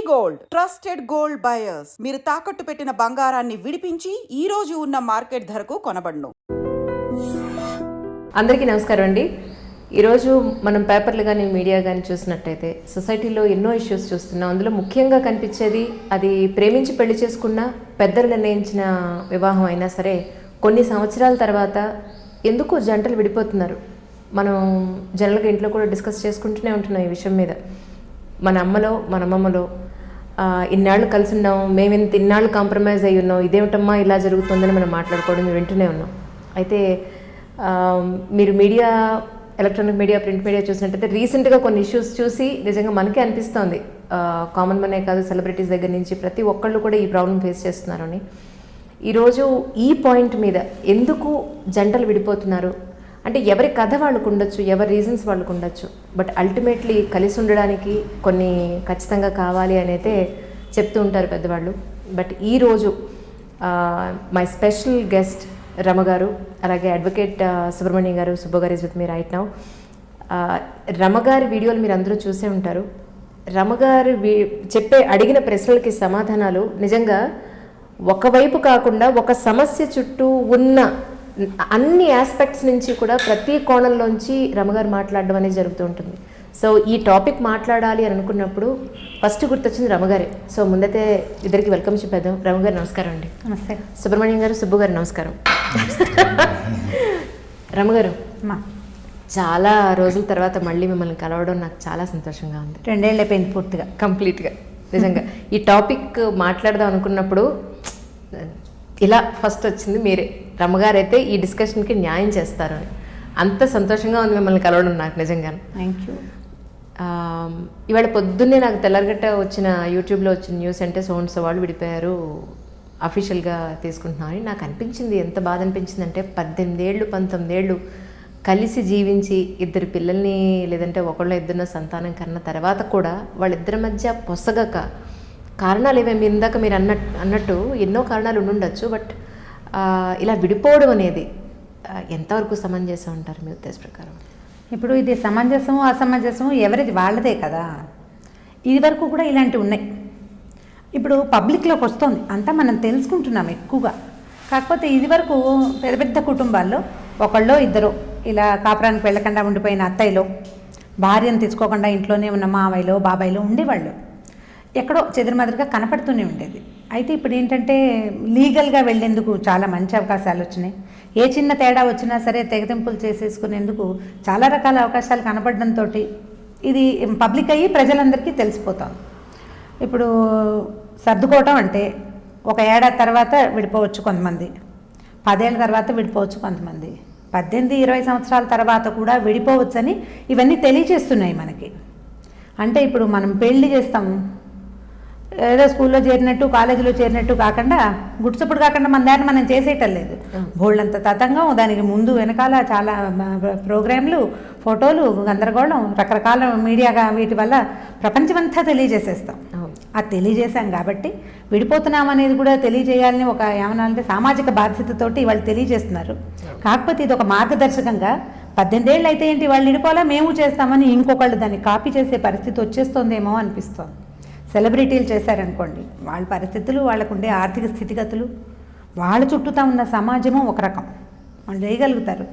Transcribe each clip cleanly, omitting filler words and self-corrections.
Gold trusted gold buyers. మీరు తాకట్టు పెట్టిన బంగారాన్ని విడిపించి ఈ రోజు ఉన్న మార్కెట్ ధరకు కొనబడును. అందరికీ నమస్కారం అండి. ఈరోజు మనం పేపర్లు కానీ మీడియా కానీ చూసినట్టయితే సొసైటీలో ఎన్నో ఇష్యూస్ చూస్తున్నాం. అందులో ముఖ్యంగా కనిపించేది అది ప్రేమించి పెళ్లి చేసుకున్న పెద్దలు నిర్ణయించిన వివాహం అయినా సరే కొన్ని సంవత్సరాల తర్వాత ఎందుకు జంటలు విడిపోతున్నారు. మనం జనరల్గా ఇంట్లో కూడా డిస్కస్ చేసుకుంటూనే ఉంటున్నాం ఈ విషయం మీద. మన అమ్మలో మన అమ్మమ్మలో ఇన్నాళ్ళు కలిసి ఉన్నాం, మేము ఇంత ఇన్నాళ్ళు కాంప్రమైజ్ అయ్యి ఉన్నాం, ఇదేమిటమ్మా ఇలా జరుగుతుందని మనం మాట్లాడుకోవడం వింటూనే ఉన్నాం. అయితే మీరు media, electronic media, print media చూసినట్టయితే రీసెంట్గా కొన్ని ఇష్యూస్ చూసి నిజంగా మనకే అనిపిస్తోంది, కామన్ మనే కాదు సెలబ్రిటీస్ దగ్గర నుంచి ప్రతి ఒక్కళ్ళు కూడా ఈ ప్రాబ్లం ఫేస్ చేస్తున్నారు అని. ఈరోజు ఈ పాయింట్ మీద ఎందుకు జంటలు విడిపోతున్నారు అంటే ఎవరి కథ వాళ్ళకు ఉండొచ్చు, ఎవరి రీజన్స్ వాళ్ళకు ఉండొచ్చు, బట్ అల్టిమేట్లీ కలిసి ఉండడానికి కొన్ని ఖచ్చితంగా కావాలి అని అయితే చెప్తూ ఉంటారు పెద్దవాళ్ళు. బట్ ఈరోజు మై స్పెషల్ గెస్ట్ రమ గారు, అలాగే అడ్వకేట్ సుబ్రహ్మణ్యం గారు, సుబ్బు గారు is with me right now. Rama గారి వీడియోలు మీరు అందరూ చూసే ఉంటారు. రమ గారు అడిగిన ప్రశ్నలకి సమాధానాలు నిజంగా ఒకవైపు కాకుండా ఒక సమస్య చుట్టూ ఉన్న అన్ని ఆస్పెక్ట్స్ నుంచి కూడా ప్రతి కోణంలోంచి రమగారు మాట్లాడడం అనేది జరుగుతూ ఉంటుంది. సో ఈ టాపిక్ మాట్లాడాలి అని అనుకున్నప్పుడు ఫస్ట్ గుర్తొచ్చింది రమగారే. సో ముందైతే ఇద్దరికి వెల్కమ్ చెప్పేద్దాం. రమగారు నమస్కారం అండి. నమస్తే. సుబ్రహ్మణ్యం గారు, సుబ్బు గారు నమస్కారం. రమగారు, చాలా రోజుల తర్వాత మళ్ళీ మిమ్మల్ని కలవడం నాకు చాలా సంతోషంగా ఉంది. 2 ఏళ్ళు అయిపోయింది పూర్తిగా, కంప్లీట్గా. నిజంగా ఈ టాపిక్ మాట్లాడదాం అనుకున్నప్పుడు ఇలా ఫస్ట్ వచ్చింది మీరే. రమగారు అయితే ఈ డిస్కషన్కి న్యాయం చేస్తారు అని అంత సంతోషంగా ఉంది మిమ్మల్ని కలవడం నాకు నిజంగా. Thank you. ఇవాళ పొద్దున్నే నాకు తెల్లరగట్ట వచ్చిన యూట్యూబ్లో వచ్చిన న్యూస్ అంటే సోన్స్ వాళ్ళు విడిపోయారు, అఫీషియల్గా తీసుకుంటున్నారని నాకు అనిపించింది. ఎంత బాధ అనిపించింది అంటే 18 ఏళ్ళు 19 ఏళ్ళు కలిసి జీవించి 2 పిల్లల్ని లేదంటే ఒకళ్ళో ఇద్దరినో సంతానం కన్న తర్వాత కూడా వాళ్ళిద్దరి మధ్య పొసగక కారణాలు ఏమేమి ఇందాక మీరు అన్నట్టు ఎన్నో కారణాలు ఉండుండొచ్చు, బట్ ఇలా విడిపోవడం అనేది ఎంతవరకు సమంజసం అంటారు మీ ఉద్దేశ ప్రకారం? ఇప్పుడు ఇది సమంజసము అసమంజసము ఎవరిది వాళ్ళదే కదా. ఇది వరకు కూడా ఇలాంటివి ఉన్నాయి. ఇప్పుడు పబ్లిక్లోకి వస్తుంది అంతా మనం తెలుసుకుంటున్నాం ఎక్కువగా. కాకపోతే ఇది వరకు పెద్ద పెద్ద కుటుంబాల్లో ఒకళ్ళో ఇద్దరు ఇలా కాపురానికి వెళ్ళకుండా ఉండిపోయిన అత్తయ్యలో, భార్యను తెచ్చుకోకుండా ఇంట్లోనే ఉన్న మావయ్యలో బాబాయ్లో ఉండేవాళ్ళు. ఎక్కడో చెదురుమదురుగా కనపడుతూనే ఉండేది. అయితే ఇప్పుడు ఏంటంటే లీగల్గా వెళ్ళేందుకు చాలా మంచి అవకాశాలు వచ్చినాయి. ఏ చిన్న తేడా వచ్చినా సరే తెగతింపులు చేసేసుకునేందుకు చాలా రకాల అవకాశాలు కనపడడంతో ఇది పబ్లిక్ అయ్యి ప్రజలందరికీ తెలిసిపోతాం. ఇప్పుడు సర్దుకోవటం అంటే 1 ఏడాది తర్వాత విడిపోవచ్చు కొంతమంది, 10 ఏళ్ళ తర్వాత విడిపోవచ్చు కొంతమంది, 18-20 సంవత్సరాల తర్వాత కూడా విడిపోవచ్చని ఇవన్నీ తెలియజేస్తున్నాయి మనకి. అంటే ఇప్పుడు మనం పెళ్లి చేస్తాము, ఏదో స్కూల్లో చేరినట్టు కాలేజీలో చేరినట్టు కాకుండా గుడ్సప్పుడు కాకుండా మన దాన్ని మనం చేసేయటం లేదు. బోళ్ళంత తతంగం, దానికి ముందు వెనకాల చాలా ప్రోగ్రాంలు, ఫోటోలు, గందరగోళం, రకరకాల మీడియాగా వీటి వల్ల ప్రపంచమంతా తెలియజేసేస్తాం. అది తెలియజేశాం కాబట్టి విడిపోతున్నాం అనేది కూడా తెలియజేయాలని ఒక ఏమనాలంటే సామాజిక బాధ్యతతోటి వాళ్ళు తెలియజేస్తున్నారు. కాకపోతే ఇది ఒక మార్గదర్శకంగా 18 ఏళ్ళు అయితే ఏంటి వాళ్ళు విడిపోలా మేము చేస్తామని ఇంకొకళ్ళు దాన్ని కాపీ చేసే పరిస్థితి వచ్చేస్తుందేమో అనిపిస్తుంది. సెలబ్రిటీలు చేశారనుకోండి, వాళ్ళ పరిస్థితులు, వాళ్ళకుండే ఆర్థిక స్థితిగతులు, వాళ్ళ చుట్టూతా ఉన్న సమాజము ఒక రకం, వాళ్ళు చేయగలుగుతారు.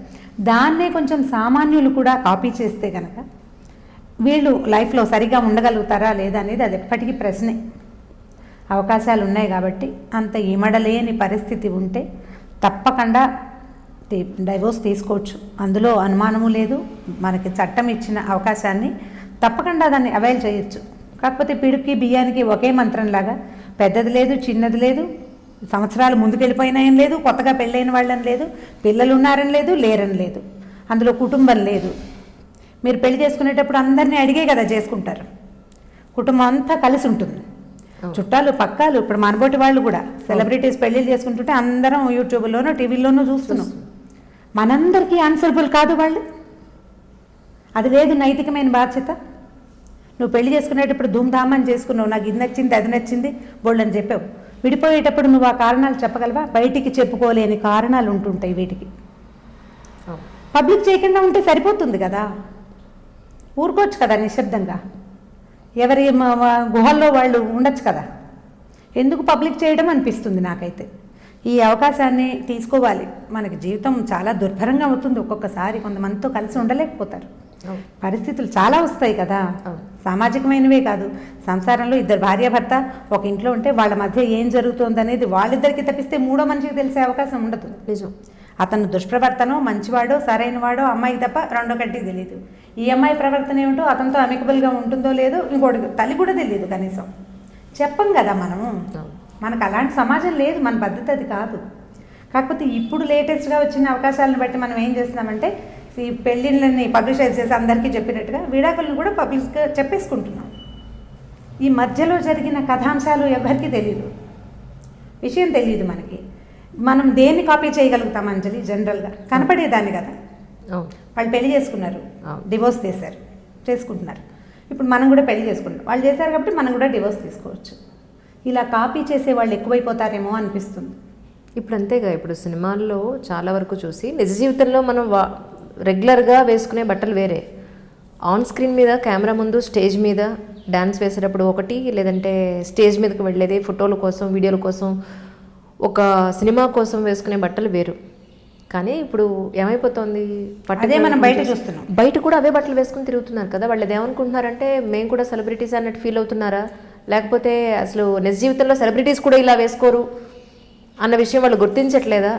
దాన్నే కొంచెం సామాన్యులు కూడా కాపీ చేస్తే కనుక వీళ్ళు లైఫ్లో సరిగా ఉండగలుగుతారా లేదా అనేది అది ఎప్పటికీ ప్రశ్నే. అవకాశాలు ఉన్నాయి కాబట్టి అంత ఇమడలేని పరిస్థితి ఉంటే తప్పకుండా డైవోర్స్ తీసుకోవచ్చు, అందులో అనుమానము లేదు. మనకి చట్టం ఇచ్చిన అవకాశాన్ని తప్పకుండా దాన్ని అవైల్ చేయొచ్చు. కాకపోతే పిడుక్కి బియ్యానికి ఒకే మంత్రంలాగా పెద్దది లేదు, చిన్నది లేదు, సంవత్సరాలు ముందుకెళ్ళిపోయినాయని లేదు, కొత్తగా పెళ్ళైన వాళ్ళని లేదు, పిల్లలు ఉన్నారని లేదు, లేరని లేదు, అందులో కుటుంబం లేదు. మీరు పెళ్లి చేసుకునేటప్పుడు అందరినీ అడిగే కదా చేసుకుంటారు. కుటుంబం అంతా కలిసి ఉంటుంది, చుట్టాలు పక్కాలు. ఇప్పుడు మనబోటి వాళ్ళు కూడా సెలబ్రిటీస్ పెళ్ళిళ్ళు చేసుకుంటుంటే అందరం యూట్యూబ్లోనూ టీవీలోనూ చూస్తున్నాం. మనందరికీ ఆన్సరబుల్ కాదు వాళ్ళు. అది లేదు నైతికమైన బాధ్యత. నువ్వు పెళ్లి చేసుకునేటప్పుడు ధూమ్ధామ్ అని చేసుకున్నావు, నాకు ఇది నచ్చింది అది నచ్చింది బోళ్ళని చెప్పావు. విడిపోయేటప్పుడు నువ్వు ఆ కారణాలు చెప్పగలవా? బయటికి చెప్పుకోలేని కారణాలు ఉంటుంటాయి వీటికి. పబ్లిక్ చేయకుండా ఉంటే సరిపోతుంది కదా, ఊరుకోవచ్చు కదా నిశ్శబ్దంగా. ఎవరి గుహల్లో వాళ్ళు ఉండొచ్చు కదా, ఎందుకు పబ్లిక్ చేయడం అనిపిస్తుంది నాకైతే. ఈ అవకాశాన్ని తీసుకోవాలి. మనకి జీవితం చాలా దుర్భరంగా అవుతుంది ఒక్కొక్కసారి, కొంతమందితో కలిసి ఉండలేకపోతారు, పరిస్థితులు చాలా వస్తాయి కదా, సామాజికమైనవే కాదు. సంసారంలో ఇద్దరు భార్యాభర్త ఒక ఇంట్లో ఉంటే వాళ్ళ మధ్య ఏం జరుగుతుంది అనేది వాళ్ళిద్దరికి తప్పిస్తే మూడో మనిషికి తెలిసే అవకాశం ఉండదు. నిజం. అతను దుష్ప్రవర్తనో మంచివాడో సరైనవాడో అమ్మాయికి తప్ప రెండో కంటికి తెలియదు. ఈ అమ్మాయి ప్రవర్తన ఏమిటో అతనితో అమికబుల్గా ఉంటుందో లేదో ఇంకోటి తల్లి కూడా తెలియదు కనీసం. చెప్పం కదా మనము, మనకు అలాంటి సమాజం లేదు, మన పద్ధతి అది కాదు. కాకపోతే ఇప్పుడు లేటెస్ట్గా వచ్చిన అవకాశాలను బట్టి మనం ఏం చేస్తున్నామంటే ఈ పెళ్ళిళ్ళని పబ్లిషైజ్ చేసి అందరికీ చెప్పినట్టుగా విడాకులను కూడా పబ్లిక్గా చెప్పేసుకుంటున్నాం. ఈ మధ్యలో జరిగిన కథాంశాలు ఎవరికీ తెలియదు, విషయం తెలియదు మనకి. మనం దేన్ని కాపీ చేయగలుగుతాం అంజలి? జనరల్గా కనపడేదాన్ని కదా. వాళ్ళు పెళ్లి చేసుకున్నారు, డివోర్స్ చేసుకుంటున్నారు. ఇప్పుడు మనం కూడా పెళ్లి చేసుకుంటాం, వాళ్ళు చేశారు కాబట్టి మనం కూడా డివోర్స్ తీసుకోవచ్చు. ఇలా కాపీ చేసే వాళ్ళు ఎక్కువైపోతారేమో అనిపిస్తుంది. ఇప్పుడు అంతేగా, ఇప్పుడు సినిమాల్లో చాలా వరకు చూసి నిజ జీవితంలో మనం రెగ్యులర్గా వేసుకునే బట్టలు వేరే, ఆన్ స్క్రీన్ మీద కెమెరా ముందు స్టేజ్ మీద డ్యాన్స్ వేసేటప్పుడు ఒకటి, లేదంటే స్టేజ్ మీదకి వెళ్ళేది ఫోటోల కోసం వీడియోల కోసం, ఒక సినిమా కోసం వేసుకునే బట్టలు వేరు. కానీ ఇప్పుడు ఏమైపోతుంది, అదే మనం బయట చూస్తున్నాం, బయట కూడా అవే బట్టలు వేసుకుని తిరుగుతున్నారు కదా. వాళ్ళు ఏమనుకుంటున్నారంటే మేము కూడా సెలబ్రిటీస్ అన్నట్టు ఫీల్ అవుతున్నారా, లేకపోతే అసలు నిజ జీవితంలో సెలబ్రిటీస్ కూడా ఇలా వేసుకోరు అన్న విషయం వాళ్ళు గుర్తించట్లేదా?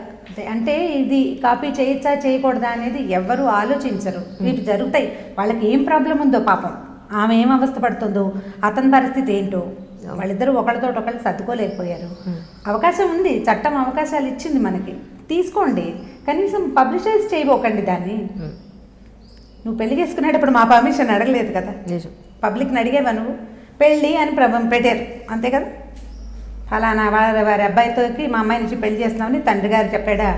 అంటే ఇది కాపీ చేయొచ్చా చేయకూడదా అనేది ఎవరు ఆలోచించరు. ఇవి జరుగుతాయి, వాళ్ళకి ఏం ప్రాబ్లం ఉందో పాపం, ఆమె ఏం అవస్థ పడుతుందో, అతని పరిస్థితి ఏంటో, వాళ్ళిద్దరూ ఒకళ్ళతో ఒకళ్ళు సర్దుకోలేకపోయారు. అవకాశం ఉంది, చట్టం అవకాశాలు ఇచ్చింది మనకి, తీసుకోండి. కనీసం పబ్లిషైజ్ చేయబోకండి దాన్ని. నువ్వు పెళ్లి చేసుకునేటప్పుడు మా పర్మిషన్ అడగలేదు కదా, పబ్లిక్ని అడిగేవా నువ్వు? పెళ్ళి అని పెట్టారు అంతే కదా. ఫలానా వారి అబ్బాయితోకి మా అమ్మాయి నుంచి పెళ్లి చేస్తున్నామని తండ్రి గారు చెప్పాడా?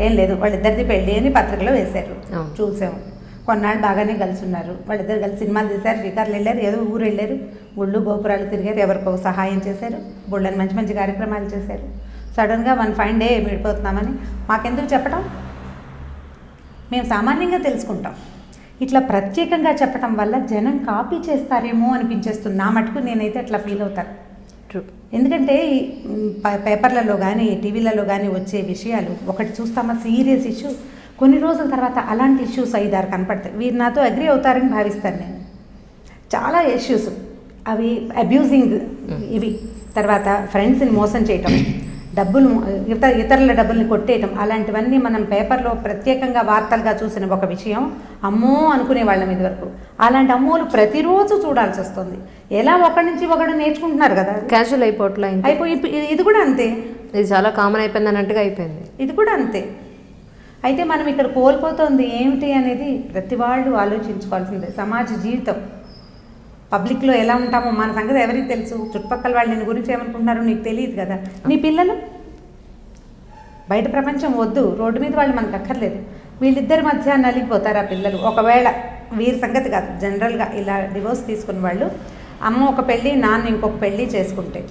ఏం లేదు, వాళ్ళిద్దరిది పెళ్ళి అని పత్రికలో వేశారు, చూసాము. కొన్నాళ్ళు బాగానే కలిసి ఉన్నారు, వాళ్ళిద్దరు కలిసి సినిమాలు తీశారు, షికార్లు వెళ్ళారు, ఏదో ఊరు వెళ్ళారు, గుళ్ళు గోపురాలు తిరిగారు, ఎవరికో సహాయం చేశారు, గుళ్ళని మంచి మంచి కార్యక్రమాలు చేశారు. సడన్గా వన్ ఫైన్ డే విడిపోతున్నామని మాకెందుకు చెప్పడం? మేము సామాన్యంగా తెలుసుకుంటాం. ఇట్లా ప్రత్యేకంగా చెప్పడం వల్ల జనం కాపీ చేస్తారేమో అనిపించేస్తుంది. నా మటుకు నేనైతే అట్లా ఫీల్ అవుతాను. ఎందుకంటే పేపర్లలో కానీ టీవీలలో కానీ వచ్చే విషయాలు ఒకటి చూస్తామా సీరియస్ ఇష్యూ, కొన్ని రోజుల తర్వాత అలాంటి ఇష్యూస్ 5-6 కనపడతాయి. వీరు నాతో అగ్రి అవుతారని భావిస్తాను నేను. చాలా ఇష్యూస్ అవి అబ్యూజింగ్, ఇవి తర్వాత ఫ్రెండ్స్ని మోసం చేయటం, డబ్బులు ఇతరుల డబ్బుల్ని కొట్టేయటం, అలాంటివన్నీ మనం పేపర్లో ప్రత్యేకంగా వార్తలుగా చూసిన ఒక విషయం అమ్మో అనుకునే వాళ్ళం ఇదివరకు. అలాంటి అమ్మోలు ప్రతిరోజు చూడాల్సి వస్తుంది. ఎలా ఒకటి నుంచి ఒకడు నేర్చుకుంటున్నారు కదా, క్యాజువల్ అయిపోయి ఇది కూడా అంతే, ఇది చాలా కామన్ అయిపోయింది అన్నట్టుగా అయిపోయింది. ఇది కూడా అంతే. అయితే మనం ఇక్కడ కోల్పోతుంది ఏమిటి అనేది ప్రతి వాళ్ళు ఆలోచించుకోవాల్సిందే. సమాజ జీవితం, పబ్లిక్లో ఎలా ఉంటామో మన సంగతి ఎవరికి తెలుసు? చుట్టుపక్కల వాళ్ళు నేను గురించి ఏమనుకుంటున్నారో నీకు తెలియదు కదా. నీ పిల్లలు బయట ప్రపంచం వద్దు, రోడ్డు మీద వాళ్ళు మనకు అక్కర్లేదు. వీళ్ళిద్దరి మధ్య నలిగిపోతారు ఆ పిల్లలు. ఒకవేళ వీరి సంగతి కాదు, జనరల్గా ఇలా డివోర్స్ తీసుకున్న వాళ్ళు అమ్మ ఒక పెళ్ళి నాన్న ఇంకొక పెళ్ళి చేసుకుంటే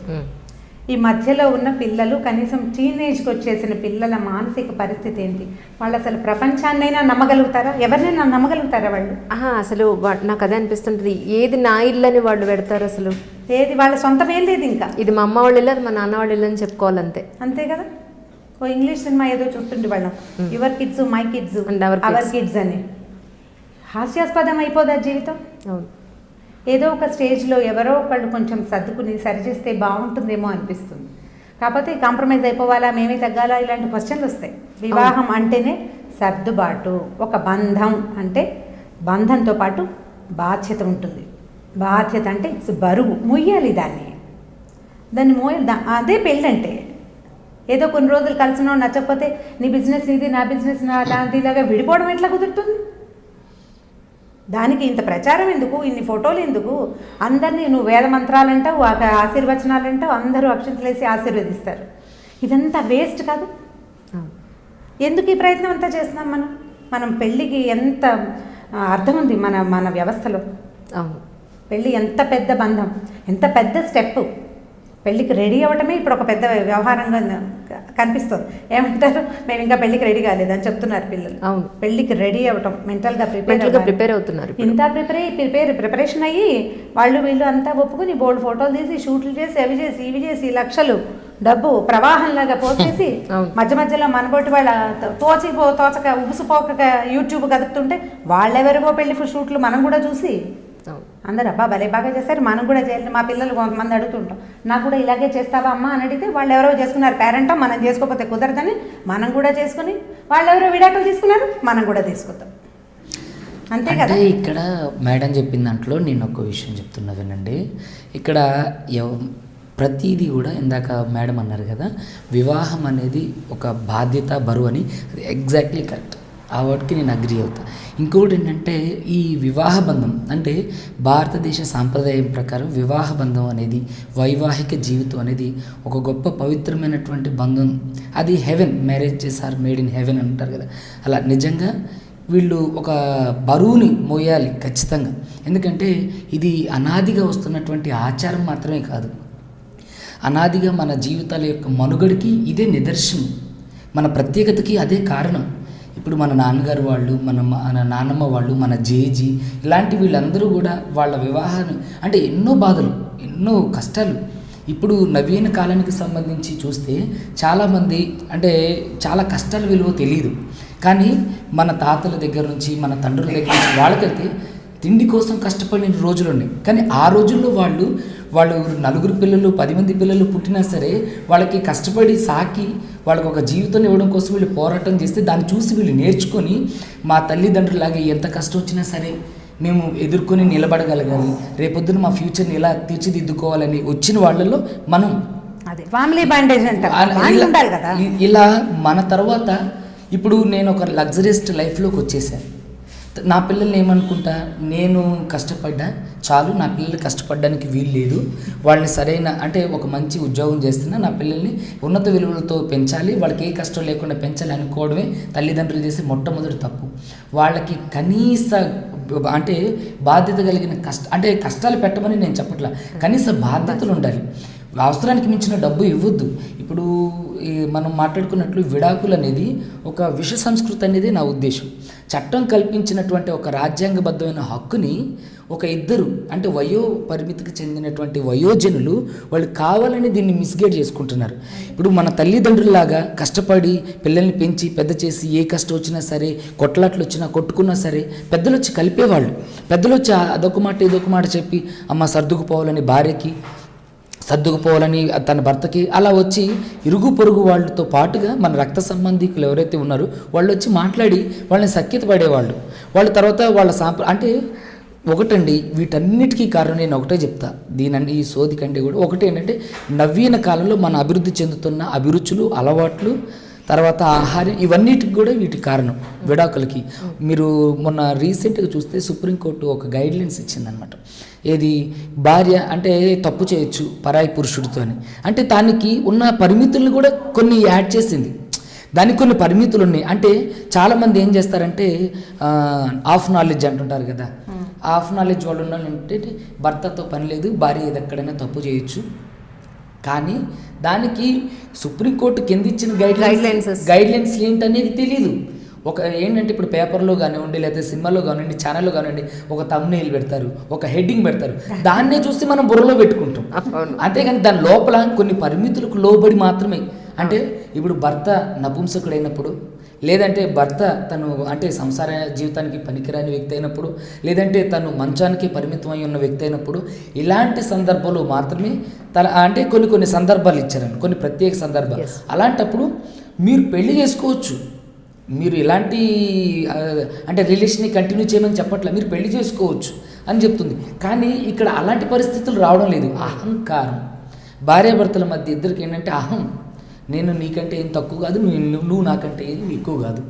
ఈ మధ్యలో ఉన్న పిల్లలు, కనీసం టీనేజ్కి వచ్చేసిన పిల్లల మానసిక పరిస్థితి ఏంటి? వాళ్ళు అసలు ప్రపంచాన్నైనా నమ్మగలుగుతారా? ఎవరినైనా నమ్మగలుగుతారా వాళ్ళు? అసలు నాకు అదే అనిపిస్తుంటుంది, ఏది నా ఇల్లు అని వాళ్ళు పెడతారు. అసలు ఏది వాళ్ళ సొంతం ఏం లేదు, ఇంకా ఇది మా అమ్మ వాళ్ళ ఇల్లు, అది మా నాన్న వాళ్ళ ఇల్లు అని చెప్పుకోవాలంతే. అంతే కదా. ఓ ఇంగ్లీష్ సినిమా ఏదో చూస్తుండే వాళ్ళం, your kids my kids our kids అని. హాస్యాస్పదం అయిపోదా జీవితం? అవును. ఏదో ఒక స్టేజ్లో ఎవరో ఒకళ్ళు కొంచెం సర్దుకుని సరిచేస్తే బాగుంటుందేమో అనిపిస్తుంది. కాకపోతే కాంప్రమైజ్ అయిపోవాలా, మేమే తగ్గాలా, ఇలాంటి క్వశ్చన్లు వస్తాయి. వివాహం అంటేనే సర్దుబాటు. ఒక బంధం అంటే బంధంతో పాటు బాధ్యత ఉంటుంది. బాధ్యత అంటే ఇట్స్ బరువు, మొయ్యాలి దాన్ని అదే పెళ్ళంటే. ఏదో కొన్ని రోజులు కలిసినో నచ్చకపోతే నీ బిజినెస్ ఇది, నా బిజినెస్ నాది, ఇలాగా విడిపోవడం ఎట్లా కుదురుతుంది? దానికి ఇంత ప్రచారం ఎందుకు, ఇన్ని ఫోటోలు ఎందుకు? అందరినీ నువ్వు వేద మంత్రాలంటావు, ఆశీర్వచనాలంటావు, అందరూ అక్షంతలేసి ఆశీర్వదిస్తారు. ఇదంతా వేస్ట్ కాదు? ఎందుకు ఈ ప్రయత్నం అంతా చేస్తున్నాం మనం? పెళ్ళికి ఎంత అర్థం ఉంది మన వ్యవస్థలో. పెళ్ళి ఎంత పెద్ద బంధం, ఎంత పెద్ద స్టెప్. పెళ్ళికి రెడీ అవ్వటమే ఇప్పుడు ఒక పెద్ద వ్యవహారంగా కనిపిస్తుంది. ఏమంటారు, మేము ఇంకా పెళ్ళికి రెడీ కాలేదని చెప్తున్నారు పిల్లలు. అవును, పెళ్ళికి రెడీ అవ్వటం, మెంటల్గా ప్రిపేర్ అవుతున్నారు. ఇంత ప్రిపరేషన్ అయ్యి వాళ్ళు వీళ్ళు అంతా ఒప్పుకుని బోల్డ్ ఫోటోలు తీసి షూట్లు చేసి అవి చేసి ఇవి చేసి లక్షలు డబ్బు ప్రవాహంలాగా పోసేసి మధ్య మధ్యలో మనబోటి వాళ్ళ తోచక ఉబుసుపోక యూట్యూబ్ కదుపుతుంటే వాళ్ళెవరిగో పెళ్లి షూట్లు మనం కూడా చూసి అందరు అబ్బా భలే బాగా చేస్తారు, మనం కూడా చేయాలి. మా పిల్లలు కొంతమంది అడుగుతుంటాం, నాకు కూడా ఇలాగే చేస్తావా అమ్మ అని అడిగితే వాళ్ళు ఎవరో చేసుకున్నారు పేరెంటం, మనం చేసుకోకపోతే కుదరదని మనం కూడా చేసుకుని, వాళ్ళు ఎవరో విడాకులు తీసుకున్నారు, మనం కూడా తీసుకుంటాం. అంతే కదా. ఇక్కడ మేడం చెప్పిన దాంట్లో నేను ఒక విషయం చెప్తున్నా వినండి. ఇక్కడ ప్రతిదీ కూడా ఇందాక మేడం అన్నారు కదా, వివాహం అనేది ఒక బాధ్యత, బరువు అని. అది ఎగ్జాక్ట్లీ కరెక్ట్. ఆ వర్డ్కి నేను అగ్రీ అవుతా. ఇంకోటి ఏంటంటే ఈ వివాహ బంధం అంటే భారతదేశ సాంప్రదాయం ప్రకారం వివాహ బంధం అనేది, వైవాహిక జీవితం అనేది ఒక గొప్ప పవిత్రమైనటువంటి బంధం. అది heaven, marriages are made in heaven అంటారు కదా. అలా నిజంగా వీళ్ళు ఒక బరువుని మోయాలి ఖచ్చితంగా. ఎందుకంటే ఇది అనాదిగా వస్తున్నటువంటి ఆచారం మాత్రమే కాదు, అనాదిగా మన జీవితాల యొక్క మనుగడికి ఇదే నిదర్శనం, మన ప్రత్యేకతకి అదే కారణం. ఇప్పుడు మన నాన్నగారు వాళ్ళు, మన నాన్నమ్మ వాళ్ళు, మన జేజీ ఇలాంటి వీళ్ళందరూ కూడా వాళ్ళ వివాహాన్ని అంటే ఎన్నో బాధలు, ఎన్నో కష్టాలు. ఇప్పుడు నవీన కాలానికి సంబంధించి చూస్తే చాలామంది అంటే చాలా కష్టాల విలువ తెలియదు. కానీ మన తాతల దగ్గర నుంచి, మన తండ్రుల దగ్గర నుంచి వాళ్ళకెళ్తే తిండి కోసం కష్టపడిన రోజులు ఉన్నాయి. కానీ ఆ రోజుల్లో వాళ్ళు 9 పిల్లలు 10 మంది పిల్లలు పుట్టినా సరే వాళ్ళకి కష్టపడి సాకి వాళ్ళకి ఒక జీవితాన్ని ఇవ్వడం కోసం వీళ్ళు పోరాటం చేస్తే దాన్ని చూసి వీళ్ళు నేర్చుకొని మా తల్లిదండ్రులాగే ఎంత కష్టం వచ్చినా సరే మేము ఎదుర్కొని నిలబడగలగాలి, రేపొద్దున మా ఫ్యూచర్ని ఎలా తీర్చిదిద్దుకోవాలని వచ్చిన వాళ్ళలో మనం అదే ఫ్యామిలీ బాండేజ్ అంటారు కదా. ఇలా మన తర్వాత ఇప్పుడు నేను ఒక లగ్జరియస్ లైఫ్లోకి వచ్చేసాను. నా పిల్లల్ని ఏమనుకుంటా, నేను కష్టపడ్డా చాలు, నా పిల్లలు కష్టపడడానికి వీలు లేదు, వాళ్ళని సరైన అంటే ఒక మంచి ఉద్యోగం చేస్తున్నా, నా పిల్లల్ని ఉన్నత విలువలతో పెంచాలి, వాళ్ళకి ఏ కష్టం లేకుండా పెంచాలి అనుకోవడమే తల్లిదండ్రులు చేసే మొట్టమొదటి తప్పు. వాళ్ళకి కనీస అంటే బాధ్యత కలిగిన అంటే కష్టాలు పెట్టమని నేను చెప్పట్లా, కనీస బాధ్యతలు ఉండాలి. అవసరానికి మించిన డబ్బు ఇవ్వద్దు. ఇప్పుడు మనం మాట్లాడుకున్నట్లు విడాకులు అనేది ఒక విష సంస్కృతి అనేది నా ఉద్దేశం. చట్టం కల్పించినటువంటి ఒక రాజ్యాంగబద్ధమైన హక్కుని ఒక ఇద్దరు అంటే వయో పరిమితికి చెందినటువంటి వయోజనులు వాళ్ళు కావాలని దీన్ని మిస్గైడ్ చేసుకుంటున్నారు. ఇప్పుడు మన తల్లిదండ్రుల్లాగా కష్టపడి పిల్లల్ని పెంచి పెద్ద చేసి ఏ కష్టం వచ్చినా సరే, కొట్లాట్లు వచ్చినా కొట్టుకున్నా సరే పెద్దలు వచ్చి కలిపేవాళ్ళు. పెద్దలు వచ్చి అదొక మాట ఇదొక మాట చెప్పి అమ్మ సర్దుకుపోవాలని భార్యకి, సర్దుకుపోవాలని తన భర్తకి, అలా వచ్చి ఇరుగు పొరుగు వాళ్ళతో పాటుగా మన రక్త సంబంధికులు ఎవరైతే ఉన్నారో వాళ్ళు వచ్చి మాట్లాడి వాళ్ళని సఖ్యత పడేవాళ్ళు. వాళ్ళ తర్వాత వాళ్ళ అంటే ఒకటండి, వీటన్నిటికీ కారణం నేను ఒకటే చెప్తా, ఈ సోది కంటే కూడా ఒకటి ఏంటంటే నవీన కాలంలో మన అభివృద్ధి చెందుతున్న అభిరుచులు, అలవాట్లు, తర్వాత ఆహారం, ఇవన్నిటికి కూడా వీటి కారణం విడాకులకి. మీరు మొన్న రీసెంట్గా చూస్తే సుప్రీంకోర్టు ఒక గైడ్లైన్స్ ఇచ్చిందనమాట. ఏది భార్య అంటే తప్పు చేయొచ్చు పరాయి పురుషుడితో అని, అంటే దానికి ఉన్న పరిమితులను కూడా కొన్ని యాడ్ చేసింది. దానికి కొన్ని పరిమితులు ఉన్నాయి. అంటే చాలామంది ఏం చేస్తారంటే హాఫ్ నాలెడ్జ్ అంటుంటారు కదా, హాఫ్ నాలెడ్జ్ వాళ్ళు ఉన్నారంటే భర్తతో పని లేదు, భార్య ఏది ఎక్కడైనా తప్పు చేయొచ్చు. కానీ దానికి సుప్రీంకోర్టు కింద ఇచ్చిన గైడ్లైన్స్ ఏంటనేది తెలీదు. ఒక ఏంటంటే ఇప్పుడు పేపర్లో కానివ్వండి, లేకపోతే సినిమాలో కానివ్వండి, ఛానల్లో కానివ్వండి, ఒక థంబ్నెయిల్ పెడతారు, ఒక హెడ్డింగ్ పెడతారు, దాన్నే చూసి మనం బుర్రలో పెట్టుకుంటాం. అంతేగాని దాని లోపల కొన్ని పరిమితులకు లోబడి మాత్రమే. అంటే ఇప్పుడు భర్త నపుంసకుడైనప్పుడు, లేదంటే భర్త తను అంటే సంసార జీవితానికి పనికిరాని వ్యక్తి అయినప్పుడు, లేదంటే తను మంచానికి పరిమితమై ఉన్న వ్యక్తి అయినప్పుడు, ఇలాంటి సందర్భంలో మాత్రమే అంటే కొన్ని సందర్భాలు ఇచ్చారని, కొన్ని ప్రత్యేక సందర్భాలు. అలాంటప్పుడు మీరు పెళ్లి చేసుకోవచ్చు, మీరు ఇలాంటి అంటే రిలేషన్ని కంటిన్యూ చేయమని చెప్పట్లే, మీరు పెళ్లి చేసుకోవచ్చు అని చెప్తుంది. కానీ ఇక్కడ అలాంటి పరిస్థితులు రావడం లేదు. అహంకారం, భార్యాభర్తల మధ్య ఇద్దరికి ఏంటంటే అహం, నేను నీకంటే ఏం తక్కువ కాదు, నువ్వు నాకంటే ఏం ఎక్కువ కాదు.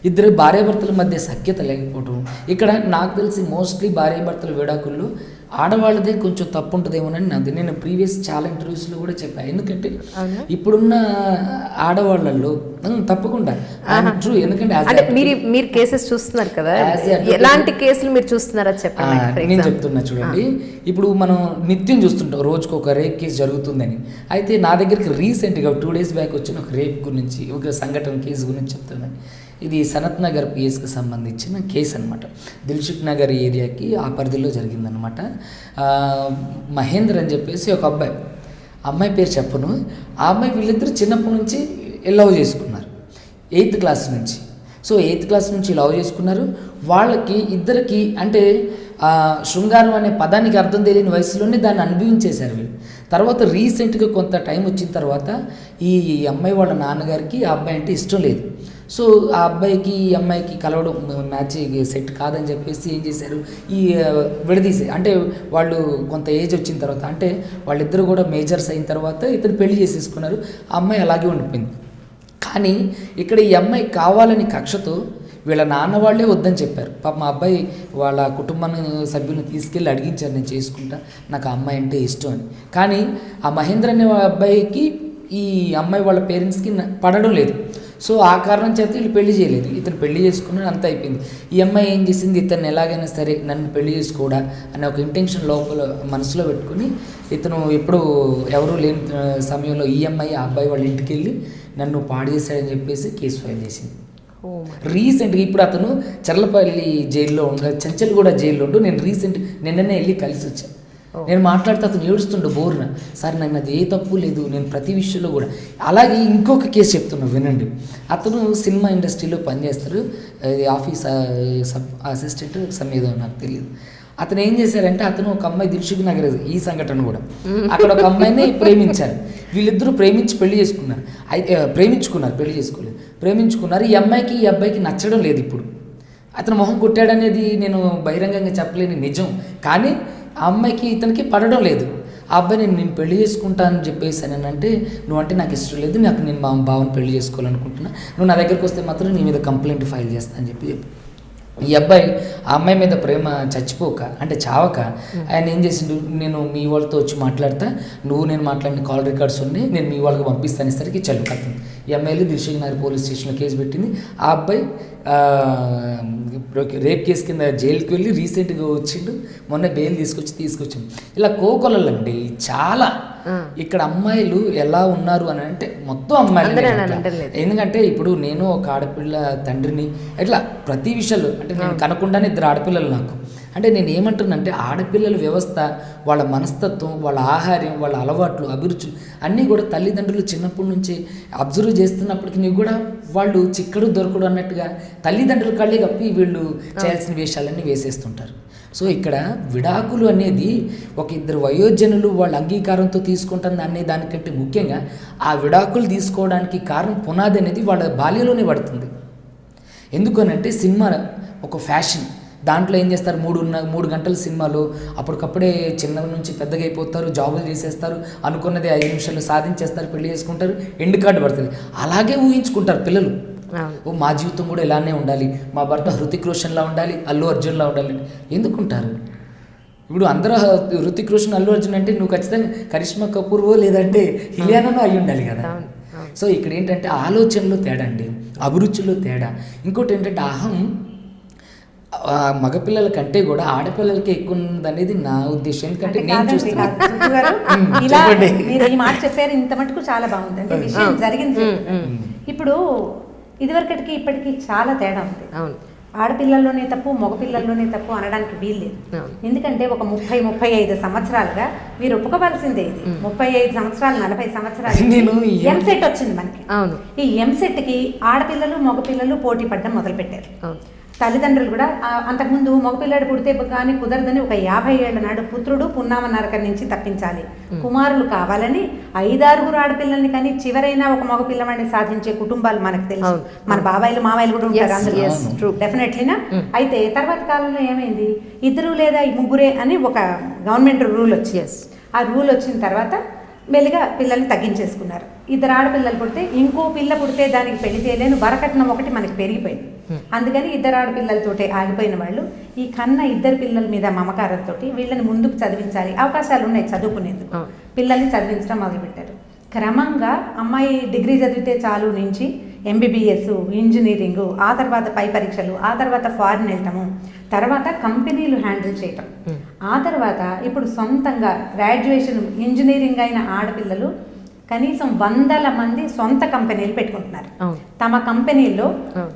ఇద్దరు భార్యాభర్తల మధ్య సఖ్యత లేకపోవడం. ఇక్కడ నాకు తెలిసి మోస్ట్లీ భార్యాభర్తల విడాకుల్లో ఆడవాళ్ళదే కొంచెం తప్పు ఉంటుందేమోనని నాది. నేను ప్రీవియస్ చాలా ఇంటర్వ్యూస్లో కూడా చెప్పాను. ఎందుకంటే ఇప్పుడున్న ఆడవాళ్ళల్లో తప్పకుండా ట్రూ. ఎందుకంటే అంటే మీరు కేసెస్ చూస్తున్నారు కదా, ఎలాంటి కేసులు మీరు చూస్తున్నారా చెప్పండి. నేను చెప్తున్నా చూడండి, ఇప్పుడు మనం నిత్యం చూస్తుంటాం రోజుకు ఒక రేప్ కేసు జరుగుతుందని. అయితే నా దగ్గరికి రీసెంట్గా 2 days బ్యాక్ వచ్చిన ఒక రేప్ గురించి, ఒక సంఘటన కేసు గురించి చెప్తున్నాను. ఇది సనత్ నగర్ పిఎస్కి సంబంధించిన కేసు అనమాట. దిల్సుఖ్ నగర్ ఏరియాకి ఆ పరిధిలో జరిగిందనమాట. మహేందర్ అని చెప్పేసి ఒక అమ్మాయి పేరు చెప్పను. ఆ అమ్మాయి వీళ్ళిద్దరు చిన్నప్పటి నుంచి లవ్ చేసుకున్నారు, 8th క్లాస్ నుంచి. సో 8th క్లాస్ నుంచి లవ్ చేసుకున్నారు. వాళ్ళకి ఇద్దరికి అంటే శృంగారం అనే పదానికి అర్థం తెలియని వయసులోనే దాన్ని అనుభవించేశారు వీళ్ళు. తర్వాత రీసెంట్గా కొంత టైం వచ్చిన తర్వాత ఈ అమ్మాయి వాళ్ళ నాన్నగారికి ఆ అబ్బాయి అంటే ఇష్టం లేదు. సో ఆ అబ్బాయికి ఈ అమ్మాయికి కలవడం మ్యాచ్ సెట్ కాదని చెప్పేసి ఏం చేశారు, ఈ విడదీసే అంటే వాళ్ళు కొంత ఏజ్ వచ్చిన తర్వాత, అంటే వాళ్ళిద్దరు కూడా మేజర్స్ అయిన తర్వాత ఇతను పెళ్లి చేసేసుకున్నారు. ఆ అమ్మాయి అలాగే ఉండిపోయింది. కానీ ఇక్కడ ఈ అమ్మాయి కావాలని కక్షతో వీళ్ళ నాన్న వాళ్ళే వద్దని చెప్పారు. పాప మా అబ్బాయి వాళ్ళ కుటుంబాన్ని సభ్యులను తీసుకెళ్ళి అడిగించారు, నేను చేసుకుంటా, నాకు ఆ అమ్మాయి అంటే ఇష్టం అని. కానీ ఆ మహేంద్ర అనే అబ్బాయికి ఈ అమ్మాయి వాళ్ళ పేరెంట్స్కి పడడం లేదు. సో ఆ కారణం చేత వీళ్ళు పెళ్లి చేయలేదు. ఇతను పెళ్లి చేసుకున్నాడు, అంతా అయిపోయింది. ఈ అమ్మాయి ఏం చేసింది, ఇతను ఎలాగైనా సరే నన్ను పెళ్లి చేసుకోడా అనే ఒక ఇంటెన్షన్ లోపల మనసులో పెట్టుకుని ఇతను ఎప్పుడు ఎవరూ లేని సమయంలో ఈ అమ్మాయి ఆ అబ్బాయి వాళ్ళ ఇంటికి వెళ్ళి నన్ను పాడు చేశాడని చెప్పేసి కేసు ఫైల్ చేసింది. రీసెంట్గా ఇప్పుడు అతను చర్లపల్లి జైల్లో చెంచల్గూడ జైల్లో ఉంటూ నేను నిన్ననే వెళ్ళి కలిసి వచ్చాను. నేను మాట్లాడితే అతను ఏడుస్తుండే బోర్న, సార్ నాకు అది ఏ తప్పు లేదు, నేను ప్రతి విషయంలో కూడా. అలాగే ఇంకొక కేసు చెప్తున్నా వినండి. అతను సినిమా ఇండస్ట్రీలో పనిచేస్తారు, ఆఫీస్ సబ్ అసిస్టెంట్ సమేదో నాకు తెలియదు. అతను ఏం చేశారంటే, అతను ఒక అమ్మాయి దిల్సుఖ్ నగర్, ఈ సంఘటన కూడా అక్కడ ఒక అమ్మాయిని ప్రేమించారు. వీళ్ళిద్దరూ ప్రేమించి పెళ్లి చేసుకున్నారు. అయితే పెళ్లి చేసుకోలేదు, ప్రేమించుకున్నారు. ఈ అమ్మాయికి ఈ అబ్బాయికి నచ్చడం లేదు. ఇప్పుడు అతను మొహం కొట్టాడనేది నేను బహిరంగంగా చెప్పలేని నిజం. కానీ ఆ అమ్మాయికి ఇతనికి పడడం లేదు. ఆ అబ్బాయి నేను పెళ్లి చేసుకుంటా అని చెప్పేసానంటే, నువ్వంటే నాకు ఇష్టం లేదు, నేను మా బావని పెళ్లి చేసుకోవాలనుకుంటున్నా, నువ్వు నా దగ్గరికి వస్తే మాత్రం నీ మీద కంప్లైంట్ ఫైల్ చేస్తా అని చెప్పి ఈ అబ్బాయి ఆ అమ్మాయి మీద ప్రేమ చచ్చిపోక అంటే చావక ఆయన ఏం చేసిండు, నేను మీ వాళ్ళతో వచ్చి మాట్లాడతా, నేను మాట్లాడిన కాల్ రికార్డ్స్ ఉన్నాయి, నేను మీ వాళ్ళకి పంపిస్తానేసరికి చల్లు కట్టింది. ఈ అమ్మాయిలు దిల్సుఖ్ నగర్ పోలీస్ స్టేషన్లో కేసు పెట్టింది. ఆ అబ్బాయి రేప్ కేసు కింద జైలుకి వెళ్ళి రీసెంట్గా వచ్చిండు, మొన్న బెయిల్ తీసుకొచ్చాం. ఇలా కోకొలండి చాలా. ఇక్కడ అమ్మాయిలు ఎలా ఉన్నారు అని అంటే మొత్తం అమ్మాయిలు. ఎందుకంటే ఇప్పుడు నేను ఒక ఆడపిల్ల తండ్రిని, ఇట్లా ప్రతి విషయాలు అంటే నేను కనకుండానే 2 ఆడపిల్లలు నాకు. అంటే నేను ఏమంటున్నానంటే, ఆడపిల్లల వ్యవస్థ, వాళ్ళ మనస్తత్వం, వాళ్ళ ఆహార్యం, వాళ్ళ అలవాట్లు, అభిరుచులు అన్నీ కూడా తల్లిదండ్రులు చిన్నప్పటి నుంచి అబ్జర్వ్ చేస్తున్నప్పటికీ నీకు కూడా వాళ్ళు చిక్కడు దొరకడు అన్నట్టుగా తల్లిదండ్రుల కళ్ళే కప్పి వీళ్ళు చేయాల్సిన వేషాలన్నీ వేసేస్తుంటారు. సో ఇక్కడ విడాకులు అనేది ఒక 2 వయోజనులు వాళ్ళ అంగీకారంతో తీసుకుంటారు అనే దానికంటే ముఖ్యంగా ఆ విడాకులు తీసుకోవడానికి కారణం పునాది అనేది వాళ్ళ బాల్యంలోనే పడుతుంది. ఎందుకనంటే సినిమా ఒక ఫ్యాషన్. దాంట్లో ఏం చేస్తారు, 3 గంటల సినిమాలు అప్పటికప్పుడే చిన్న నుంచి పెద్దగా అయిపోతారు, జాబులు చేసేస్తారు, అనుకున్నది 5 నిమిషాలు సాధించేస్తారు, పెళ్లి చేసుకుంటారు, ఎండ్ కార్డు పడుతుంది. అలాగే ఊహించుకుంటారు పిల్లలు. మా జీవితం కూడా ఇలానే ఉండాలి, మా భర్త హృతిక్ రోషన్లా ఉండాలి, అల్లు అర్జున్లా ఉండాలి. ఎందుకుంటారు? ఇప్పుడు అందరూ హృతిక్ రోషన్, అల్లు అర్జున్ అంటే నువ్వు ఖచ్చితంగా కరిష్మా కపూర్వో లేదంటే హిలియానానో అయి ఉండాలి కదా. సో ఇక్కడ ఏంటంటే ఆలోచనలో తేడా అండి, అభిరుచిలో తేడా. ఇంకోటి ఏంటంటే అహం మగపిల్లల కంటే కూడా ఆడపిల్లలకి ఎక్కువ ఉందనేది నా ఉద్దేశం. ఎందుకంటే నేను ఈ మాట చెప్పారు, ఇంత మటుకు చాలా బాగుంది. అంటే విషయం జరిగింది. ఇప్పుడు ఇదివరకటికి ఇప్పటికీ చాలా తేడా ఉంది. ఆడపిల్లల్లోనే తప్పు, మగపిల్లల్లోనే తప్పు అనడానికి వీల్లేదు. ఎందుకంటే ఒక 30-35 సంవత్సరాలుగా మీరు ఒప్పుకోవాల్సిందే. ఇది 35 సంవత్సరాలు 40 సంవత్సరాలు ఎంసెట్ వచ్చింది మనకి. ఈ ఎంసెట్కి ఆడపిల్లలు మగపిల్లలు పోటీ పడడం మొదలుపెట్టారు. తల్లిదండ్రులు కూడా అంతకుముందు మగపిల్లాడు పుడితే కానీ కుదరదని ఒక 50 ఏళ్ల నాడు పుత్రుడు పున్నామ నరకం నుంచి తప్పించాలి, కుమారులు కావాలని 5-6 ఆడపిల్లల్ని కానీ చివరైనా ఒక మగపిల్లవాడిని సాధించే కుటుంబాలు మనకు తెలుసు. మన బాబాయిలు మావాయిలు కూడా ఉంటారు అందరూ డెఫినెట్లీనా. అయితే తర్వాత కాలంలో ఏమైంది, 2 లేదా 3 అని ఒక గవర్నమెంట్ రూల్ వచ్చింది. ఆ రూల్ వచ్చిన తర్వాత మెల్లిగా పిల్లల్ని తగ్గించేసుకున్నారు. 2 ఆడపిల్లలు పుడితే ఇంకో పిల్ల పుడితే దానికి పెళ్లి చేయలేను, వరకట్నం ఒకటి మనకి పెరిగిపోయింది. అందుకని 2 ఆడపిల్లలతోటే ఆగిపోయిన వాళ్ళు ఈ కన్న 2 పిల్లల మీద మమకారంతో వీళ్ళని ముందుకు చదివించాలి, అవకాశాలు ఉన్నాయి చదువుకునేందుకు, పిల్లల్ని చదివించడం మొదలుపెట్టారు. క్రమంగా అమ్మాయి డిగ్రీ చదివితే చాలు నుంచి MBBS, ఇంజనీరింగ్, ఆ తర్వాత పై పరీక్షలు, ఆ తర్వాత ఫారిన్ వెళ్ళటము, తర్వాత కంపెనీలు హ్యాండిల్ చేయటం, ఆ తర్వాత ఇప్పుడు సొంతంగా గ్రాడ్యుయేషన్ ఇంజనీరింగ్ అయిన ఆడపిల్లలు కనీసం 100 మంది సొంత కంపెనీలు పెట్టుకుంటున్నారు. తమ కంపెనీల్లో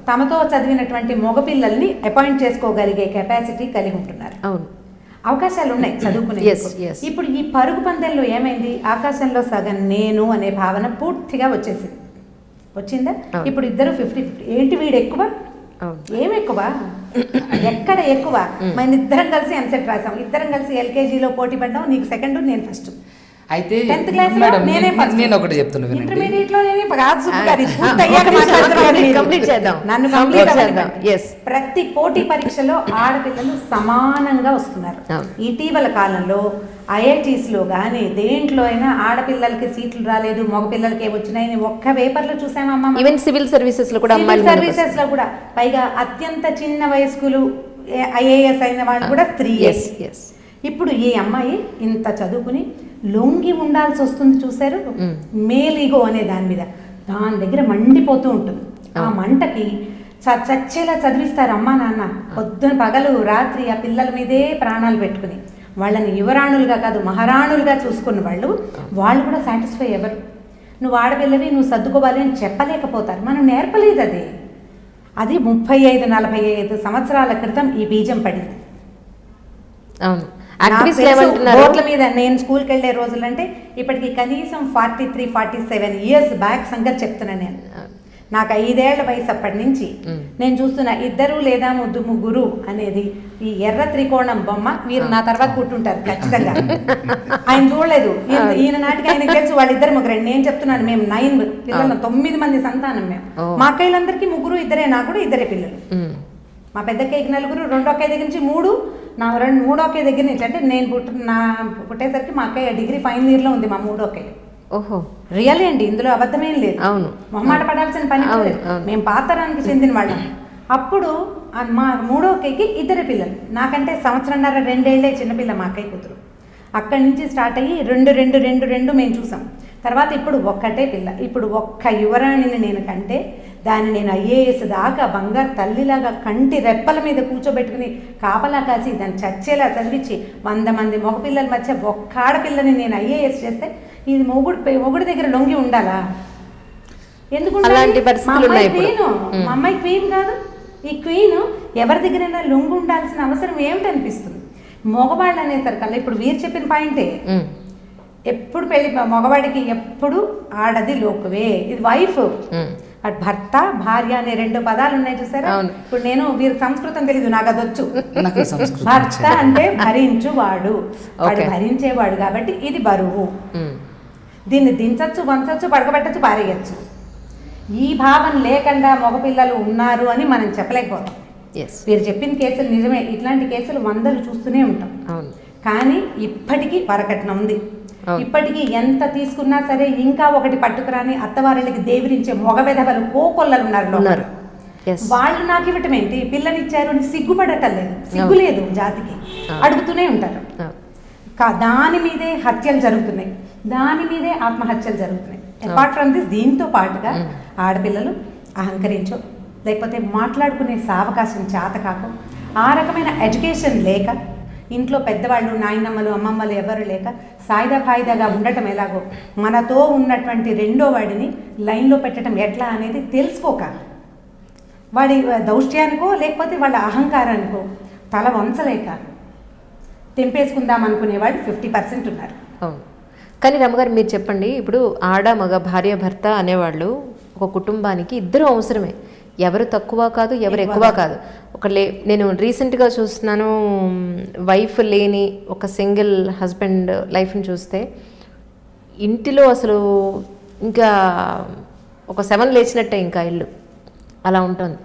తమతో చదివినటువంటి మగపిల్లల్ని అపాయింట్ చేసుకోగలిగే కెపాసిటీ కలిగి ఉంటున్నారు. అవకాశాలు ఉన్నాయి చదువుకునే. ఇప్పుడు ఈ పరుగు పందెంలో ఏమైంది, ఆకాశంలో సగం నేను అనే భావన పూర్తిగా వచ్చిందా? ఇప్పుడు ఇద్దరు 50-50. ఏంటి వీడు ఎక్కువ, ఏం ఎక్కువ, ఎక్కడ ఎక్కువ? మన ఇద్దరం కలిసి ఎంసెట్ రాసాం, ఇద్దరం కలిసి LKGలో పోటీ పడ్డాం, నీకు సెకండ్ నేను ఫస్ట్. అయితే 10th క్లాస్ నేను ఒకటి చెప్తున్నా, ఇంటర్మీడియట్ లో ప్రతి పోటీ పరీక్షలో ఆడపిల్లలు సమానంగా వస్తున్నారు. ఇటీవల కాలంలో IITs లో కానీ దేంట్లో అయినా ఆడపిల్లలకి సీట్లు రాలేదు, మగపిల్లలకి వచ్చినాయని ఒక్క పేపర్లో చూసామమ్మా. ఈవెన్ సివిల్ సర్వీసెస్ లో కూడా, సర్వీసెస్ లో కూడా, పైగా అత్యంత చిన్న వయస్కులు IAS అయిన వాళ్ళు కూడా స్త్రీ. ఇప్పుడు ఈ అమ్మాయి ఇంత చదువుకుని లొంగి ఉండాల్సి వస్తుంది, చూసారు, మేలీగో అనే దాని మీద, దాని దగ్గర మండిపోతూ ఉంటుంది. ఆ మంటకి చచ్చేలా చదివిస్తారు అమ్మా నాన్న, పొద్దున పగలు రాత్రి ఆ పిల్లల మీదే ప్రాణాలు పెట్టుకుని వాళ్ళని యువరాణులుగా కాదు మహారాణులుగా చూసుకున్న వాళ్ళు కూడా సాటిస్ఫై ఎవరు? నువ్వు ఆడపిల్లవి, నువ్వు సర్దుకోవాలి అని చెప్పలేకపోతారు. మనం నేర్పలేదు అది 35-45 సంవత్సరాల క్రితం ఈ బీజం పడింది. బోర్డుల మీద నేను స్కూల్కి వెళ్ళే రోజులంటే ఇప్పటికి కనీసం 43-47 ఇయర్స్ బ్యాక్ సంగతి చెప్తున్నా. నేను నాకు 5 ఏళ్ల వయసు అప్పటి నుంచి నేను చూస్తున్నా 2 లేదా 3 అనేది ఈ ఎర్ర త్రికోణం బొమ్మ. వీరు నా తర్వాత పుట్టుంటారు ఖచ్చితంగా, ఆయన చూడలేదు. ఈయన నాటికి ఆయనకు తెలుసు వాళ్ళిద్దరు 3. నేను చెప్తున్నాను, మేము 9 పిల్లలు, 9 మంది సంతానం మేము. మా అక్కయ్యలందరికీ 3, నాకు కూడా 2 పిల్లలు. మా పెద్ద అక్కయ్యకి 4, రెండో అక్కయ్య దగ్గర నుంచి 3, నా మూడో అక్కయ్య దగ్గర నుంచి, అంటే నేను పుట్టేసరికి మా అక్కయ్య డిగ్రీ ఫైనల్ ఇయర్లో ఉంది, మా 3వ అక్కయ్య. ఓహో, రియల్ అండి, ఇందులో అబద్ధమేం లేదు. అవును, మొహమాట పడాల్సిన పని లేదు. మేము పాతరానికి చెందిన వాళ్ళం. అప్పుడు మా 3వ అక్కయ్యకి 2 పిల్లలు, నాకంటే 1.5-2 ఏళ్ళే చిన్నపిల్ల మా అక్కయ్య కూతురు. అక్కడి నుంచి స్టార్ట్ అయ్యి 2 మేము చూసాం. తర్వాత ఇప్పుడు ఒక్కటే పిల్ల. ఇప్పుడు ఒక్క యువరాణిని నేను కంటే దాన్ని నేను IAS దాకా బంగారు తల్లిలాగా కంటి రెప్పల మీద కూర్చోబెట్టుకుని కాపలా కాసి దాన్ని చచ్చేలా చదివించి 100 మంది మగపిల్లల మధ్య ఒక్క ఆడపిల్లని నేను IAS చేస్తే ఇది మొగుడి దగ్గర లొంగి ఉండాలా? ఎందుకు? మా అమ్మాయి క్వీన్ కాదు. ఈ క్వీన్ ఎవరి దగ్గరైనా లొంగి ఉండాల్సిన అవసరం ఏమిటనిపిస్తుంది? మగవాళ్ళు అనేసరికల్లా ఇప్పుడు వీరు చెప్పిన పాయింటే, ఎప్పుడు పెళ్లి మగవాడికి ఎప్పుడు ఆడది లోకువే, ఇది వైఫ్. అటు భర్త భార్య అనే 2 పదాలు ఉన్నాయి చూసారా. ఇప్పుడు నేను వీరికి సంస్కృతం తెలీదు, నాకు అది వచ్చు. భర్త అంటే భరించువాడు, వాడు భరించేవాడు కాబట్టి ఇది బరువు. దీన్ని దించచ్చు, వంచచ్చు, పడకబెట్టచ్చు, పారేయచ్చు. ఈ భావన లేకుండా మగపిల్లలు ఉన్నారు అని మనం చెప్పలేకపోతాం. మీరు చెప్పిన కేసులు నిజమే, ఇట్లాంటి కేసులు 100 చూస్తూనే ఉంటాం. కానీ ఇప్పటికీ వరకట్నం ఉంది. ఇప్పటికీ ఎంత తీసుకున్నా సరే ఇంకా ఒకటి పట్టుకురాని అత్తవారికి దేవిరించే మగ వెధవలు కోకొల్లలు ఉన్నారు. వాళ్ళు నాకు ఇవ్వటం ఏంటి, పిల్లనిచ్చారు అని సిగ్గుపడటం లేదు, సిగ్గు లేదు జాతికి, అడుగుతూనే ఉంటారు. దాని మీదే హత్యలు జరుగుతున్నాయి, దాని మీదే ఆత్మహత్యలు జరుగుతున్నాయి. అపార్ట్ ఫ్రమ్ దిస్, దీంతో పాటుగా ఆడపిల్లలు అహంకరించో, లేకపోతే మాట్లాడుకునే సావకాశం చేత కాక, ఆ రకమైన ఎడ్యుకేషన్ లేక, ఇంట్లో పెద్దవాళ్ళు నాయనమ్మలు అమ్మమ్మలు ఎవరు లేక సాయిదా ఫాయిదాగా ఉండటం ఎలాగో, మనతో ఉన్నటువంటి 2వ వాడిని లైన్లో పెట్టడం ఎట్లా అనేది తెలుసుకోక, వాడి దౌష్ట్యానికో లేకపోతే వాళ్ళ అహంకారానికో తల వంచలేక తెంపేసుకుందాం అనుకునేవాడు 50% ఉన్నారు. కానీ రమ్మగారు మీరు చెప్పండి, ఇప్పుడు ఆడ మగ భార్య భర్త అనేవాళ్ళు ఒక కుటుంబానికి ఇద్దరు అవసరమే, ఎవరు తక్కువ కాదు, ఎవరు ఎక్కువ కాదు. నేను రీసెంట్గా చూస్తున్నాను, వైఫ్ లేని ఒక సింగిల్ హస్బెండ్ లైఫ్ని చూస్తే ఇంటిలో అసలు ఇంకా ఒక 7 లేచినట్టే ఇంకా ఇల్లు అలా ఉంటుంది.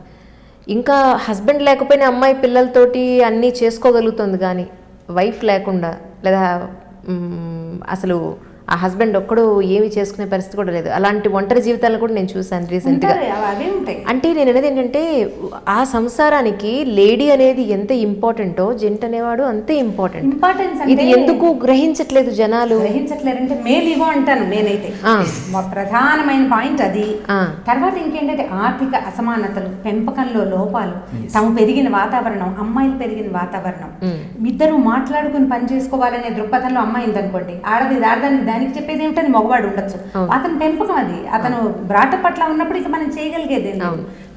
ఇంకా హస్బెండ్ లేకపోయినా అమ్మాయి పిల్లలతోటి అన్నీ చేసుకోగలుగుతుంది, కానీ వైఫ్ లేకుండా లేదా అసలు ఆ హస్బెండ్ ఒక్కడు ఏమి చేసుకునే పరిస్థితి కూడా లేదు. అలాంటి ఒంటరి జీవితాలను కూడా నేను చూశాను రీసెంట్గా. అవే ఉంటాయి. అంటే నేను అనేది ఏంటంటే ఆ సంసారానికి లేడీ అనేది ఎంత ఇంపార్టెంటో జెంట్ అనేవాడు అంతే ఇంపార్టెంట్. ఇంపార్టెన్స్ ఇది ఎందుకు గ్రహించట్లేదు జనాలు? గ్రహించట్లేరంటే మేల్ ఇగో అంటాను నేనైతే. మా ప్రధానమైన పాయింట్ అది. తర్వాత ఇంకేంటంటే ఆర్థిక అసమానతలు, పెంపకంలో లోపాలు, తాము పెరిగిన వాతావరణం, అమ్మాయిలు పెరిగిన వాతావరణం, ఇద్దరు మాట్లాడుకుని పని చేసుకోవాలనే దృక్పథంలో అమ్మాయి ఉందనుకోండి, ఆడదానికి దానికి చెప్పేది ఏమిటని మగవాడు ఉండొచ్చు. అతని పెంపకం అది, అతను బ్రాటప్ పట్ల ఉన్నప్పుడు ఇక మనం చేయగలిగేది.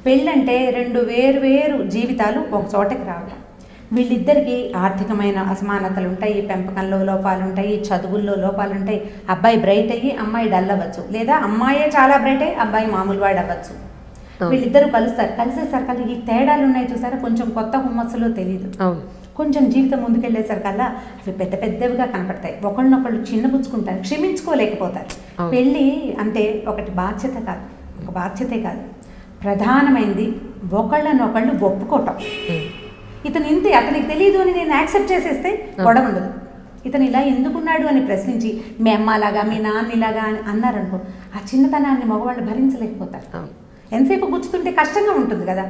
పెళ్ళంటే రెండు వేరు జీవితాలు ఒక చోటకి రావడం. వీళ్ళిద్దరికి ఆర్థికమైన అసమానతలు ఉంటాయి, పెంపకంలో లోపాలు ఉంటాయి, చదువుల్లో లోపాలు ఉంటాయి. అబ్బాయి బ్రైట్ అయ్యి అమ్మాయి డల్ అవ్వచ్చు, లేదా అమ్మాయే చాలా బ్రైట్ అయ్యి అబ్బాయి మామూలు వాడు అవ్వచ్చు. వీళ్ళిద్దరూ కలిసేసరికి ఈ తేడాలు ఉన్నాయి చూసారా, కొంచెం కొత్త హుమ్మస్సులో తెలియదు. కొంచెం జీవితం ముందుకెళ్ళేసరికల్లా అవి పెద్ద పెద్దవిగా కనపడతాయి. ఒకళ్ళనొకళ్ళు చిన్నపుచ్చుకుంటారు, క్షమించుకోలేకపోతారు. పెళ్ళి అంటే ఒకటి బాధ్యత కాదు, ఒక బాధ్యతే కాదు, ప్రధానమైనది ఒకళ్ళనొకళ్ళు ఒప్పుకోవటం. ఇతను ఇంతే, అతనికి తెలియదు అని నేను యాక్సెప్ట్ చేసేస్తే గొడవ ఉండదు. ఇతను ఇలా ఎందుకున్నాడు అని ప్రశ్నించి మీ అమ్మలాగా మీ నాన్నలాగా అని అన్నారనుకో, ఆ చిన్నతనాన్ని మగవాళ్ళు భరించలేకపోతారు. ఎంతసేపు గుచ్చుతుంటే కష్టంగా ఉంటుంది కదా.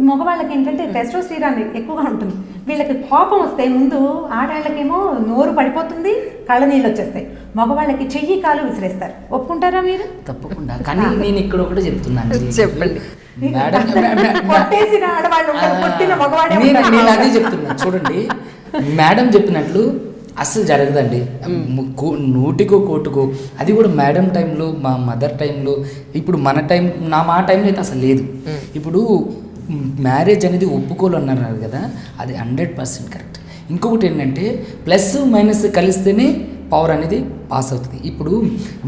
మగవాళ్ళకి ఏంటంటే టెస్టోస్టెరాన్ ఎక్కువగా ఉంటుంది. వీళ్ళకి కోపం వస్తే ముందు ఆడాళ్ళకేమో నోరు పడిపోతుంది, కళ్ళ నీళ్ళు వచ్చేస్తాయి. మగవాళ్ళకి చెయ్యి కాలు విసిరేస్తారు. ఒప్పుకుంటారా మీరు? తప్పకుండా. కానీ నేను ఇక్కడ ఒకటి చెప్తున్నాను, చెప్పండి. కొట్టేసిన ఆడవాళ్ళు కొట్టిన మగవాడే. నేను అదే చెప్తున్నా చూడండి, మేడం చెప్పినట్లు అస్సలు జరగదండి. నూటికో కోటుకో, అది కూడా మేడం టైంలో, మా మదర్ టైంలో, ఇప్పుడు మన టైం, మా టైంలో అయితే అసలు లేదు. ఇప్పుడు మ్యారేజ్ అనేది ఒప్పుకోలు అన్నారు కదా, అది 100% కరెక్ట్. ఇంకొకటి ఏంటంటే ప్లస్ మైనస్ కలిస్తేనే పవర్ అనేది పాస్ అవుతుంది. ఇప్పుడు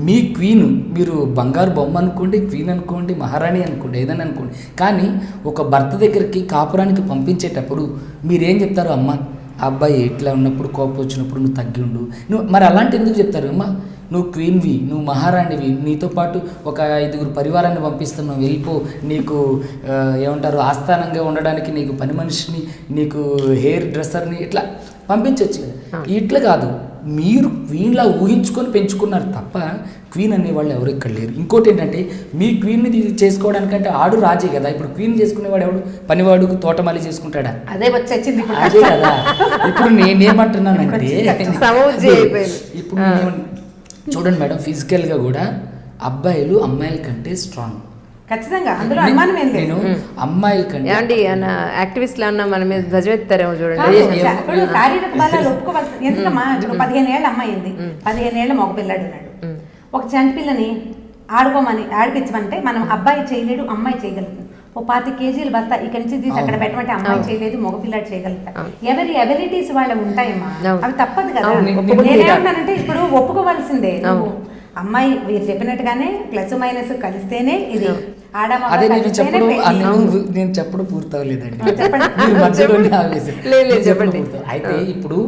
మీ క్వీన్, మీరు బంగారు బొమ్మ అనుకోండి, క్వీన్ అనుకోండి, మహారాణి అనుకోండి, ఏదైనా అనుకోండి, కానీ ఒక భర్త దగ్గరికి కాపురానికి పంపించేటప్పుడు మీరేం చెప్తారు? అమ్మ అబ్బాయి ఇట్లా ఉన్నప్పుడు, కోపం వచ్చినప్పుడు నువ్వు తగ్గి ఉండు, నువ్వు మరి అలాంటి ఎందుకు చెప్తారు? అమ్మ నువ్వు క్వీన్వి, నువ్వు మహారాణివి, నీతో పాటు ఒక 5 పరివారాన్ని పంపిస్తున్నావు, వెళ్ళిపో, నీకు ఏమంటారు ఆస్థానంగా ఉండడానికి నీకు పని మనిషిని, నీకు హెయిర్ డ్రెస్సర్ని ఇట్లా పంపించవచ్చు కదా. ఇట్లా కాదు, మీరు క్వీన్లా ఊహించుకొని పెంచుకున్నారు తప్ప క్వీన్ అనేవాళ్ళు ఎవరు ఇక్కడ లేరు. ఇంకోటి ఏంటంటే మీ క్వీన్ని చేసుకోవడానికంటే ఆడు రాజే కదా. ఇప్పుడు క్వీన్ చేసుకునేవాడు ఎవడు? పనివాడు తోటమాలి చేసుకుంటాడా? అదే వచ్చింది అదే కదా. ఇప్పుడు నేనేమంటున్నానంటే ఇప్పుడు చూడండి మేడం, ఫిజికల్గా కూడా అబ్బాయిలు అమ్మాయిల కంటే స్ట్రాంగ్. ఖచ్చితంగా, అందులో అనుమానం ఏం లేదు. నేను అమ్మాయిల కంటే యాక్టివిస్ట్లు అన్న మన మీద ధ్వజమెత్తారేమో చూడండి. శారీరక బలాలు ఒప్పుకోవాల్సి. ఎందుకమ్మా, ఇప్పుడు 15 ఏళ్ళ అమ్మాయి ఉంది, 15 ఏళ్ళ మగ పిల్లాడు ఉన్నాడు. ఒక చంటి పిల్లని ఆడిపించమంటే మనం అబ్బాయి చేయలేడు, అమ్మాయి చేయగలుగుతుంది. ఓ 25 kgs బస్తా ఇక్కడి నుంచి తీసి అక్కడ పెట్టమంటే అమ్మాయి చేయలేదు, మగపిల్లాడు చేయగలుగుతారు. ఎవరి ఎబిలిటీస్ వాళ్ళ ఉంటాయమ్మా, అవి తప్పదు కదా. నేనేమంటానంటే ఇప్పుడు ఒప్పుకోవాల్సిందే. అమ్మాయి మీరు చెప్పినట్టుగానే ప్లస్ మైనస్ కలిస్తేనే ఇది అదే నేను చెప్పడం పూర్తవలేదండి. అయితే ఇప్పుడు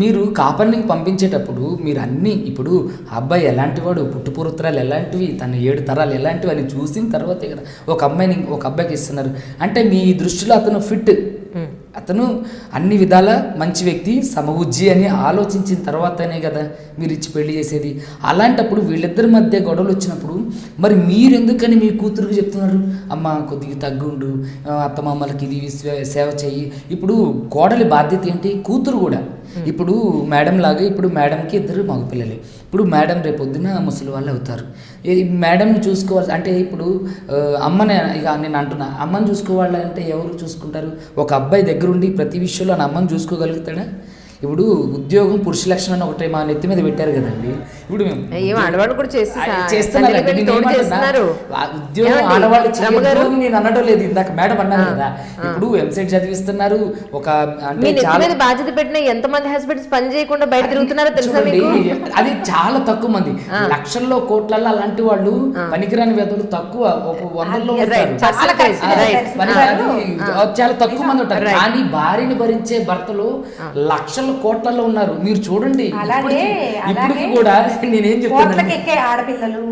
మీరు కాపర్నికి పంపించేటప్పుడు మీరు అన్నీ, ఇప్పుడు అబ్బాయి ఎలాంటి వాడు, పుట్టుపూర్వత్రాలు ఎలాంటివి, తన 7 తరాలు ఎలాంటివి అని చూసిన తర్వాతే కదా ఒక అబ్బాయికి ఇస్తున్నారు. అంటే మీ దృష్టిలో అతను ఫిట్, అతను అన్ని విధాల మంచి వ్యక్తి, సమబుజ్జి అని ఆలోచించిన తర్వాతనే కదా మీరు ఇచ్చి పెళ్లి చేసేది. అలాంటప్పుడు వీళ్ళిద్దరి మధ్య గొడవలు వచ్చినప్పుడు మరి మీరు ఎందుకని మీ కూతురుకి చెప్తున్నారు, అమ్మ కొద్దిగా తగ్గుండు, అత్తమామలకి ఇది సేవ చెయ్యి. ఇప్పుడు కోడలి బాధ్యత ఏంటి? కూతురు కూడా. ఇప్పుడు మేడం లాగా, ఇప్పుడు మేడంకి 2 మగపిల్లలే. ఇప్పుడు మేడం రేపొద్దున ముసలి వాళ్ళు అవుతారు. మేడంని చూసుకోవాలి అంటే ఇప్పుడు అమ్మని ఇక నేను అంటున్నా, అమ్మని చూసుకోవాలంటే ఎవరు చూసుకుంటారు? ఒక అబ్బాయి దగ్గరుండి ప్రతి విషయంలో నా అమ్మని చూసుకోగలుగుతాడా? ఇప్పుడు ఉద్యోగం పురుష లక్షణం అని ఒకటి మా నెత్తి మీద పెట్టారు కదండి. ఇప్పుడు ఆడవాళ్ళు కూడా చేస్తున్నారు. ఉద్యోగం ఆడవాళ్ళు చేయని నేను అనడం లేదు, ఇందాక మేడం అన్నారు కదా. ఇప్పుడు ఎంసెట్ చదివిస్తున్నారు, ఒక అంటే చాలా బాధ్యత పెట్టిన ఎంతమంది హస్బెండ్స్ పని చేయకుండా బయట తిరుగుతున్నారో తెలుసా మీకు? అది చాలా తక్కువ మంది, లక్షల్లో కోట్లలో అలాంటి వాళ్ళు పనికిరాని వ్యక్తులు తక్కువ, ఒక 100లో చాలా తక్కువ మంది ఉంటారు. కానీ భార్యని భరించే భర్తలు లక్షల కోట్లలో ఉన్నారు. మీరు చూడండి అలాగే ఇప్పటికి కూడా నేనేం కోట్లకి చెప్తాను, ఎక్కే ఆడపిల్లలు,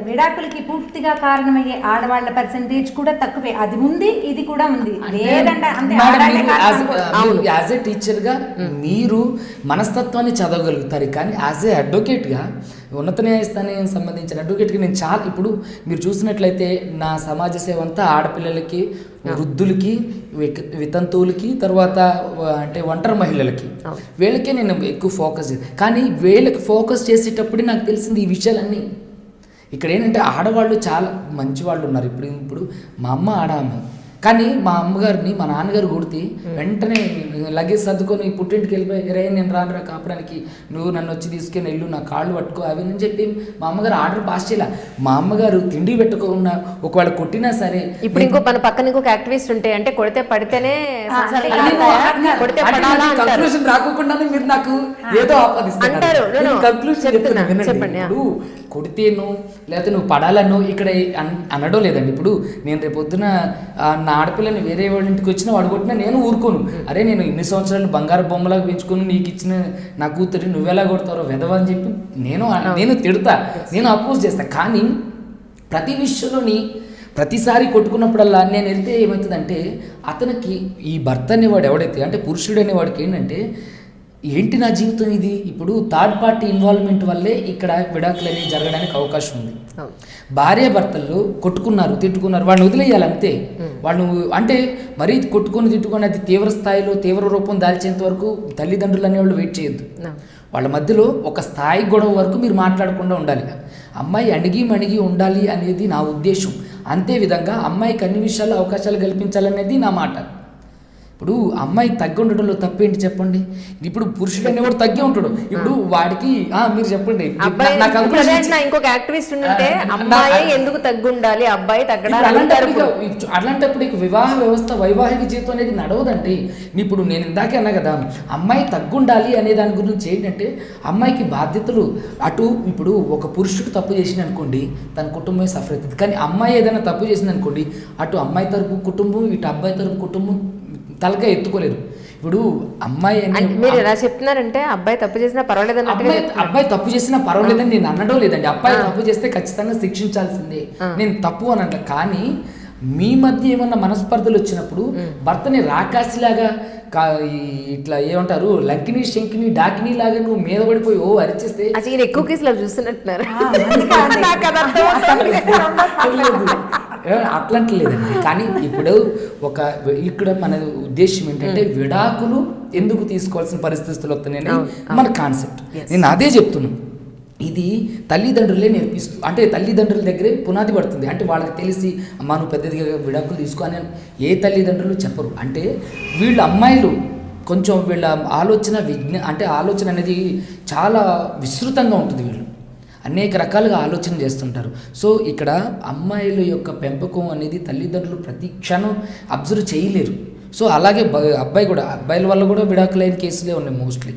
విడాకులకి పూర్తిగా కారణమయ్యే ఆడవాళ్ళ పర్సెంటేజ్ కూడా తక్కువే. అది ఉంది, ఇది కూడా ఉంది. లేదంటే అంతే, ఆడాలే కారణం. యాజ్ ఏ టీచర్గా మీరు మనస్తత్వాన్ని చదవగలుగుతారు, కానీ యాజ్ ఏ అడ్వకేట్గా ఉన్నత న్యాయస్థానానికి సంబంధించిన అడ్వకేట్గా నేను చాలా, ఇప్పుడు మీరు చూసినట్లయితే నా సమాజ సేవ అంతా ఆడపిల్లలకి, వృద్ధులకి, వితంతువులకి, తర్వాత అంటే ఒంటరి మహిళలకి, వీళ్ళకే నేను ఎక్కువ ఫోకస్ కానీ వీళ్ళకి ఫోకస్ చేసేటప్పుడే నాకు తెలిసింది ఈ విషయాలన్నీ. ఇక్కడ ఏంటంటే ఆడవాళ్ళు చాలా మంచి వాళ్ళు ఉన్నారు. ఇప్పుడు మా అమ్మ ఆడామె, కానీ మా అమ్మగారిని మా నాన్నగారు కొడితే వెంటనే లగేజ్ సర్దుకొని పుట్టింటికి వెళ్ళిపోయి, రే నేను రానురా కాపురానికి, నువ్వు నన్ను వచ్చి తీసుకొని వెళ్ళు, నా కాళ్ళు పట్టుకో అవి అని చెప్పి మా అమ్మగారు ఆర్డర్ పాస్ చేయాల. మా అమ్మగారు తిండి పెట్టుకోకుండా ఒకవేళ కొట్టినా సరే. ఇప్పుడు ఇంకో మన పక్కన ఇంకొక యాక్టివిస్ట్ ఉంటే, అంటే కొడితే పడితేనే కన్క్లూషన్ రాకుండానే మీరు నాకు ఏదో ఆపాదిస్తారు. చెప్పండి, ఇప్పుడు కొడితేను లేకపోతే నువ్వు పడాలనో ఇక్కడ అనడం లేదండి. ఇప్పుడు నేను రేపు పొద్దున నా ఆడపిల్లని వేరే వాళ్ళ ఇంటికి వచ్చినా వాడు కొట్టినా నేను ఊరుకోను. అరే నేను ఇన్ని సంవత్సరాలు బంగారు బొమ్మలాగా పెంచుకుని నీకు ఇచ్చిన నా కూతురి నువ్వెలా కొడతారో వెధవా అని చెప్పి నేను తిడతా, నేను అపోజ్ చేస్తా. కానీ ప్రతి విషయంలోని ప్రతిసారి కొట్టుకున్నప్పుడల్లా నేను వెళ్తే ఏమవుతుందంటే, అతనికి ఈ భర్త అనేవాడు ఎవడైతే అంటే పురుషుడు అనేవాడికి ఏంటంటే, ఏంటి నా జీవితం ఇది, ఇప్పుడు థర్డ్ పార్టీ ఇన్వాల్వ్మెంట్ వల్లే ఇక్కడ విడాకులు అనేవి జరగడానికి అవకాశం ఉంది. భార్య భర్తలు కొట్టుకున్నారు, తిట్టుకున్నారు, వాళ్ళని వదిలేయాలి అంతే. వాళ్ళు అంటే మరీ కొట్టుకొని తిట్టుకొని అది తీవ్ర స్థాయిలో తీవ్ర రూపం దాల్చేంత వరకు తల్లిదండ్రులు అనేవాళ్ళు వెయిట్ చేయొద్దు. వాళ్ళ మధ్యలో ఒక స్థాయి గొడవ వరకు మీరు మాట్లాడకుండా ఉండాలి. అమ్మాయి అణిగి మణిగి ఉండాలి అనేది నా ఉద్దేశం. అంతే విధంగా అమ్మాయికి అన్ని విషయాల్లో అవకాశాలు కల్పించాలనేది నా మాట. ఇప్పుడు అమ్మాయి తగ్గి ఉండడంలో తప్పేంటి చెప్పండి. ఇప్పుడు పురుషుడు అనేవాడు తగ్గి ఉంటాడు. ఇప్పుడు వాడికి మీరు చెప్పండి, ఇంకొక యాక్టివిస్ట్ ఉంటే అమ్మాయి ఎందుకు తగ్గి ఉండాలి, అబ్బాయి తగ్గడానికి. అట్లాంటప్పుడు ఇక వివాహ వ్యవస్థ, వైవాహిక జీవితం అనేది నడవదండి. ఇప్పుడు నేను ఇందాకే అన్నా కదా, అమ్మాయి తగ్గుండాలి అనే దాని గురించి ఏంటంటే, అమ్మాయికి బాధ్యతలు అటు ఇప్పుడు ఒక పురుషుడు తప్పు చేసింది అనుకోండి, తన కుటుంబం సఫర్ అవుతుంది. కానీ అమ్మాయి ఏదైనా తప్పు చేసింది అనుకోండి, అటు అమ్మాయి తరపు కుటుంబం, ఇటు అబ్బాయి తరపు కుటుంబం తలగా ఎత్తుకోలేరు. ఇప్పుడు అమ్మాయి మీరు ఎలా చెప్తున్నారంటే అబ్బాయి తప్పు చేసినా పర్వాలేదని, అబ్బాయి తప్పు చేసినా పర్వాలేదని నేను అనడం లేదండి. అబ్బాయి తప్పు చేస్తే ఖచ్చితంగా శిక్షించాల్సిందే, నేను తప్పు అని అంట. కానీ మీ మధ్య ఏమన్నా మనస్పర్ధలు వచ్చినప్పుడు భర్తని రాకాసిలాగా ఇట్లా ఏమంటారు, లంకిని శంకిని డాకిని లాగా నువ్వు మీద పడిపోయి అరిచేస్తే ఎక్కువ కేసులు చూస్తున్నట్టున్నారు. అట్లాంటి లేదండి. కానీ ఇప్పుడు ఇక్కడ మన ఉద్దేశం ఏంటంటే, విడాకులు ఎందుకు తీసుకోవాల్సిన పరిస్థితులు వస్తున్నాయని మన కాన్సెప్ట్. నేను అదే చెప్తున్నాను. ఇది తల్లిదండ్రులే నేర్పిస్తూ, అంటే తల్లిదండ్రుల దగ్గరే పునాది పడుతుంది. అంటే వాళ్ళకి తెలిసి అమ్మ నువ్వు పెద్దదిగా విడాకులు తీసుకో అని ఏ తల్లిదండ్రులు చెప్పరు. అంటే వీళ్ళ అమ్మాయిలు కొంచెం వీళ్ళ ఆలోచన అంటే ఆలోచన అనేది చాలా విస్తృతంగా ఉంటుంది. వీళ్ళు అనేక రకాలుగా ఆలోచన చేస్తుంటారు. సో ఇక్కడ అమ్మాయిల యొక్క పెంపకం అనేది తల్లిదండ్రులు ప్రతి క్షణం అబ్జర్వ్ చేయలేరు. సో అలాగే అబ్బాయి కూడా, అబ్బాయిల వల్ల కూడా విడాకులైన కేసులే ఉన్నాయి మోస్ట్లీ.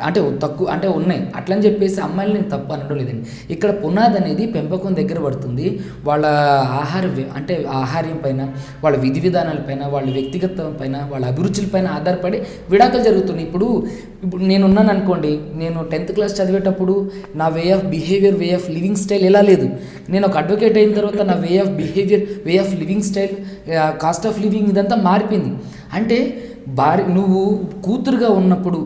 అంటే తక్కువ అంటే ఉన్నాయి. అట్లని చెప్పేసి అమ్మాయిలు నేను తప్పు అనడం లేదండి. ఇక్కడ పునాది అనేది పెంపకం దగ్గర పడుతుంది. వాళ్ళ ఆహార్యం పైన, వాళ్ళ విధి విధానాల పైన, వాళ్ళ వ్యక్తిగతం పైన, వాళ్ళ అభిరుచుల పైన ఆధారపడి విడాకులు జరుగుతున్నాయి. ఇప్పుడు నేనున్నాను అనుకోండి, నేను 10th క్లాస్ చదివేటప్పుడు నా way of behaviour, way of living style ఎలా లేదు. నేను ఒక అడ్వకేట్ అయిన తర్వాత నా way of behaviour, way of living style, cost of living ఇదంతా మారిపోయింది. అంటే నువ్వు కూతురుగా ఉన్నప్పుడు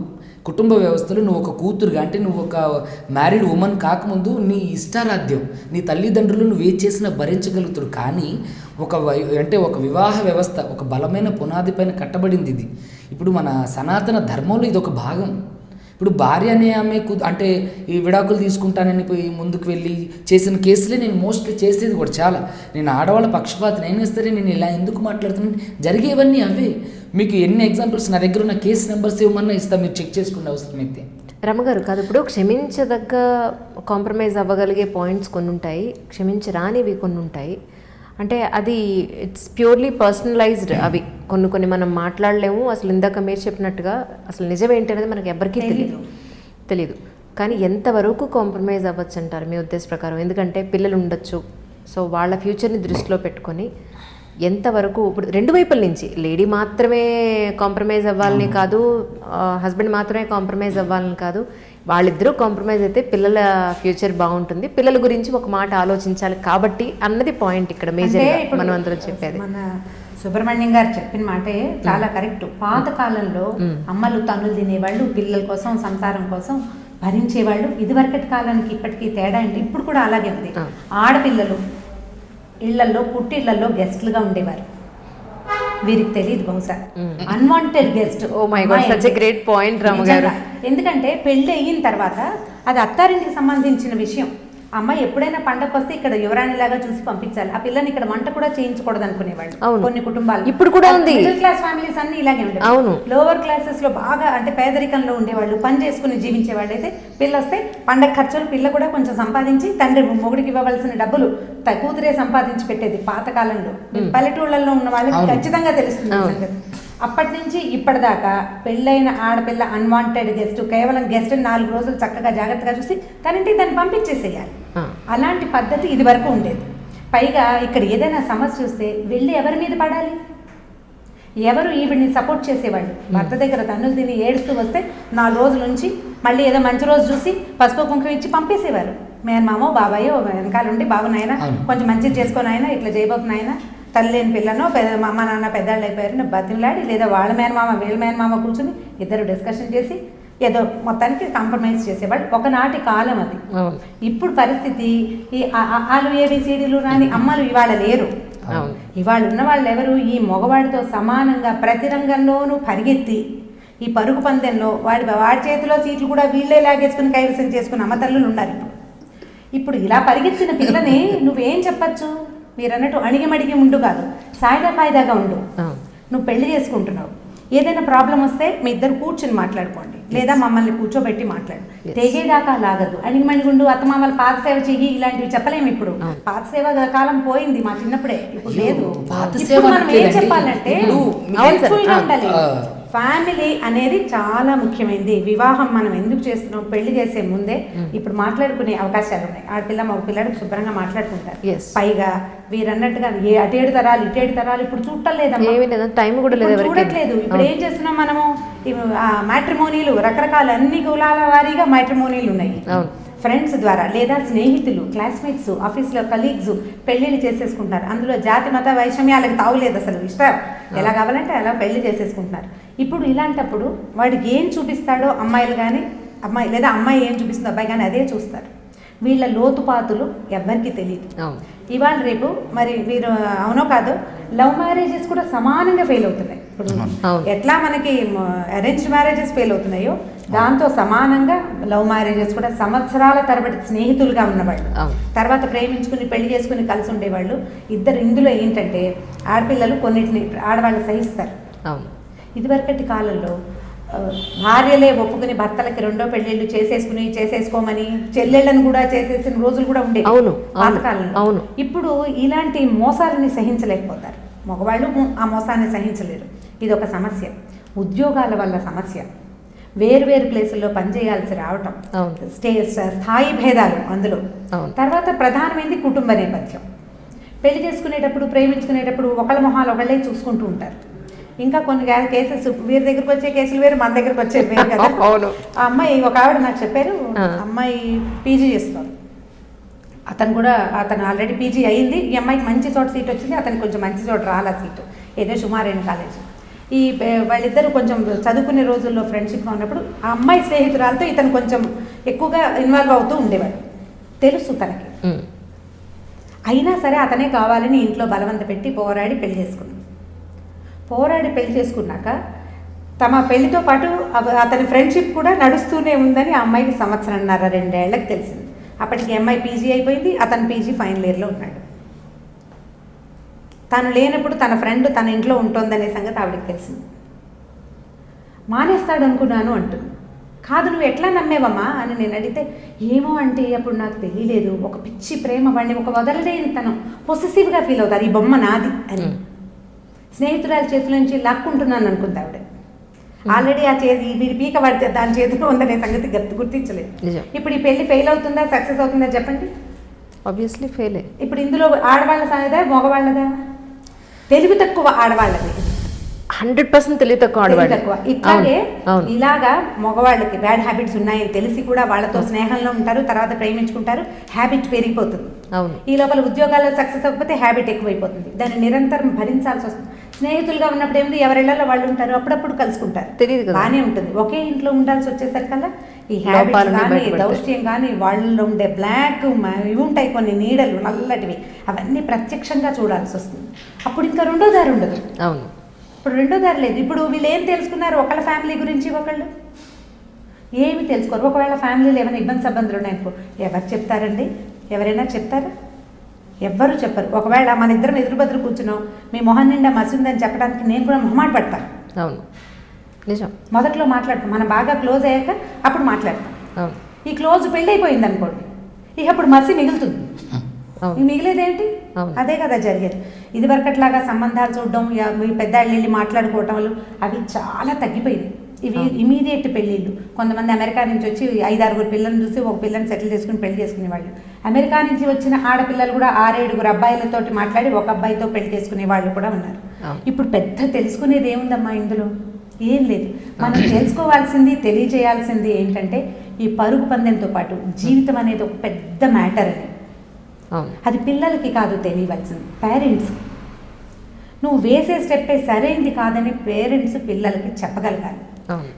కుటుంబ వ్యవస్థలో నువ్వు ఒక కూతురుగా, అంటే నువ్వు ఒక మ్యారీడ్ ఉమెన్ కాకముందు నీ ఇష్టారాధ్యం, నీ తల్లిదండ్రులు నువ్వు ఏ చేసినా భరించగలుగుతారు. కానీ ఒక వివాహ వ్యవస్థ ఒక బలమైన పునాది పైన కట్టబడింది ఇది. ఇప్పుడు మన సనాతన ధర్మంలో ఇది ఒక భాగం. ఇప్పుడు భార్య అనే ఆమె అంటే ఈ విడాకులు తీసుకుంటానని పోయి ముందుకు వెళ్ళి చేసిన కేసులే నేను మోస్ట్లీ చేసేది కూడా చాలా. నేను ఆడవాళ్ళ పక్షపాతం అయినా సరే నేను ఇలా ఎందుకు మాట్లాడుతున్నాను, జరిగేవన్నీ అవే. మీకు ఎన్ని ఎగ్జాంపుల్స్ నా దగ్గర ఉన్న కేసు నెంబర్స్ ఏమన్నా ఇస్తా, మీరు చెక్ చేసుకునే అవసరం అయితే. రమగారు కాదు, ఇప్పుడు క్షమించదగ్గ కాంప్రమైజ్ అవ్వగలిగే పాయింట్స్ కొన్ని ఉంటాయి, క్షమించరానివి కొన్ని ఉంటాయి. అంటే అది ఇట్స్ ప్యూర్లీ పర్సనలైజ్డ్. అవి కొన్ని మనం మాట్లాడలేము. అసలు ఇందాక మీరు చెప్పినట్టుగా అసలు నిజం ఏంటి అనేది మనకి ఎవరికీ తెలీదు. కానీ ఎంతవరకు కాంప్రమైజ్ అవ్వచ్చు అంటారు మీ ఉద్దేశ ప్రకారం? ఎందుకంటే పిల్లలు ఉండొచ్చు, సో వాళ్ళ ఫ్యూచర్ని దృష్టిలో పెట్టుకొని ఎంతవరకు ఇప్పుడు రెండు వైపుల నుంచి లేడీ మాత్రమే కాంప్రమైజ్ అవ్వాలని కాదు, హస్బెండ్ మాత్రమే కాంప్రమైజ్ అవ్వాలని కాదు, వాళ్ళిద్దరూ కాంప్రమైజ్ అయితే పిల్లల ఫ్యూచర్ బాగుంటుంది, పిల్లల గురించి ఒక మాట ఆలోచించాలి కాబట్టి అన్నది పాయింట్ ఇక్కడ మేజర్గా మనం అందరం చెప్పేది. మన సుబ్రహ్మణ్యం గారు చెప్పిన మాటే చాలా కరెక్ట్. పాత కాలంలో అమ్మలు తన్నులు తినేవాళ్ళు, పిల్లల కోసం సంసారం కోసం భరించేవాళ్ళు. ఇదివరకటి కాలానికి ఇప్పటికీ తేడా అండి. ఇప్పుడు కూడా అలాగే ఉంది. ఆడపిల్లలు ఇళ్లలో పుట్టిళ్లలో గెస్ట్లుగా ఉండేవారు. వీరికి తెలియదు బహుశా unwanted guest. Oh my god, such a great point Ramu garu. ఎందుకంటే పెళ్లి అయిన తర్వాత అది అత్తారింటికి సంబంధించిన విషయం. అమ్మాయి ఎప్పుడైనా పండగ వస్తే ఇక్కడ యువరాణిలాగా చూసి పంపించాలి, ఆ పిల్లని ఇక్కడ వంట కూడా చేయించకూడదు అనుకునేవాళ్ళు కొన్ని కుటుంబాలు. ఇప్పుడు కూడా ఉంది. మిడిల్ క్లాస్ ఫ్యామిలీస్ అన్ని ఇలాగే ఉండేవి. అవును. లోవర్ క్లాసెస్ లో బాగా అంటే పేదరికంలో ఉండేవాళ్ళు, పని చేసుకుని జీవించే వాళ్ళు అయితే పిల్ల వస్తే పండగ ఖర్చులు పిల్ల కూడా కొంచెం సంపాదించి తండ్రి మొగుడికి ఇవ్వవలసిన డబ్బులు కూతురే సంపాదించి పెట్టేది పాత కాలంలో. పల్లెటూళ్ళల్లో ఉన్న వాళ్ళకి ఖచ్చితంగా తెలుస్తుంది సంగతి. అప్పటి నుంచి ఇప్పటిదాకా పెళ్ళైన ఆడపిల్ల అన్వాంటెడ్ గెస్ట్, కేవలం గెస్ట్ 4 రోజులు చక్కగా జాగ్రత్తగా చూసి తనంటే దాన్ని పంపించేసేయాలి. అలాంటి పద్ధతి ఇది వరకు ఉండేది. పైగా ఇక్కడ ఏదైనా సమస్య చూస్తే వెళ్ళి ఎవరి మీద పడాలి? ఎవరు ఈవిడ్ని సపోర్ట్ చేసేవాళ్ళు? భర్త దగ్గర తన్నులు తిని ఏడుస్తూ వస్తే 4 రోజుల నుంచి మళ్ళీ ఏదో మంచి రోజు చూసి పసుపు కుంకుమ ఇచ్చి పంపేసేవారు. మేనమామో బాబాయో వెనకాలండి, బాబు నాయన కొంచెం మంచిది చేసుకొని ఆయన ఇట్లా చేయబోతున్నాయన, తల్లి లేని పిల్లనో అమ్మ నాన్న పెద్దవాళ్ళు అయిపోయారని బతిమలాడి, లేదా వాళ్ళ మేనమామ వీళ్ళ మేనమామ కూర్చుని ఇద్దరు డిస్కషన్ చేసి ఏదో మొత్తానికి కాంప్రమైజ్ చేసేవాళ్ళు. ఒకనాటి కాలం అది. ఇప్పుడు పరిస్థితి ఈ ఆలు ఏబిసిడీలు రాని అమ్మలు ఇవాళ లేరు. ఇవాళ ఉన్న వాళ్ళు ఎవరు? ఈ మగవాడితో సమానంగా ప్రతి రంగంలోనూ పరిగెత్తి ఈ పరుగు పందెంలో వాడి చేతిలో సీట్లు కూడా వీళ్ళే లాగేసుకుని కైవసం చేసుకుని అమ్మతల్లులు ఉన్నారు. ఇప్పుడు ఇలా పరిగెత్తిన పిల్లని నువ్వేం చెప్పచ్చు? మీరన్నట్టు అణిగిమడిగి ఉండు కాదు, సాయిదా పాయిదాగా ఉండు. నువ్వు పెళ్లి చేసుకుంటున్నావు, ఏదైనా ప్రాబ్లం వస్తే మీ ఇద్దరు కూర్చుని మాట్లాడుకోండి, లేదా మమ్మల్ని కూర్చోబెట్టి మాట్లాడు. తెగేదాకా లాగదు. అణిగిమణిగుండు, అత్తమామల పాత సేవ చెయ్యి, ఇలాంటివి చెప్పలేము. ఇప్పుడు పాత సేవ కాలం పోయింది, మా చిన్నప్పుడే. ఇప్పుడు లేదు. ఇప్పుడు మనం ఏం చెప్పాలంటే హెల్ప్ఫుల్గా ఉండాలి. ఫ్యామిలీ అనేది చాలా ముఖ్యమైనది. వివాహం మనం ఎందుకు చేస్తున్నాం? పెళ్లి చేసే ముందే ఇప్పుడు మాట్లాడుకునే అవకాశాలు ఉన్నాయి. ఆడపిల్ల మగ పిల్లడు శుభ్రంగా మాట్లాడుకుంటారు. పైగా వీరన్నట్టుగా అటేడు తరాలు ఇటేడు తరాలు ఇప్పుడు చూడట్లేదు, టైం కూడా చూడట్లేదు. ఇప్పుడు ఏం చేస్తున్నాం మనము? మ్యాట్రిమోనీలు రకరకాల అన్ని కులాల వారీగా మ్యాట్రిమోనీలు ఉన్నాయి. ఫ్రెండ్స్ ద్వారా లేదా స్నేహితులు, క్లాస్మేట్స్, ఆఫీస్లో కలీగ్స్ పెళ్లిళ్ళు చేసేసుకుంటున్నారు. అందులో జాతి మత వైషమ్యాలకు తావులేదు. అసలు ఇష్టం ఎలా కావాలంటే అలా పెళ్లి చేసేసుకుంటున్నారు. ఇప్పుడు ఇలాంటప్పుడు వాడికి ఏం చూపిస్తాడో అమ్మాయిలు కానీ అమ్మాయి లేదా అమ్మాయి ఏం చూపిస్తుందో అబ్బాయి కానీ అదే చూస్తారు. వీళ్ళ లోతుపాతులు ఎవ్వరికి తెలియదు. ఇవాళ రేపు మరి వీరు అవునో కాదో లవ్ మ్యారేజెస్ కూడా సమానంగా ఫెయిల్ అవుతున్నాయి. ఇప్పుడు ఎట్లా మనకి అరేంజ్డ్ మ్యారేజెస్ ఫెయిల్ అవుతున్నాయో దాంతో సమానంగా లవ్ మ్యారేజెస్ కూడా సంవత్సరాల తరబడి స్నేహితులుగా ఉన్నవాళ్ళు, తర్వాత ప్రేమించుకుని పెళ్లి చేసుకుని కలిసి ఉండేవాళ్ళు ఇద్దరు. ఇందులో ఏంటంటే ఆడపిల్లలు కొన్నిటిని ఆడవాళ్ళు సహిస్తారు. ఇదివరకటి కాలంలో భార్యలే ఒప్పుకుని భర్తలకి 2వ పెళ్లిళ్ళు చేసేసుకోమని చెల్లెళ్ళను కూడా చేసేసిన రోజులు కూడా ఉండేవి పాతకాలంలో. ఇప్పుడు ఇలాంటి మోసాలని సహించలేకపోతారు. మగవాళ్ళు ఆ మోసాన్ని సహించలేరు. ఇది ఒక సమస్య. ఉద్యోగాల వల్ల సమస్య, వేరు ప్లేసుల్లో పనిచేయాల్సి రావటం, స్థాయి భేదాలు అందులో. తర్వాత ప్రధానమైనది కుటుంబ నేపథ్యం. పెళ్లి చేసుకునేటప్పుడు ప్రేమించుకునేటప్పుడు ఒకళ్ళ మొహాలు ఒకళ్ళే చూసుకుంటూ ఉంటారు. ఇంకా కొన్ని కేసెస్ వీరి దగ్గరకు వచ్చే కేసులు వేరు, మన దగ్గరకు వచ్చేది వేరు కదా. ఆ అమ్మాయి ఒక ఆవిడ నాకు చెప్పారు, అమ్మాయి పీజీ చేస్తుంది. అతను ఆల్రెడీ పీజీ అయ్యింది. ఈ అమ్మాయికి మంచి చోట సీట్ వచ్చింది, అతనికి కొంచెం మంచి చోట రాలా సీటు, ఏదో సుమారైన కాలేజ్. వాళ్ళిద్దరూ కొంచెం చదువుకునే రోజుల్లో ఫ్రెండ్షిప్గా ఉన్నప్పుడు ఆ అమ్మాయి స్నేహితురాలతో ఇతను కొంచెం ఎక్కువగా ఇన్వాల్వ్ అవుతూ ఉండేవాడు. తెలుసు తనకి. అయినా సరే అతనే కావాలని ఇంట్లో బలవంత పెట్టి పోరాడి పెళ్లి చేసుకున్నాక తమ పెళ్లితో పాటు అతని ఫ్రెండ్షిప్ కూడా నడుస్తూనే ఉందని ఆ అమ్మాయికి 1.5-2 ఏళ్ళకి తెలిసింది. అప్పటికి అమ్మాయి పీజీ అయిపోయింది, అతను పీజీ ఫైనల్ ఇయర్లో ఉన్నాడు. తను లేనప్పుడు తన ఫ్రెండ్ తన ఇంట్లో ఉంటుందనే సంగతి ఆవిడకి తెలిసింది. మానేస్తాడు అనుకున్నాను అంటుంది. కాదు, నువ్వు ఎట్లా నమ్మేవమ్మా అని నేను అడిగితే, ఏమో అంటే అప్పుడు నాకు తెలియలేదు, ఒక పిచ్చి ప్రేమ, వాడిని ఒక వదలలేని తను పొసెసివ్గా ఫీల్ అవుతారు, ఈ బొమ్మ నాది అని. స్నేహితురాల చేతుల నుంచి లాక్కుంటున్నాను అనుకుంది ఆవిడ. ఆల్రెడీ ఆ చేతి వీడి పీక పడితే దాని చేతిలో ఉందనే సంగతి గుర్తించలేదు. ఇప్పుడు ఈ పెళ్లి ఫెయిల్ అవుతుందా సక్సెస్ అవుతుందా చెప్పండి? Obviously fail. ఇప్పుడు ఇందులో ఆడవాళ్ళ సాయదా మగవాళ్ళదా తెలివి తక్కువ ఆడవాళ్ళది, 100% తెలివి తక్కువ తెలివి ఆడవాళ్ళు. తక్కువ. ఇట్లాగే అవును. ఇలాగా మగవాళ్ళకి బ్యాడ్ హ్యాబిట్స్ ఉన్నాయని తెలిసి కూడా వాళ్ళతో స్నేహంలో ఉంటారు, తర్వాత ప్రేమించుకుంటారు, హ్యాబిట్ పెరిగిపోతుంది. అవును. ఈ లోపల ఉద్యోగాల్లో సక్సెస్ అవ్వకపోతే హ్యాబిట్ ఎక్కువైపోతుంది, దాన్ని నిరంతరం భరించాల్సి వస్తుంది. స్నేహితులుగా ఉన్నప్పుడు ఏమిటి, ఎవరిళ్లలో వాళ్ళు ఉంటారు, అప్పుడప్పుడు కలుసుకుంటారు, తెలియదు కదా. బాగానే ఉంటుంది. ఒకే ఇంట్లో ఉండాల్సి వచ్చేసరికల్లా ఈ లోపాలన్నీ హ్యాబిట్స్ కానీ బయటపడతాయి. దౌష్ట్యం కానీ వాళ్ళలో ఉండే బ్లాక్ ఇవి ఉంటాయి, కొన్ని నీడలు నల్లటివి, అవన్నీ ప్రత్యక్షంగా చూడాల్సి వస్తుంది. అప్పుడు ఇంకా రెండో దారి ఉండదు. అవును. ఇప్పుడు రెండో దారి లేదు. ఇప్పుడు వీళ్ళు ఏం తెలుసుకున్నారు, ఒకళ్ళ ఫ్యామిలీ గురించి ఒకళ్ళు ఏమి తెలుసుకోరు. ఒకవేళ ఫ్యామిలీలో ఏమైనా ఇబ్బందులు ఉన్నాయనుకో ఎవరు చెప్తారండి, ఎవరైనా చెప్తారా? ఎవ్వరు చెప్పరు. ఒకవేళ మన ఇద్దరం ఎదురుబదురు కూర్చున్నాం, మీ మొహం నిండా మసిందని చెప్పడానికి నేను కూడా మొహమాట పడతాను. అవును, నిజం. మొదట్లో మాట్లాడతాం, మనం బాగా క్లోజ్ అయ్యాక అప్పుడు మాట్లాడతాం. అవును. ఈ క్లోజ్ పెళ్ళైపోయింది అనుకోండి, ఇక అప్పుడు మసి మిగులుతుంది. అవును. ఈ మిగిలేదేంటి? అవును. అదే కదా జరిగేది. ఇది వరకట్లాగా సంబంధాలు చూడడం, పెద్దాళ్ళు వెళ్ళి మాట్లాడుకోవటం అవి చాలా తగ్గిపోయింది. ఇవి ఇమీడియట్ పెళ్ళిళ్ళు. కొంతమంది అమెరికా నుంచి వచ్చి 5-6 పిల్లల్ని చూసి ఒక పిల్లని సెటిల్ చేసుకుని పెళ్లి చేసుకునేవాళ్ళు. అమెరికా నుంచి వచ్చిన ఆడపిల్లలు కూడా 6-7 అబ్బాయిలతోటి మాట్లాడి ఒక అబ్బాయితో పెళ్లి చేసుకునే వాళ్ళు కూడా ఉన్నారు. ఇప్పుడు పెద్ద తెలుసుకునేది ఏముందమ్మా ఇందులో? ఏం లేదు. మనం తెలుసుకోవాల్సింది, తెలియజేయాల్సింది ఏంటంటే ఈ పరుగు పందెంతో పాటు జీవితం అనేది ఒక పెద్ద మ్యాటర్ అని. అది పిల్లలకి కాదు తెలియవలసింది, పేరెంట్స్. నువ్వు వేసే స్టెప్పే సరైంది కాదని పేరెంట్స్ పిల్లలకి చెప్పగలగాలి.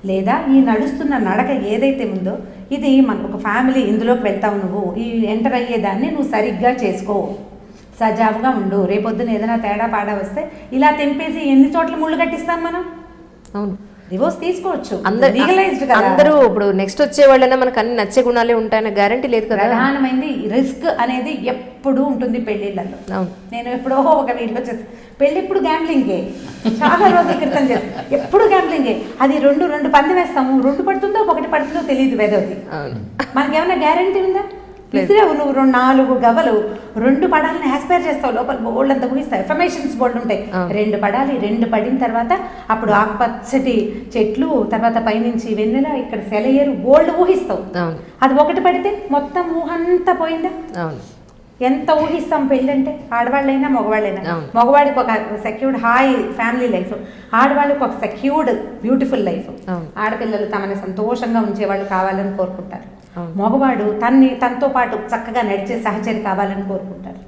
లేదా ఈ నడుస్తున్న నడక ఏదైతే ఉందో ఇది మనకు ఒక ఫ్యామిలీ, ఇందులోకి వెళ్తావు, నువ్వు ఈ ఎంటర్ అయ్యేదాన్ని నువ్వు సరిగ్గా చేసుకో, సజావుగా ఉండు. రేపొద్దున ఏదైనా తేడా పాడా వస్తే ఇలా తెంపేసి ఎన్ని చోట్ల ముళ్ళు కట్టిస్తాం మనం? అవును. డివోర్స్ తీసుకోవచ్చు, అందరూ ఇప్పుడు నెక్స్ట్ వచ్చే వాళ్ళైనా మనకు అన్ని నచ్చే గుణాలే ఉంటాయన్న గ్యారంటీ లేదు కదా. ప్రధానమైనది రిస్క్ అనేది ఎప్పుడూ ఉంటుంది పెళ్లిళ్ళలో. నేను ఎప్పుడో ఒక వీడియో చేసి పెళ్ళి ఇప్పుడు గ్యాంబ్లింగే, చాలా రోజుల క్రితం చేసి ఎప్పుడు గ్యాంబ్లింగే. అది రెండు పందెం వేస్తాము, 2 పడుతుందో 1 పడుతుందో తెలియదు వెదవది. మనకేమైనా గ్యారంటీ ఉందా? విసిరావు నువ్వు 4 గవ్వలు, 2 పడాలని ఆస్పైర్ చేస్తావు, లోపల బోల్డ్ అంతా ఊహిస్తావు, ఎఫర్మేషన్స్ బోల్డ్ ఉంటాయి. 2 పడాలి, 2 పడిన తర్వాత అప్పుడు ఆకుపచ్చటి చెట్లు, తర్వాత పైనుంచి వెన్నెల, ఇక్కడ సెలయేరు, బోల్డ్ ఊహిస్తావు. అది 1 పడితే మొత్తం ఊహంతా పోయిందా? ఎంత ఊహిస్తాం పెళ్ళంటే, ఆడవాళ్ళైనా మగవాళ్ళైనా. మగవాడికి ఒక సెక్యూర్డ్ హాయ్ ఫ్యామిలీ లైఫ్, ఆడవాళ్ళకి ఒక సెక్యూర్డ్ బ్యూటిఫుల్ లైఫ్. ఆడపిల్లలు తమని సంతోషంగా ఉంచేవాళ్ళు కావాలని కోరుకుంటారు. మగవాడు తనతో పాటు చక్కగా నడిచే సహచరి కావాలని కోరుకుంటారు.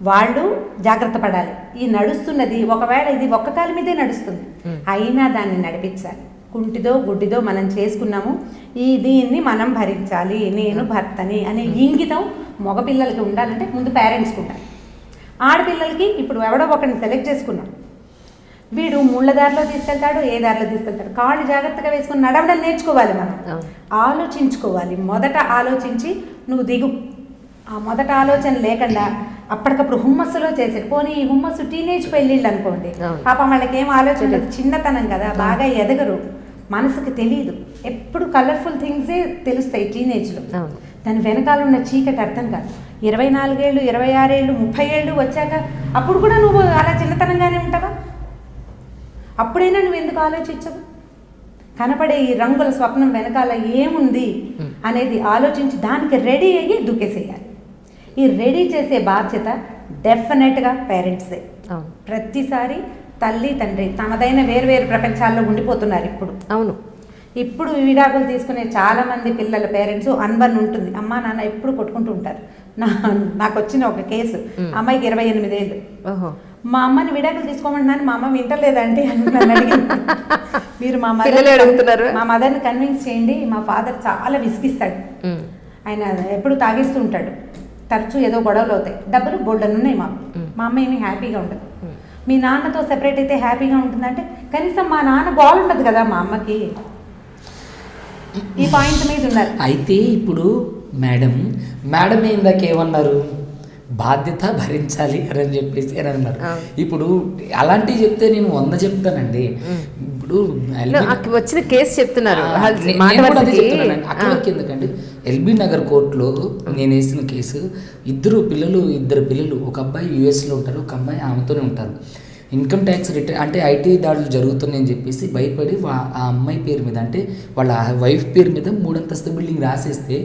వాళ్ళు జాగ్రత్త పడాలి. ఈ నడుస్తున్నది ఒకవేళ ఇది ఒక్క కాలి మీదే నడుస్తుంది, అయినా దాన్ని నడిపించాలి. కుంటిదో గుడ్డిదో మనం చేసుకున్నాము, దీన్ని మనం భరించాలి, నేను భర్తని అనే ఇంగితం మగపిల్లలకి ఉండాలంటే ముందు పేరెంట్స్కి ఉండాలి. ఆడపిల్లలకి ఇప్పుడు ఎవడో ఒకరిని సెలెక్ట్ చేసుకున్నాం, వీడు ముళ్ళ దారిలో తీసుకెళ్తాడు, ఏ దారిలో తీసుకెళ్తాడు, కాళ్ళు జాగ్రత్తగా వేసుకుని నడవడం నేర్చుకోవాలి. మనం ఆలోచించుకోవాలి. మొదట ఆలోచించి నువ్వు దిగు. ఆ మొదట ఆలోచన లేకుండా అప్పటికప్పుడు హుమ్మస్సులో చేసేది. పోనీ ఈ హుమ్మస్సు టీనేజ్ పెళ్ళిళ్ళు అనుకోండి, పాపం వాళ్ళకి ఏం ఆలోచన లేదు, చిన్నతనం కదా, బాగా ఎదగరు, మనసుకు తెలియదు. ఎప్పుడు కలర్ఫుల్ థింగ్సే తెలుస్తాయి టీనేజ్లో. దాని వెనకాల ఉన్న చీకటి అర్థం కాదు. 24 ఏళ్ళు, 26 ఏళ్ళు, 30 ఏళ్ళు వచ్చాక అప్పుడు కూడా నువ్వు అలా చిన్నతనంగానే ఉంటావా? అప్పుడైనా నువ్వు ఎందుకు ఆలోచించవు? కనపడే ఈ రంగుల స్వప్నం వెనకాల ఏముంది అనేది ఆలోచించి దానికి రెడీ అయ్యి దూకేసేయాలి. ఈ రెడీ చేసే బాధ్యత డెఫినెట్గా పేరెంట్సే. ప్రతిసారి తల్లి తండ్రి తమదైన వేరు ప్రపంచాల్లో ఉండిపోతున్నారు ఇప్పుడు. ఇప్పుడు విడాకులు తీసుకునే చాలామంది పిల్లల పేరెంట్స్ అన్బన్ ఉంటుంది. అమ్మా నాన్న ఎప్పుడు కొట్టుకుంటూ ఉంటారు. నాకు వచ్చిన ఒక కేసు, అమ్మాయికి 28 ఏళ్ళు. మా అమ్మని విడాకులు తీసుకోమంటున్నాను, మా అమ్మ వింటలేదంటే నన్ను అడిగింది. మీరు మా మదర్ని కన్విన్స్ చేయండి, మా ఫాదర్ చాలా విసిగిస్తాడు, ఆయన ఎప్పుడు తాగిస్తూ ఉంటాడు, తరచూ ఏదో గొడవలు అవుతాయి, డబ్బులు బోల్డన్ ఉన్నాయి, మా అమ్మ ఏమీ హ్యాపీగా ఉండదు. మీ నాన్నతో సెపరేట్ అయితే హ్యాపీగా ఉంటుందంటే కనీసం మా నాన్న గోల్ ఉండదు కదా మా అమ్మకి. ఈ పాయింట్ మీద ఉన్నారు. అయితే ఇప్పుడు మేడం ఇందాక ఏమన్నారు, బాధ్యత భరించాలి అని చెప్పేసి అని అన్నారు. ఇప్పుడు అలాంటివి చెప్తే నేను 100 చెప్తానండి. ఇప్పుడు వచ్చిన కేసు చెప్తున్నారు, అక్కడికి ఎందుకండి, ఎల్బీ నగర్ కోర్టులో నేను వేసిన కేసు, ఇద్దరు పిల్లలు, ఒక అబ్బాయి యూఎస్లో ఉంటారు, ఒక అమ్మాయి ఆమెతోనే ఉంటారు. ఇన్కమ్ ట్యాక్స్ రిటర్న్ అంటే ఐటీ దాడులు జరుగుతున్నాయని చెప్పేసి భయపడి ఆ అమ్మాయి పేరు మీద, అంటే వాళ్ళ వైఫ్ పేరు మీద 3 అంతస్తు బిల్డింగ్ రాసేస్తే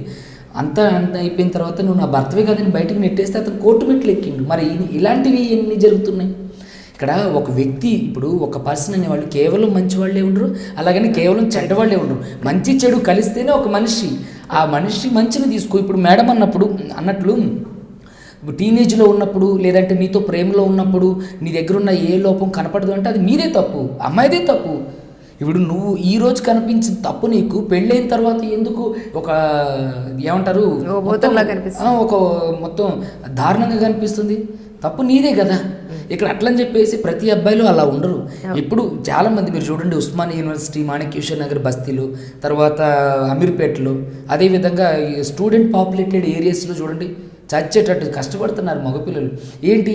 అంతా అయిపోయిన తర్వాత నువ్వు నా భర్తవే కదని బయటకు నెట్టేస్తే అతను కోర్టు మెట్లు ఎక్కిండు. మరి ఇలాంటివి ఎన్ని జరుగుతున్నాయి? ఇక్కడ ఒక వ్యక్తి, ఇప్పుడు ఒక పర్సన్ అనేవాళ్ళు కేవలం మంచి వాళ్ళే ఉండరు, అలాగని కేవలం చెడ్డవాళ్ళే ఉండరు. మంచి చెడు కలిస్తేనే ఒక మనిషి. ఆ మనిషి మంచిని తీసుకో. ఇప్పుడు మేడం అన్నట్లు టీనేజ్లో ఉన్నప్పుడు, లేదంటే నీతో ప్రేమలో ఉన్నప్పుడు నీ దగ్గర ఉన్న ఏ లోపం కనపడదు అంటే అది మీదే తప్పు, అమ్మాయిదే తప్పు. ఇప్పుడు నువ్వు ఈ రోజు కనిపించిన తప్పు నీకు పెళ్ళైన తర్వాత ఎందుకు ఒక ఏమంటారు ఒక మొత్తం దారుణంగా కనిపిస్తుంది? తప్పు నీదే కదా. ఇక్కడ అట్లని చెప్పేసి ప్రతి అబ్బాయిలు అలా ఉండరు. ఇప్పుడు చాలామంది మీరు చూడండి, ఉస్మానియా యూనివర్సిటీ, మాణిక్యూషర్ నగర్ బస్తీలు, తర్వాత అమీర్పేటలో, అదేవిధంగా స్టూడెంట్ పాపులేటెడ్ ఏరియాస్లో చూడండి చచ్చేటట్టు కష్టపడుతున్నారు మగపిల్లలు. ఏంటి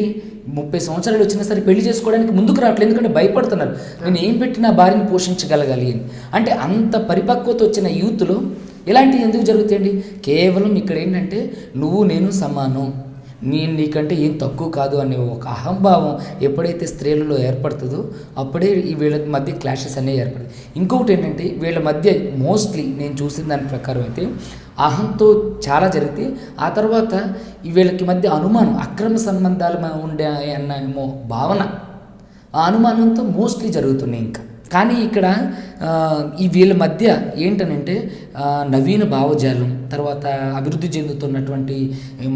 30 సంవత్సరాలు వచ్చినా సరే పెళ్లి చేసుకోవడానికి ముందుకు రావట్లేదు, ఎందుకంటే భయపడుతున్నారు నేను ఏం పెట్టి నా భార్యని పోషించగలగాలి అని. అంటే అంత పరిపక్వత వచ్చిన యూత్లో ఇలాంటివి ఎందుకు జరుగుతాయండి? కేవలం ఇక్కడ ఏంటంటే నువ్వు నేను సమానం, నేను నీకంటే ఏం తక్కువ కాదు అనే ఒక అహంభావం ఎప్పుడైతే స్త్రీలలో ఏర్పడుతుందో అప్పుడే ఈ వీళ్ళ మధ్య క్లాషెస్ అనేవి ఏర్పడతాయి. ఇంకొకటి ఏంటంటే వీళ్ళ మధ్య మోస్ట్లీ నేను చూసిన దాని ప్రకారం అయితే అహంతో చాలా జరిగితే ఆ తర్వాత వీళ్ళకి మధ్య అనుమానం, అక్రమ సంబంధాలు ఉండే అన్న భావన, ఆ అనుమానంతో మోస్ట్లీ జరుగుతున్నాయి. ఇంకా కానీ ఇక్కడ ఈ వీళ్ళ మధ్య ఏంటనంటే నవీన భావజాలం, తర్వాత అభివృద్ధి చెందుతున్నటువంటి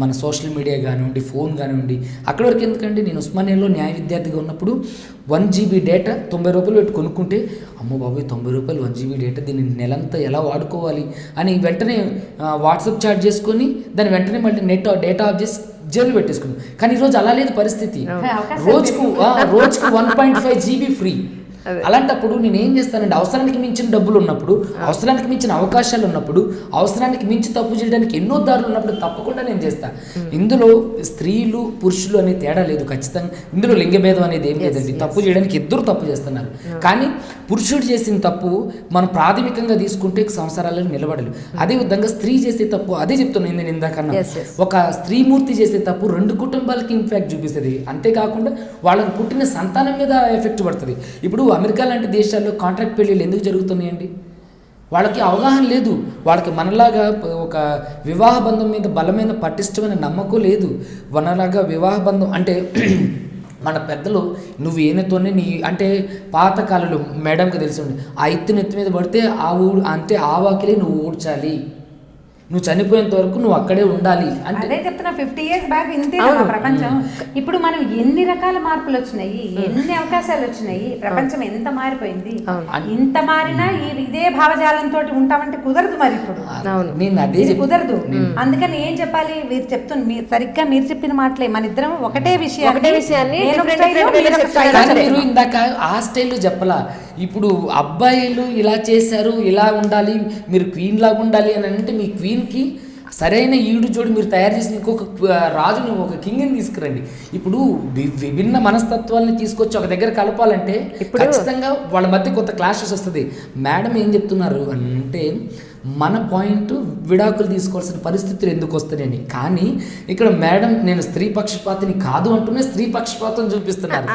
మన సోషల్ మీడియా కానివ్వండి, ఫోన్ కానివ్వండి. అక్కడి వరకు ఎందుకంటే నేను ఉస్మానియాలో న్యాయ విద్యార్థిగా ఉన్నప్పుడు 1 GB డేటా 90 రూపాయలు పెట్టి కొనుక్కుంటే, అమ్మో బాబోయ్ 90 రూపాయలు 1 GB డేటా, దీన్ని నెలంతా ఎలా వాడుకోవాలి అని వెంటనే వాట్సాప్ చాట్ చేసుకొని దాన్ని వెంటనే మళ్ళీ డేటా ఆఫ్ చేసి జైలు పెట్టేసుకున్నాం. కానీ ఈరోజు అలా లేదు పరిస్థితి. రోజుకు 1.5 GB ఫ్రీ. అలాంటప్పుడు నేను ఏం చేస్తానంటే అవసరానికి మించిన డబ్బులు ఉన్నప్పుడు, అవసరానికి మించిన అవకాశాలు ఉన్నప్పుడు, అవసరానికి మించి తప్పు చేయడానికి ఎన్నో దారులు ఉన్నప్పుడు తప్పకుండా నేను చేస్తాను. ఇందులో స్త్రీలు పురుషులు అనే తేడా లేదు. ఖచ్చితంగా ఇందులో లింగభేదం అనేది ఏం లేదండి. తప్పు చేయడానికి ఇద్దరు తప్పు చేస్తున్నారు. కానీ పురుషుడు చేసిన తప్పు మనం ప్రాథమికంగా తీసుకుంటే సంసారాలను నిలబడలేదు. అదేవిధంగా స్త్రీ చేసే తప్పు, అదే చెప్తున్నాను నేను ఇందాకన్నా, ఒక స్త్రీమూర్తి చేసే తప్పు 2 కుటుంబాలకి ఇంపాక్ట్ చూపిస్తుంది. అంతేకాకుండా వాళ్ళకి పుట్టిన సంతానం మీద ఎఫెక్ట్ పడుతుంది. ఇప్పుడు అమెరికా లాంటి దేశాల్లో కాంట్రాక్ట్ పెళ్ళిళ్ళు ఎందుకు జరుగుతున్నాయండి? వాళ్ళకి అవగాహన లేదు. వాళ్ళకి మనలాగా ఒక వివాహ బంధం మీద బలమైన పటిష్టమైన నమ్మకం లేదు. మనలాగా వివాహ బంధం అంటే మన పెద్దలు నువ్వు ఏనతోనే నీ అంటే పాతకాలంలో మేడంకి తెలిసి ఉండి ఆ ఎత్తి మీద పడితే ఆ వాకిలే నువ్వు ఊడ్చాలి, నువ్వు చనిపోయేంత వరకు నువ్వు అక్కడే ఉండాలి అంటే అదే చెప్తున్నా. 50 years బ్యాక్ ఇంతే ప్రపంచం. ఇప్పుడు మనం ఎన్ని రకాల మార్పులు వచ్చినాయి, ఎన్ని అవకాశాలు వచ్చినాయి, ప్రపంచం ఎంత మారిపోయింది. ఇంత మారినా ఇదే భావజాలంతో ఉంటామంటే కుదరదు. మరి ఇప్పుడు నేను అదే కుదరదు. అందుకని ఏం చెప్పాలి? మీరు సరిగ్గా మీరు చెప్పిన మాటలే, మన ఇద్దరం ఒకటే విషయాన్ని మీరు ఇందాక ఆ స్టైల్లో చెప్పలా. ఇప్పుడు అబ్బాయిలు ఇలా చేశారు, ఇలా ఉండాలి, మీరు క్వీన్ లాగా ఉండాలి అని అంటే మీ క్వీన్కి సరైన ఈడు జోడు మీరు తయారు చేసిన ఇంకొక రాజుని, ఒక కింగ్ని తీసుకురండి. ఇప్పుడు విభిన్న మనస్తత్వాలని తీసుకొచ్చి ఒక దగ్గర కలపాలంటే ఖచ్చితంగా వాళ్ళ మధ్య కొంత క్లాషెస్ వస్తుంది. మేడం ఏం చెప్తున్నారు అంటే మన పాయింట్ విడాకులు తీసుకోవాల్సిన పరిస్థితులు ఎందుకు వస్తున్నాయని. కానీ ఇక్కడ మేడం నేను స్త్రీ పక్షపాతిని కాదు అంటూనే స్త్రీ పక్షపాతం చూపిస్తున్నారు.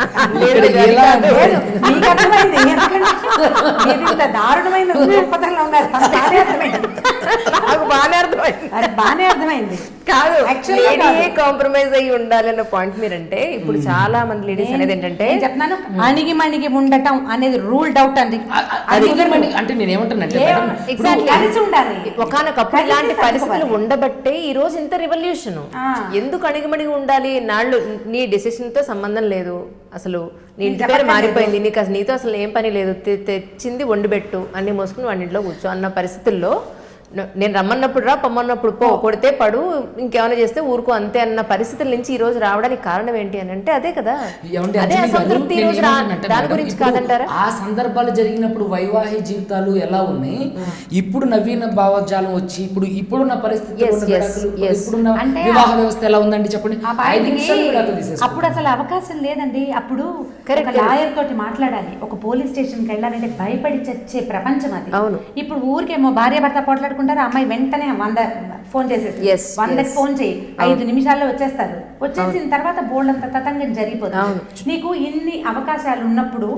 బాగానే అర్థమైంది. కాదు కాంప్రమైజ్ అయ్యి ఉండాలన్న పాయింట్ మీరంటే ఇప్పుడు చాలా మంది లేడీస్ అనేది ఏంటంటే చెప్తున్నాను, అణిగి మణిగి ఉండటం అనేది రూల్డ్ అవుట్ అండి. అంటే నేను ఏమంటానంటే ఒకనొకప్పుడు ఇలాంటి పరిస్థితులు ఉండబట్టే ఈ రోజు ఇంత రివల్యూషన్. ఎందుకు అణిగిమణిగి ఉండాలి? నాళ్ళు నీ డెసిషన్ తో సంబంధం లేదు, అసలు నీ ఇంటి పేరు మారిపోయింది, నీకు అసలు నీతో అసలు ఏం పని లేదు, తెచ్చింది వండిపెట్టు, అన్ని మోసుకుని వంటింట్లో కూర్చో అన్న పరిస్థితుల్లో నేను రమ్మన్నప్పుడు రా, పొమ్మన్నప్పుడు పో, కొడితే పడు, ఇంకేమైనా చేస్తే ఊరుకో అంతే అన్న పరిస్థితుల నుంచి ఈ రోజు రావడానికి కారణం ఏంటి అని అంటే అదే కదా. అదే అసంతృప్తి దాని గురించి కాదంటారా? ఆ సందర్భాలు జరిగినప్పుడు వైవాహిక జీవితాలు ఎలా ఉన్నాయి, ఇప్పుడు నవీన భావజాలం వచ్చి ఇప్పుడున్న పరిస్థితి ఇప్పుడున్న వివాహ వ్యవస్థ ఎలా ఉందండి చెప్పండి. అప్పుడు అసలు అవకాశం లేదండి. అప్పుడు లాయర్ తోటి మాట్లాడాలి, ఒక పోలీస్ స్టేషన్కి వెళ్ళాలంటే భయపడి చచ్చే ప్రపంచం అది. ఇప్పుడు ఊరికేమో భార్య భర్త పోట్లాడుకుంటారు, అమ్మాయి వెంటనే 100 ఫోన్ చేసేసి 100కి ఫోన్ చేయి, 5 నిమిషాల్లో వచ్చేస్తారు. వచ్చేసిన తర్వాత బోల్డ్ అంత తతంగా జరిగిపోతుంది. నీకు ఇన్ని అవకాశాలు ఉన్నప్పుడు,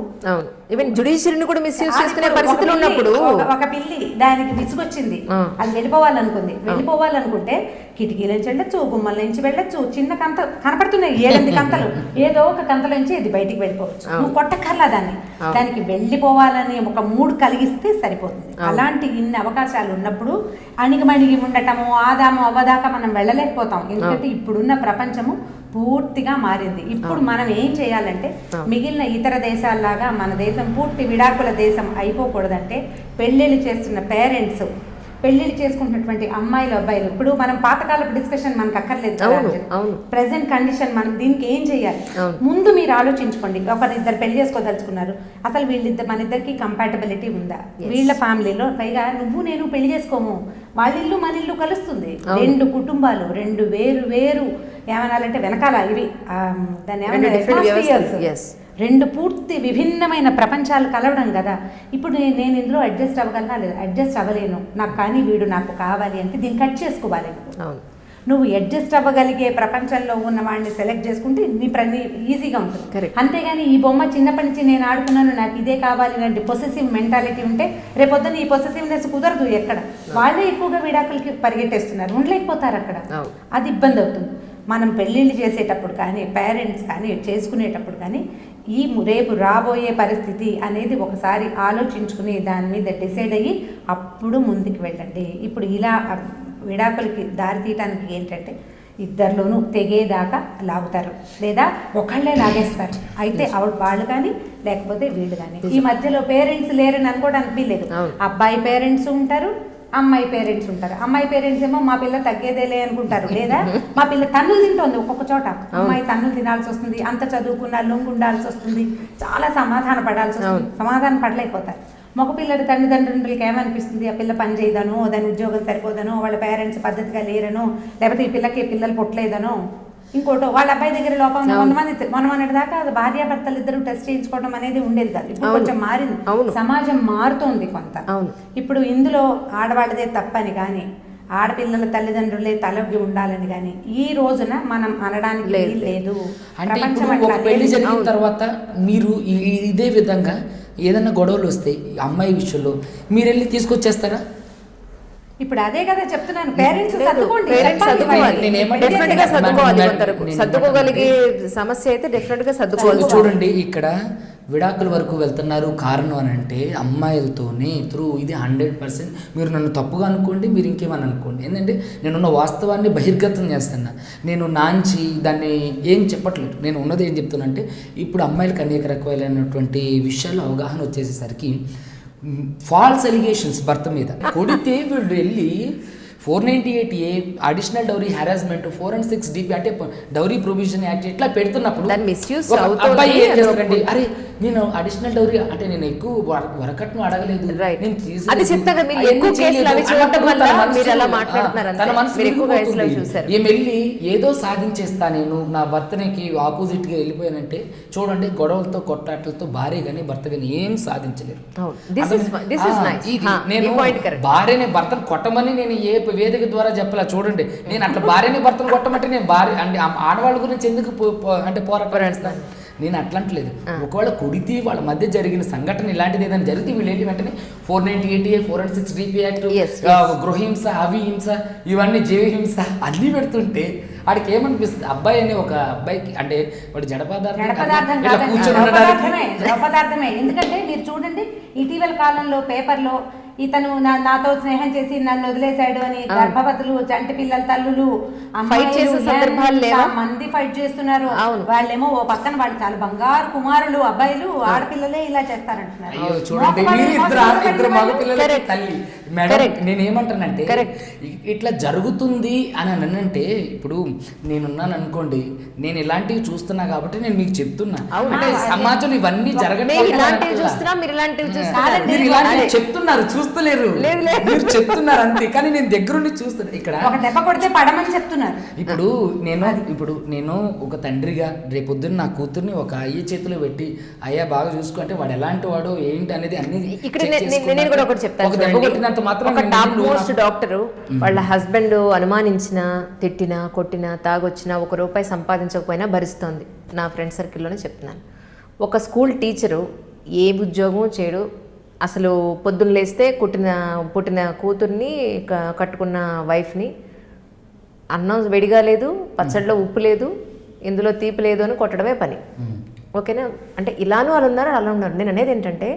ఈవెన్ జుడిషియరీని కూడా మిస్యూజ్ చేసుకునే పరిస్థితులు ఉన్నప్పుడు, ఒక పిల్లి దానికి విసుగొచ్చింది, అది వెళ్ళిపోవాలనుకుంటే కిటికీల నుంచి వెళ్ళచ్చు, గుమ్మల నుంచి వెళ్ళచ్చు, చిన్న కంత కనపడుతున్నాయి 7 కంతలు, ఏదో ఒక కంతల నుంచి ఇది బయటికి వెళ్ళిపోవచ్చు. నువ్వు కొట్టక్కర్లా దానికి వెళ్ళిపోవాలని ఒక మూడు కలిగిస్తే సరిపోతుంది. అలాంటి ఇన్ని అవకాశాలు ఉన్నప్పుడు అణిగిమణిగి ఉండటము, ఆదాము అవ్వదాకా మనం వెళ్ళలేకపోతాం. ఎందుకంటే ఇప్పుడున్న ప్రపంచము పూర్తిగా మారింది. ఇప్పుడు మనం ఏం చేయాలంటే మిగిలిన ఇతర దేశాల్లాగా మన దేశం పూర్తి విడాకుల దేశం అయిపోకూడదంటే పెళ్ళిళ్ళు చేస్తున్న పేరెంట్స్, పెళ్ళిళ్ళు చేసుకుంటున్నటువంటి అమ్మాయిలు అబ్బాయిలు, ఇప్పుడు మనం పాతకాలపు డిస్కషన్ మనకు అక్కర్లేదు. ప్రెసెంట్ కండిషన్ మనం దీనికి ఏం చేయాలి ముందు మీరు ఆలోచించుకోండి. ఒకరిద్దరు పెళ్లి చేసుకోదలుచుకున్నారు, అసలు మన ఇద్దరికి కంపాటబిలిటీ ఉందా? వీళ్ళ ఫ్యామిలీలో పైగా నువ్వు నేను పెళ్లి చేసుకోము, వాళ్ళ ఇల్లు మన ఇల్లు కలుస్తుంది. 2 కుటుంబాలు, 2 వేరు ఏమనాలంటే వెనకాల ఇవి దాన్ని ఏమన్నా 2 పూర్తి విభిన్నమైన ప్రపంచాలు కలవడం కదా. ఇప్పుడు నేను ఇందులో అడ్జస్ట్ అవ్వగలనా లేదా? అడ్జస్ట్ అవ్వలేను, నాకు కానీ వీడు నాకు కావాలి అంటే దీన్ని కట్ చేసుకోవాలి. నువ్వు అడ్జస్ట్ అవ్వగలిగే ప్రపంచంలో ఉన్న వాడిని సెలెక్ట్ చేసుకుంటే నీ ఈజీగా ఉంటుంది. అంతేగాని ఈ బొమ్మ చిన్నప్పటి నుంచి నేను ఆడుకున్నాను, నాకు ఇదే కావాలి ఇలాంటి పొసెసివ్ మెంటాలిటీ ఉంటే రేపొద్దున ఈ పొసెసివ్నెస్ కుదరదు. ఎక్కడ వాళ్ళే ఎక్కువగా విడాకులకి పరిగెట్టేస్తున్నారు, ఉండలేకపోతారు అక్కడ. అది ఇబ్బంది అవుతుంది. మనం పెళ్ళిళ్ళు చేసేటప్పుడు కానీ పేరెంట్స్ కానీ చేసుకునేటప్పుడు కానీ ఈ రేపు రాబోయే పరిస్థితి అనేది ఒకసారి ఆలోచించుకుని దాని మీద డిసైడ్ అయ్యి అప్పుడు ముందుకు వెళ్ళండి. ఇప్పుడు ఇలా విడాకులకి దారి తీయటానికి ఏంటంటే ఇద్దరిలోనూ తెగేదాకా లాగుతారు, లేదా ఒకళ్ళే లాగేస్తారు. అయితే వాళ్ళు కానీ లేకపోతే వీళ్ళు కానీ. ఈ మధ్యలో పేరెంట్స్ లేరని అనుకోవడానికి వీల్లేదు. అబ్బాయి పేరెంట్స్ ఉంటారు, అమ్మాయి పేరెంట్స్ ఉంటారు. అమ్మాయి పేరెంట్స్ ఏమో మా పిల్ల తగ్గేదేలే అనుకుంటారు, లేదా మా పిల్ల తన్నులు తింటుంది. ఒక్కొక్క చోట అమ్మాయి తన్నులు తినాల్సి వస్తుంది, అంత చదువుకున్న లొంగు ఉండాల్సి వస్తుంది, చాలా సమాధాన పడాల్సి వస్తుంది, సమాధానం పడలేకపోతారు. మగ పిల్లల తల్లిదండ్రులకి ఏమనిపిస్తుంది, ఆ పిల్ల పని చేయదనో, దాని ఉద్యోగం సరిపోదనో, వాళ్ళ పేరెంట్స్ పద్ధతిగా లేరనో, లేకపోతే ఈ పిల్లకి పిల్లలు పుట్టలేదనో, ఇంకోటో వాళ్ళ అబ్బాయి దగ్గర లోపం. మొన్నటి దాకా భార్యాభర్తలు ఇద్దరు టెస్ట్ చేయించుకోవడం అనేది ఉండేది కాదు. ఇప్పుడు కొంచెం మారింది, సమాజం మారుతోంది కొంత. ఇప్పుడు ఇందులో ఆడవాళ్ళదే తప్పని కానీ ఆడపిల్లల తల్లిదండ్రులే తలొగ్గి ఉండాలని కానీ ఈ రోజున మనం అనడానికి లేదు. పెళ్లి జరిగిన తర్వాత మీరు ఇదే విధంగా ఏదన్నా గొడవలు వస్తే అమ్మాయి విషయంలో మీరు వెళ్ళి తీసుకొచ్చేస్తారా? ఇప్పుడు అదే కదా చెప్తున్నాను, పేరెంట్స్ సర్దుకోగలిగే సమస్య అయితే డెఫినెట్ గా సర్దుకోవాలి. చూడండి, ఇక్కడ విడాకుల వరకు వెళ్తున్నారు. కారణం అని అంటే అమ్మాయిలతోనే ఇది 100%. మీరు నన్ను తప్పుగా అనుకోండి, మీరు ఇంకేమని అనుకోండి. ఏంటంటే నేనున్న వాస్తవాన్ని బహిర్గతం చేస్తున్నా, నేను నాంచి దాన్ని ఏం చెప్పట్లేదు. నేను ఉన్నది ఏం చెప్తున్నా అంటే ఇప్పుడు అమ్మాయిలకు అనేక రకాలైనటువంటి విషయాలు అవగాహన వచ్చేసేసరికి ఫాల్స్ ఎలిగేషన్స్ భర్త మీద కొడితే వీళ్ళు వెళ్ళి 498A additional dowry harassment, 4 and 6 DP అంటే డౌరీ ప్రొవిజన్ యాక్ట్ ఇట్లా పెడుతున్నప్పుడు అబ్బాయి ఏం చేస్తారండి, అరే నేను అడిషనల్ డౌరీ అంటే నేను ఎక్కువ వరకట్ను అడగలేదు, నేను వెళ్ళి ఏదో సాధించేస్తా, నేను నా భర్తనికి ఆపోజిట్ గా వెళ్ళిపోయానంటే చూడండి, గొడవలతో కొట్టాట్లతో భార్య గానీ భర్త గానీ ఏం సాధించలేరు. నేను భార్యని భర్తను కొట్టమని నేను ఏ వేదిక ద్వారా చెప్పలా. చూడండి, నేను అట్లా భార్యని భర్తను కొట్టమంటే నేను భార్య అంటే ఆడవాళ్ళ గురించి ఎందుకు అంటే పోరాటాస్తాను, నేను అట్లంటలేదు. ఒకవేళ కొడితే వాళ్ళ మధ్య జరిగిన సంఘటన ఇలాంటిది ఏదైనా జరిగితే వీళ్ళు ఏంటి వెంటనే 498A 4 and 6 DP యాక్ట్, గృహహింస, అవిహింస, ఇవన్నీ జీవహింస అన్నీ పెడుతుంటే వాడికి ఏమనిపిస్తుంది? అబ్బాయి అనే ఒక అబ్బాయికి అంటే వాడు జడపదార్థమే. ఎందుకంటే మీరు చూడండి, ఇటీవల కాలంలో పేపర్లో ఇతను నాతో స్నేహం చేసి నన్ను వదిలేశాడు అని గర్భవతులు, చంటి పిల్లల తల్లులు మంది ఫైట్ చేస్తున్నారు. వాళ్ళేమో ఓ పక్కన వాళ్ళు చాలా బంగారు కుమారులు అబ్బాయిలు, ఆడపిల్లలే ఇలా చేస్తారంటున్నారు. నేనేమంటానంటే ఇట్లా జరుగుతుంది అని అనంటే, ఇప్పుడు నేనున్నాను అనుకోండి, నేను ఇలాంటివి చూస్తున్నా కాబట్టి నేను మీకు చెప్తున్నా. అంటే సమాజంలో ఇవన్నీ జరగట్లేదు, చెప్తున్నారు, చూస్తలేరు, మీరు చెప్తున్నారు అంతే. కానీ నేను దగ్గరుండి చూస్తున్నా. ఇక్కడ చెప్తున్నారు. ఇప్పుడు నేను ఒక తండ్రిగా రేపొద్దున్న నా కూతుర్ని ఒక అయ్య చేతిలో పెట్టి అయ్యా బాగా చూసుకుంటే వాడు ఎలాంటి వాడు ఏంటి అనేది అన్ని డాక్టర్ వాళ్ళ హస్బెండ్ అనుమానించిన, తిట్టినా, కొట్టినా, తాగొచ్చినా, ₹1 సంపాదించకపోయినా భరిస్తోంది. నా ఫ్రెండ్ సర్కిల్లోనే చెప్తున్నాను. ఒక స్కూల్ టీచరు ఏ ఉద్యోగం చేయడు, అసలు పొద్దున్న లేస్తే పుట్టిన కూతుర్ని కట్టుకున్న వైఫ్ని అన్నం వేడిగా లేదు, పచ్చడిలో ఉప్పు లేదు, ఇందులో తీపి లేదు అని కొట్టడమే పని. ఓకేనా? అంటే ఇలాను వాళ్ళు ఉన్నారు, అలా ఉన్నారు. నేను అనేది ఏంటంటే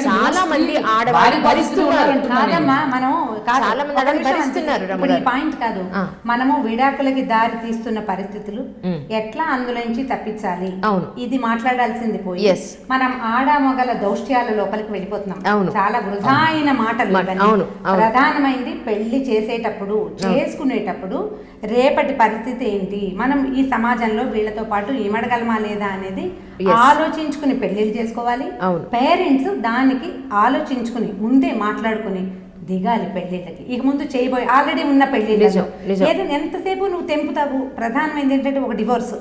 చాలా మంది ఆడవాళ్ళు భరిస్తున్నారు. కాదమ్మా, మనం చాలా మంది ఆడవాళ్ళు భరిస్తున్నారు. ఇప్పుడు ఈ పాయింట్ కాదు, మనము విడాకులకి దారి తీస్తున్న పరిస్థితులు ఎట్లా అందులోంచి తప్పించాలి, అవును, ఇది మాట్లాడాల్సింది పోయి మనం ఆడ మొగల దౌష్ట్యాల లోపలికి వెళ్ళిపోతున్నాం. అవును, చాలా వృధా అయిన మాటలు. అవును, ప్రధానమైంది పెళ్లి చేసేటప్పుడు, చేసుకునేటప్పుడు రేపటి పరిస్థితి ఏంటి, మనం ఈ సమాజంలో వీళ్ళతో పాటు ఏమడగలమా లేదా అనేది ఆలోచించుకుని పెళ్లిళ్ళు చేసుకోవాలి. పేరెంట్స్ దానికి ఆలోచించుకుని ముందే మాట్లాడుకుని దిగాలి పెళ్లిళ్ళకి. ఇక ముందు చేయబోయే ఆల్రెడీ ఉన్న పెళ్లిళ్ళు ఏదైనా ఎంతసేపు నువ్వు తెంపుతావు. ప్రధానమైనది ఏంటంటే ఒక డివోర్స్,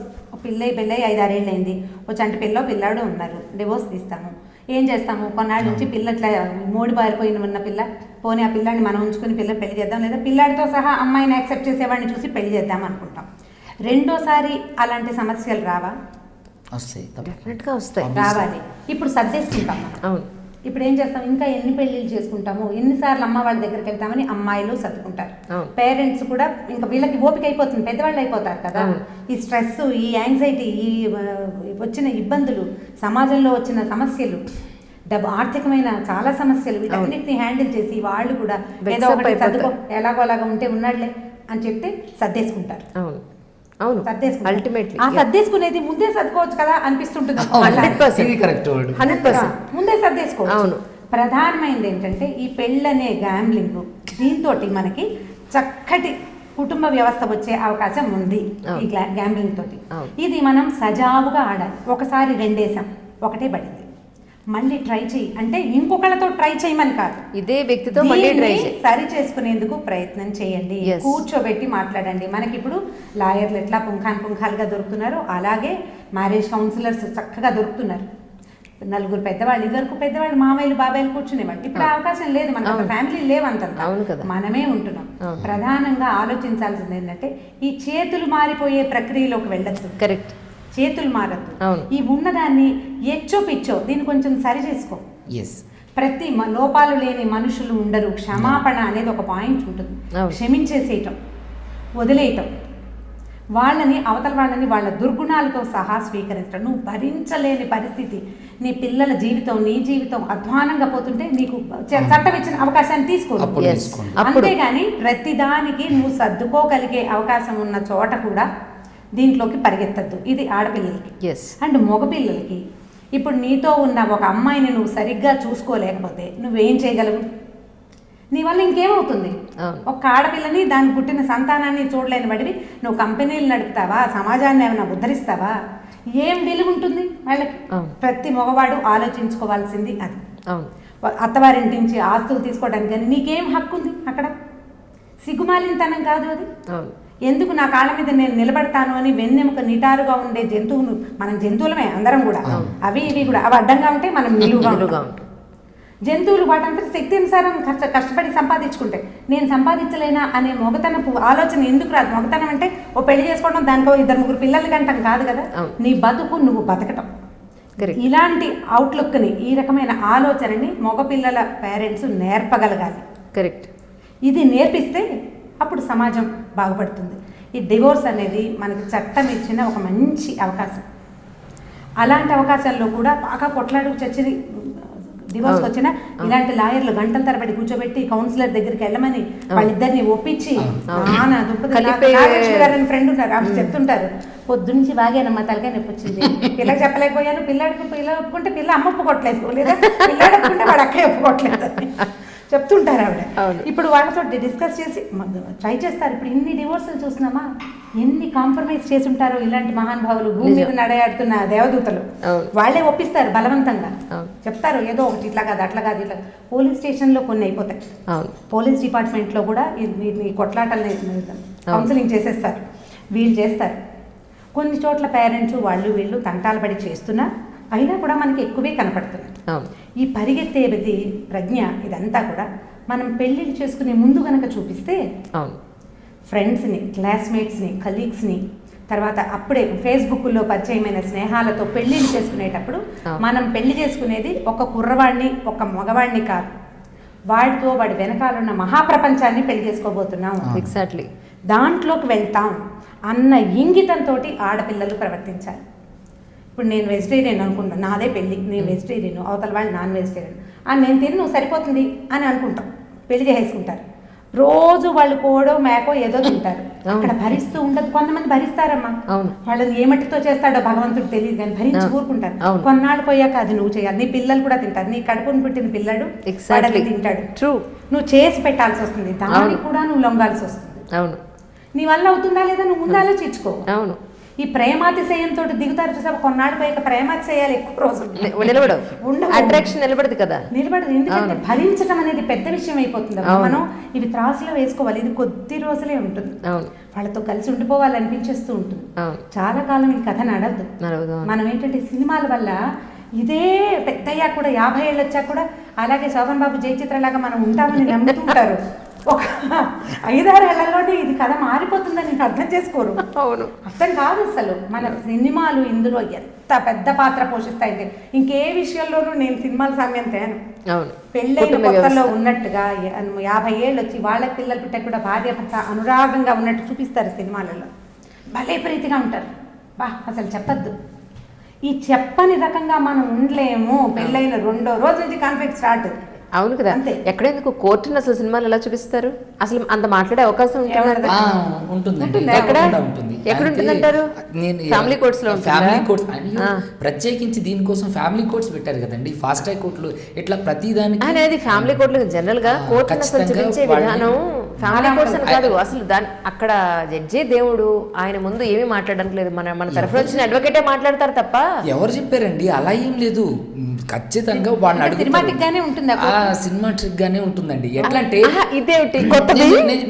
పెళ్ళై 5-6 ఏళ్ళు అయింది, ఒక చంటి పిల్లాడు ఉన్నారు, డివోర్స్ తీస్తాము. ఏం చేస్తాము, కొన్నాళ్ళ నుంచి పిల్ల ఇట్లా మోడి బారిపోయిన ఉన్న పిల్ల, పోనీ ఆ పిల్లాడిని మనం ఉంచుకుని పెళ్లి చేద్దాం, లేదా పిల్లాడితో సహా అమ్మాయిని యాక్సెప్ట్ చేసేవాడిని చూసి పెళ్లి చేద్దాం అనుకుంటాం. రెండోసారి అలాంటి సమస్యలు రావా? వస్తాయి, రావాలి. ఇప్పుడు సర్దేసుకుంటాం మనం. అవును. ఇప్పుడు ఏం చేస్తాం, ఇంకా ఎన్ని పెళ్ళిళ్ళు చేసుకుంటాము, ఎన్నిసార్లు అమ్మ వాళ్ళ దగ్గరికి వెళ్తామని అమ్మాయిలు సర్దుకుంటారు. పేరెంట్స్ కూడా ఇంకా వీళ్ళకి ఓపిక అయిపోతుంది, పెద్దవాళ్ళు అయిపోతారు కదా. ఈ స్ట్రెస్, ఈ యాంగ్జైటీ, ఈ వచ్చిన ఇబ్బందులు, సమాజంలో వచ్చిన సమస్యలు, ఆర్థికమైన చాలా సమస్యలు, వీటన్నిటిని హ్యాండిల్ చేసి వాళ్ళు కూడా ఏదో ఒకటి సర్దుకో, ఎలాగోలాగా ఉంటే ఉన్నాడులే అని చెప్తే సర్దేసుకుంటారు. అవును, అల్టిమేట్లీ ఆ సర్దేసుకునేది ముందే సర్దుకోవచ్చు కదా అనిపిస్తుంటుంది. ముందే సర్దేసుకోవచ్చు. అవును. ప్రధానమైనది ఏంటంటే ఈ పెళ్ళనే గ్యాంబ్లింగ్, దీంతో మనకి చక్కటి కుటుంబ వ్యవస్థ వచ్చే అవకాశం ఉంది ఈ గ్యాంబ్లింగ్ తోటి. ఇది మనం సజావుగా ఆడాలి. ఒకసారి 2 వేసాం, ఒకటే పడింది, మళ్ళీ ట్రై చేయి అంటే ఇంకొకళ్ళతో ట్రై చేయమని కాదు, ఇదే వ్యక్తితో మళ్ళీ ట్రై చేయి, సరి చేసుకునేందుకు ప్రయత్నం చేయండి. కూర్చోబెట్టి మాట్లాడండి. మనకి ఇప్పుడు లాయర్లు ఎట్లా పుంఖాలుగా దొరుకుతున్నారో అలాగే మ్యారేజ్ కౌన్సిలర్స్ చక్కగా దొరుకుతున్నారు. 4 పెద్దవాళ్ళు, ఇదివరకు పెద్దవాళ్ళు మామయ్యలు బాబాయిలు కూర్చునేవాళ్ళు, ఇప్పుడు అవకాశం లేదు, మనకు ఫ్యామిలీ లేవంత, మనమే ఉంటున్నాం. ప్రధానంగా ఆలోచించాల్సింది ఏంటంటే ఈ చేతులు మారిపోయే ప్రక్రియలోకి వెళ్ళచ్చు. కరెక్ట్, చేతులు మారద్దు. ఈ ఉన్నదాన్ని ఎచ్చో పిచ్చో దీన్ని కొంచెం సరి చేసుకో. ప్రతి లోపాలు లేని మనుషులు ఉండరు. క్షమాపణ అనేది ఒక పాయింట్ ఉంటుంది. క్షమించేసేయటం, వదిలేయటం, వాళ్ళని అవతల వాళ్ళని వాళ్ళ దుర్గుణాలతో సహా స్వీకరించడం. నువ్వు భరించలేని పరిస్థితి, నీ పిల్లల జీవితం, నీ జీవితం అధ్వానంగా పోతుంటే నీకు చట్టం ఇచ్చిన అవకాశాన్ని తీసుకోవాలి. అంతేగాని ప్రతిదానికి నువ్వు సర్దుకోగలిగే అవకాశం ఉన్న చోట కూడా దీంట్లోకి పరిగెత్తద్దు. ఇది ఆడపిల్లలకి. అండ్ మగపిల్లలకి, ఇప్పుడు నీతో ఉన్న ఒక అమ్మాయిని నువ్వు సరిగ్గా చూసుకోలేకపోతే నువ్వేం చేయగలవు? నీ వల్ల ఇంకేమవుతుంది? ఒక ఆడపిల్లని, దానికి పుట్టిన సంతానాన్ని చూడలేని వాడివి నువ్వు కంపెనీలు నడుపుతావా? సమాజాన్ని ఏమైనా ఉద్ధరిస్తావా? ఏం విలువ ఉంటుంది వాళ్ళకి? ప్రతి మగవాడు ఆలోచించుకోవాల్సింది అది. అత్తవారింటి నుంచి ఆస్తులు తీసుకోవడానికి కానీ నీకేం హక్కు ఉంది అక్కడ? సిగ్గుమాలినతనం కాదు అది. ఎందుకు నా కాళ్ళ మీద నేను నిలబడతాను అని వెన్నెముక నిటారుగా ఉండే జంతువును, మనం జంతువులమే అందరం కూడా, అవి ఇవి కూడా, అవి అడ్డంగా ఉంటే మనం నిలువుగా ఉంటాం. జంతువులు వాటంతా శక్తి అనుసారం కష్టపడి సంపాదించుకుంటాయి. నేను సంపాదించలేనా అనే మొగతనపు ఆలోచన ఎందుకు రాదు? మొగతనం అంటే ఓ పెళ్లి చేసుకోవడం, దానికో 2-3 పిల్లలు కంటాం కాదు కదా. నీ బతుకు నువ్వు బతకటం. ఇలాంటి అవుట్లుక్ని, ఈ రకమైన ఆలోచనని మగపిల్లల పేరెంట్స్ నేర్పగలగాలి. కరెక్ట్. ఇది నేర్పిస్తే అప్పుడు సమాజం బాగుపడుతుంది. ఈ డివోర్స్ అనేది మనకి చట్టం ఇచ్చిన ఒక మంచి అవకాశం. అలాంటి అవకాశాల్లో కూడా బాగా కొట్లాడుకు చచ్చి డివోర్స్కి వచ్చిన ఇలాంటి లాయర్లు గంటల తరబడి కూర్చోబెట్టి కౌన్సిలర్ దగ్గరికి వెళ్ళమని వాళ్ళిద్దరిని ఒప్పించి, గారని ఫ్రెండ్ ఉన్నారు, అప్పుడు చెప్తుంటారు, పొద్దున్నుంచి బాగానమ్మా తలకాయ నొప్పి వచ్చింది, పిల్లకి చెప్పలేకపోయాను, పిల్ల ఒప్పుకుంటే పిల్ల అమ్మ ఒప్పుకోవట్లేదు, లేదా పిల్లాడు ఒప్పుకుంటే వాడు అక్కడే ఒప్పుకోవట్లేదు చెప్తుంటారు ఆవిడ. ఇప్పుడు వాళ్ళతో డిస్కస్ చేసి ట్రై చేస్తారు. ఇప్పుడు ఇన్ని డివోర్సులు చూస్తున్నామా, ఎన్ని కాంప్రమైజ్ చేసి ఉంటారో ఇలాంటి మహానుభావులు, భూమి మీద నడయాడుతున్న దేవదూతలు. వాళ్ళే ఒప్పిస్తారు బలవంతంగా, చెప్తారు ఏదో ఒకటి, ఇట్లా కాదు అట్లా కాదు ఇట్లా. పోలీస్ స్టేషన్లో కొన్ని అయిపోతాయి, పోలీస్ డిపార్ట్మెంట్లో కూడా ఈ కొట్లాటల్ని కౌన్సిలింగ్ చేసేస్తారు, వీళ్ళు చేస్తారు. కొన్ని చోట్ల పేరెంట్స్ వాళ్ళు వీళ్ళు తంటాలు పడి చేస్తున్నా అయినా కూడా మనకి ఎక్కువే కనపడుతుంది. ఈ పరిగెత్తేది ప్రజ్ఞ ఇదంతా కూడా మనం పెళ్ళిళ్ళు చేసుకునే ముందు కనుక చూపిస్తే, ఫ్రెండ్స్ని, క్లాస్మేట్స్ని, కలీగ్స్ని, తర్వాత అప్పుడే ఫేస్బుక్లో పరిచయమైన స్నేహాలతో పెళ్ళిళ్ళు చేసుకునేటప్పుడు మనం పెళ్లి చేసుకునేది ఒక కుర్రవాడిని, ఒక మగవాడిని కాదు, వాడితో వాడి వెనకాలన్న మహాప్రపంచాన్ని పెళ్లి చేసుకోబోతున్నాం. ఎగ్జాక్ట్లీ. దాంట్లోకి వెళ్తాం అన్న ఇంగితంతో ఆడపిల్లలు ప్రవర్తించాలి. ఇప్పుడు నేను వెజిటేరియన్ అనుకుంటాను, నాదే పెళ్ళి, నేను వెజిటేరియన్, అవతల వాళ్ళు నాన్ వెజిటేరియన్ అని నేను తిని నువ్వు సరిపోతుంది అని అనుకుంటాం, పెళ్లి చేసేసుకుంటారు. రోజు వాళ్ళు కోడో మేకో ఏదో తింటారు, అక్కడ భరిస్తూ ఉండదు. కొంతమంది భరిస్తారమ్మా, వాళ్ళని ఏ మట్టితో చేస్తాడో భగవంతుడు తెలియదు కానీ భరించి ఊరుకుంటారు. కొన్నాళ్ళు పోయాక అది నువ్వు చేయాలి, నీ పిల్లలు కూడా తింటారు, నీ కడుపును పుట్టిన పిల్లడు తింటాడు, నువ్వు చేసి పెట్టాల్సి వస్తుంది, దానికి కూడా నువ్వు లొంగాల్సి వస్తుంది. అవును, నీ వల్ల అవుతుందా లేదా నువ్వు ముందు ఆలోచించుకో. అవును, ఈ ప్రేమాతిశయంతో దిగుతారు చూసావు, కొన్నాళ్ళు పైకి ప్రేమాతిశయాలు ఎక్కువ రోజులు నిలబడదు కదా, నిలబడదు. ఎందుకంటే భరించడం అనేది పెద్ద విషయం అయిపోతుంది. మనం ఇవి త్రాసులో వేసుకోవాలి, ఇది కొద్ది రోజులే ఉంటుంది, వాళ్ళతో కలిసి ఉండిపోవాలనిపించేస్తూ ఉంటుంది. చాలా కాలం ఈ కథ నడవదు. మనం ఏంటంటే సినిమాల వల్ల ఇదే పెద్దయ్యా కూడా 50 ఏళ్ళు వచ్చాక కూడా అలాగే శోభన్ బాబు జయచిత్రలాగా మనం ఉంటామని నమ్ముతుంటారు. ఒక 5-6 ఏళ్లలోనే ఇది కథ మారిపోతుందని అర్థం చేసుకోరు. అవును, అర్థం కాదు అసలు. మన సినిమాలు ఇందులో ఎంత పెద్ద పాత్ర పోషిస్తాయంటే ఇంకే విషయంలోనూ నేను సినిమాల సమయం తేను. పెళ్ళైన కొత్తలో ఉన్నట్టుగా 50 ఏళ్ళు వచ్చి వాళ్ళ పిల్లలు పుట్ట కూడా భార్య భర్త అనురాగంగా ఉన్నట్టు చూపిస్తారు సినిమాలలో. భలే ప్రీతిగా ఉంటారు. బా అసలు చెప్పద్దు. ఈ చెప్పని రకంగా మనం ఉండలేము. పెళ్ళైన 2వ రోజు నుంచి కాన్ఫ్లిక్ట్ స్టార్ట్. అవును కదా, ఎక్కడెందుకు కోర్టును అసలు సినిమాలు ఎలా చూపిస్తారు? అసలు అంత మాట్లాడే అవకాశం ఎక్కడుంటుందంటారు? ఫ్యామిలీ కోర్ట్స్ లో, ఫ్యామిలీ కోర్ట్స్ ప్రత్యేకించి దీనికోసం ఫ్యామిలీ కోర్ట్స్ పెట్టారు కదండి, ఫాస్ట్ ట్రాక్ కోర్టులు ఇట్లా ప్రతిదానికి అనేది. ఫ్యామిలీ కోర్టులు జనరల్ గా కోర్టు చూపించే విధానం ఫ్యామిలీ కోర్ట్స్ అని కాదు. అసలు దాని అక్కడ జడ్జే దేవుడు, ఆయన ముందు ఏమీ మాట్లాడడానికి లేదు. మన తరఫున వచ్చిన అడ్వకేటే మాట్లాడతారు తప్ప. ఎవరు చెప్పారండి? అలా ఏం లేదు. ఖచ్చితంగా వాళ్ళని సినిమాటిక్ గానే ఉంటుంది, సినిమాటిక్ గానే ఉంటుందండి. ఎట్లా అంటే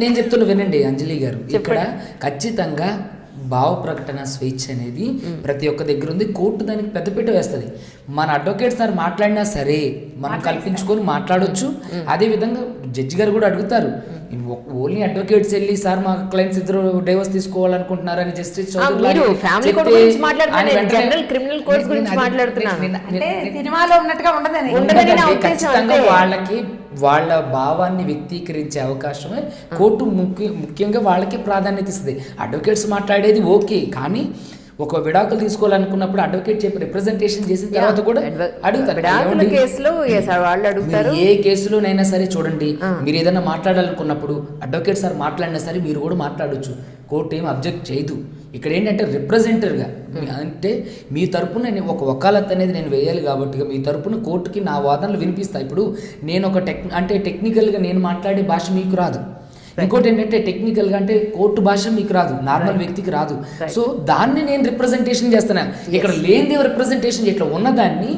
నేను చెప్తున్నా వినండి అంజలి గారు, ఇక్కడ ఖచ్చితంగా భావ ప్రకటన స్వేచ్ఛ అనేది ప్రతి ఒక్క దగ్గర ఉంది. కోర్టు దానికి పెద్దపీట వేస్తుంది. మన అడ్వకేట్ సార్ మాట్లాడినా సరే మనం కల్పించుకొని మాట్లాడొచ్చు. అదే విధంగా జడ్జి గారు కూడా అడుగుతారు, ఓన్లీ అడ్వకేట్స్ వెళ్ళి సార్ మా క్లయింట్స్ ఇద్దరు డైవర్స్ తీసుకోవాలనుకుంటున్నారని జస్టిస్ ఖచ్చితంగా వాళ్ళకి వాళ్ళ భావాన్ని వ్యక్తీకరించే అవకాశమే కోర్టు ముఖ్యంగా వాళ్ళకి ప్రాధాన్యత ఇస్తుంది. అడ్వకేట్స్ మాట్లాడేది ఓకే, కానీ ఒక విడాకులు తీసుకోవాలనుకున్నప్పుడు అడ్వకేట్ చెప్పి రిప్రజెంటేషన్ చేసిన తర్వాత కూడా అడుగుతారు. ఏ కేసులోనైనా సరే చూడండి, మీరు ఏదైనా మాట్లాడాలనుకున్నప్పుడు అడ్వకేట్ సార్ మాట్లాడినా సరే మీరు కూడా మాట్లాడొచ్చు, కోర్టు ఏం అబ్జెక్ట్ చేయదు. ఇక్కడ ఏంటంటే రిప్రజెంటర్గా అంటే మీ తరపున ఒక వకాలత్ అనేది నేను వేయాలి కాబట్టి మీ తరపున కోర్టుకి నా వాదనలు వినిపిస్తా. ఇప్పుడు నేను ఒక టెక్నికల్గా నేను మాట్లాడే భాష మీకు రాదు, ఇంకోటి ఏంటంటే టెక్నికల్గా అంటే కోర్టు భాష మీకు రాదు, నార్మల్ వ్యక్తికి రాదు. సో దాన్ని నేను రిప్రజెంటేషన్ చేస్తున్నా. ఇక్కడ లేని రిప్రజెంటేషన్ ఇట్లా ఉన్నదాన్ని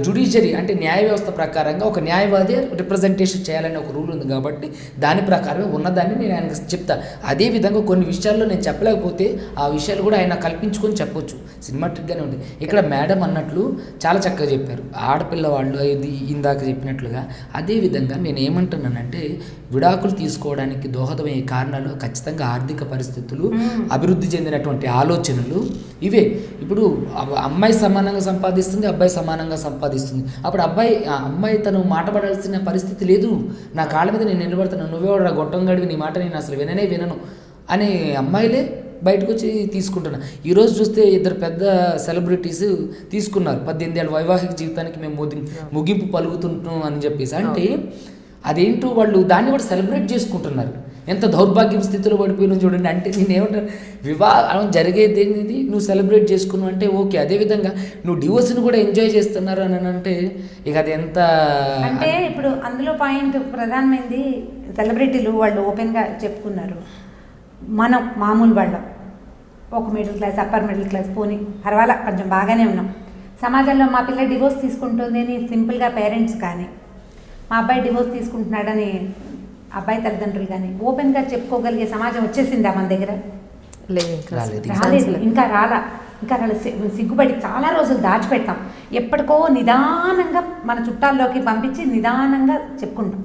జుడిషియరీ అంటే న్యాయ వ్యవస్థ ప్రకారంగా ఒక న్యాయవాది రిప్రజెంటేషన్ చేయాలని ఒక రూల్ ఉంది కాబట్టి దాని ప్రకారమే ఉన్నదాన్ని నేను ఆయనకు చెప్తా. అదేవిధంగా కొన్ని విషయాల్లో నేను చెప్పలేకపోతే ఆ విషయాలు కూడా ఆయన కల్పించుకొని చెప్పొచ్చు, సినిమాటిక్గానే ఉంది. ఇక్కడ మేడం అన్నట్లు చాలా చక్కగా చెప్పారు, ఆడపిల్ల వాళ్ళు ఇది ఇందాక చెప్పినట్లుగా. అదేవిధంగా నేను ఏమంటున్నానంటే విడాకులు తీసుకోవడానికి దోహదమయ్యే కారణాలు ఖచ్చితంగా ఆర్థిక పరిస్థితులు, అభివృద్ధి చెందినటువంటి ఆలోచనలు ఇవే. ఇప్పుడు అమ్మాయి సమానంగా సంపాదిస్తుంది, అబ్బాయి సమానంగా సంపాదిస్తుంది. అప్పుడు అమ్మాయి తను మాట పడాల్సిన పరిస్థితి లేదు. నా కాళ్ళ మీద నేను నిలబడతాను, నువ్వే గొట్టం గడివి, నీ మాట నేను అసలు వినను అనే అమ్మాయిలే బయటకు వచ్చి తీసుకుంటున్నా. ఈరోజు చూస్తే 2 పెద్ద సెలబ్రిటీస్ తీసుకున్నారు 18 ఏళ్ళ వైవాహిక జీవితానికి మేము ముగింపు పలుకుతుంటాం అని చెప్పేసి. అంటే అదేంటో వాళ్ళు దాన్ని కూడా సెలబ్రేట్ చేసుకుంటున్నారు. ఎంత దౌర్భాగ్యం స్థితిలో పడిపోయినా చూడండి. అంటే నేను ఏమంటాను, వివాహం జరిగేది నువ్వు సెలబ్రేట్ చేసుకున్నావు అంటే ఓకే, అదేవిధంగా నువ్వు డివోర్స్ని కూడా ఎంజాయ్ చేస్తున్నారు అని అంటే ఇక అది ఎంత అంటే. ఇప్పుడు అందులో పాయింట్ ప్రధానమైనది సెలబ్రిటీలు వాళ్ళు ఓపెన్గా చెప్పుకున్నారు. మనం మామూలు వాళ్ళం, ఒక middle class, upper middle class, పోనీ పర్వాలా కొంచెం బాగానే ఉన్నాం. సమాజంలో మా పిల్ల డివోర్స్ తీసుకుంటుంది అని సింపుల్గా పేరెంట్స్ కానీ, మా అబ్బాయి డివోర్స్ తీసుకుంటున్నాడని అబ్బాయి తల్లిదండ్రులు కానీ ఓపెన్గా చెప్పుకోగలిగే సమాజం వచ్చేసిందా మన దగ్గర? రాలేదు, ఇంకా రాలా. సిగ్గుపడి చాలా రోజులు దాచిపెడతాం. ఎప్పటికో నిదానంగా మన చుట్టాల్లోకి పంపించి నిదానంగా చెప్పుకుంటాం.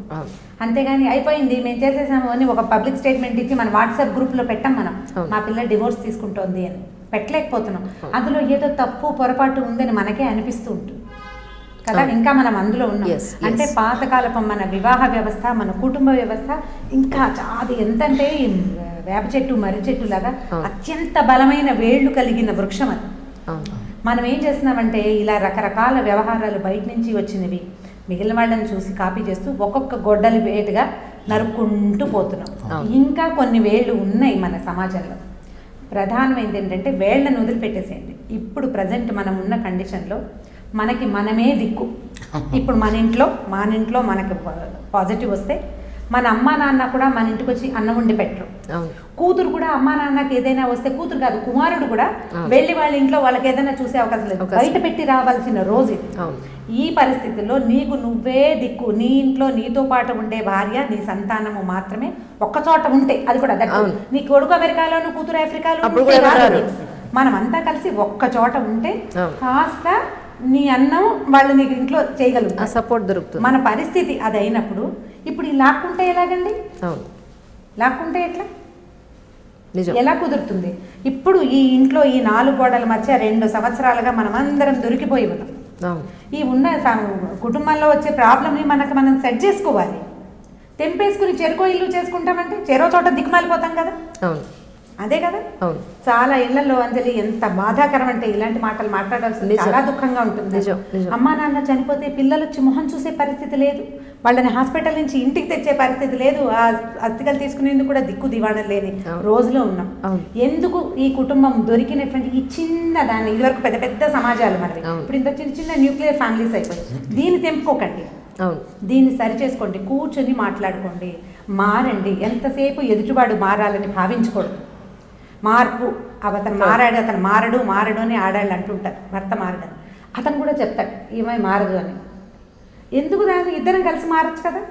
అంతేగాని అయిపోయింది మేము చేసేసాము అని ఒక పబ్లిక్ స్టేట్మెంట్ ఇచ్చి మన వాట్సాప్ గ్రూప్లో పెట్టాం. మనం మా పిల్ల డివోర్స్ తీసుకుంటోంది అని పెట్టలేకపోతున్నాం. అందులో ఏదో తప్పు పొరపాటు ఉందని మనకే అనిపిస్తూ ఉంటుంది కదా. ఇంకా మనం అందులో ఉన్నాం. అంటే పాతకాలపు మన వివాహ వ్యవస్థ, మన కుటుంబ వ్యవస్థ ఇంకా అది ఎంతంటే వేప చెట్టు మర్రి చెట్టు లాగా అత్యంత బలమైన వేళ్ళు కలిగిన వృక్షం అది. మనం ఏం చేస్తున్నామంటే ఇలా రకరకాల వ్యవహారాలు బయట నుంచి వచ్చినవి మిగిలిన వాళ్ళని చూసి కాపీ చేస్తూ ఒక్కొక్క గొడ్డలి వేటుగా నరుక్కుంటూ పోతున్నాం. ఇంకా కొన్ని వేళ్ళు ఉన్నాయి మన సమాజంలో. ప్రధానమైనది ఏంటంటే వేళ్లను వదిలిపెట్టేసేయండి. ఇప్పుడు ప్రజెంట్ మనం ఉన్న కండిషన్లో మనకి మనమే దిక్కు. ఇప్పుడు మన ఇంట్లో మనకి పాజిటివ్ వస్తే మన అమ్మా నాన్న కూడా మన ఇంటికి వచ్చి అన్నం వండి పెట్టరు. కూతురు కూడా అమ్మా నాన్నకి ఏదైనా వస్తే, కూతురు కాదు కుమారుడు కూడా వెళ్ళి వాళ్ళ ఇంట్లో వాళ్ళకి ఏదైనా చూసే అవకాశం లేదు. బయట పెట్టి రావాల్సిన రోజు ఇది. ఈ పరిస్థితుల్లో నీకు నువ్వే దిక్కు. నీ ఇంట్లో నీతో పాటు ఉండే భార్య, నీ సంతానము మాత్రమే ఒక్క చోట ఉంటే, అది కూడా నీ కొడుకు అమెరికాలోను కూతురు ఆఫ్రికాలో, మనమంతా కలిసి ఒక్క చోట ఉంటే కాస్త నీ అన్నం వాళ్ళు నీకు ఇంట్లో చేయగలుగుతారు, సపోర్ట్ దొరుకుతుంది. మన పరిస్థితి అది అయినప్పుడు ఇప్పుడు ఈ లాక్కుంటే ఎలాగండి? లాక్కుంటే ఎట్లా, ఎలా కుదురుతుంది? ఇప్పుడు ఈ ఇంట్లో ఈ 4 గోడల మధ్య 2 సంవత్సరాలుగా మనం అందరం దొరికిపోయి ఉన్నాం. ఈ ఉన్న కుటుంబంలో వచ్చే ప్రాబ్లమ్ని మనం సెట్ చేసుకోవాలి. తెంపేసుకుని చెరుకో ఇల్లు చేసుకుంటామంటే చెరో చోట దిక్కుమాలిపోతాం కదా. అదే కదా. చాలా ఇళ్లలో అంజలి ఎంత బాధాకరం అంటే ఇలాంటి మాటలు మాట్లాడాల్సింది చాలా దుఃఖంగా ఉంటుంది. అమ్మా నాన్న చనిపోతే పిల్లలు వచ్చి మొహం చూసే పరిస్థితి లేదు, వాళ్ళని హాస్పిటల్ నుంచి ఇంటికి తెచ్చే పరిస్థితి లేదు, ఆ అస్థికలు తీసుకునేందుకు కూడా దిక్కు దివాణం లేని రోజులో ఉన్నాం. ఎందుకు ఈ కుటుంబం దొరికినటువంటి ఈ చిన్న దాన్ని, ఇదివరకు పెద్ద పెద్ద సమాజాలు మనవి, ఇప్పుడు ఇంత చిన్న చిన్న న్యూక్లియర్ ఫ్యామిలీస్ అయిపోయాయి. దీన్ని తెంపుకోకండి, దీన్ని సరి చేసుకోండి, కూర్చొని మాట్లాడుకోండి, మారండి. ఎంతసేపు ఎదుటివాడు మారాలని భావించకూడదు. మార్పు అతను మారడు అని ఆడాళ్ళు అంటుంటారు, భర్త మారడని. అతను కూడా చెప్తాడు ఏమై మారదు అని. ఎందుకు దాన్ని ఇద్దరం కలిసి మారచ్చు కదా.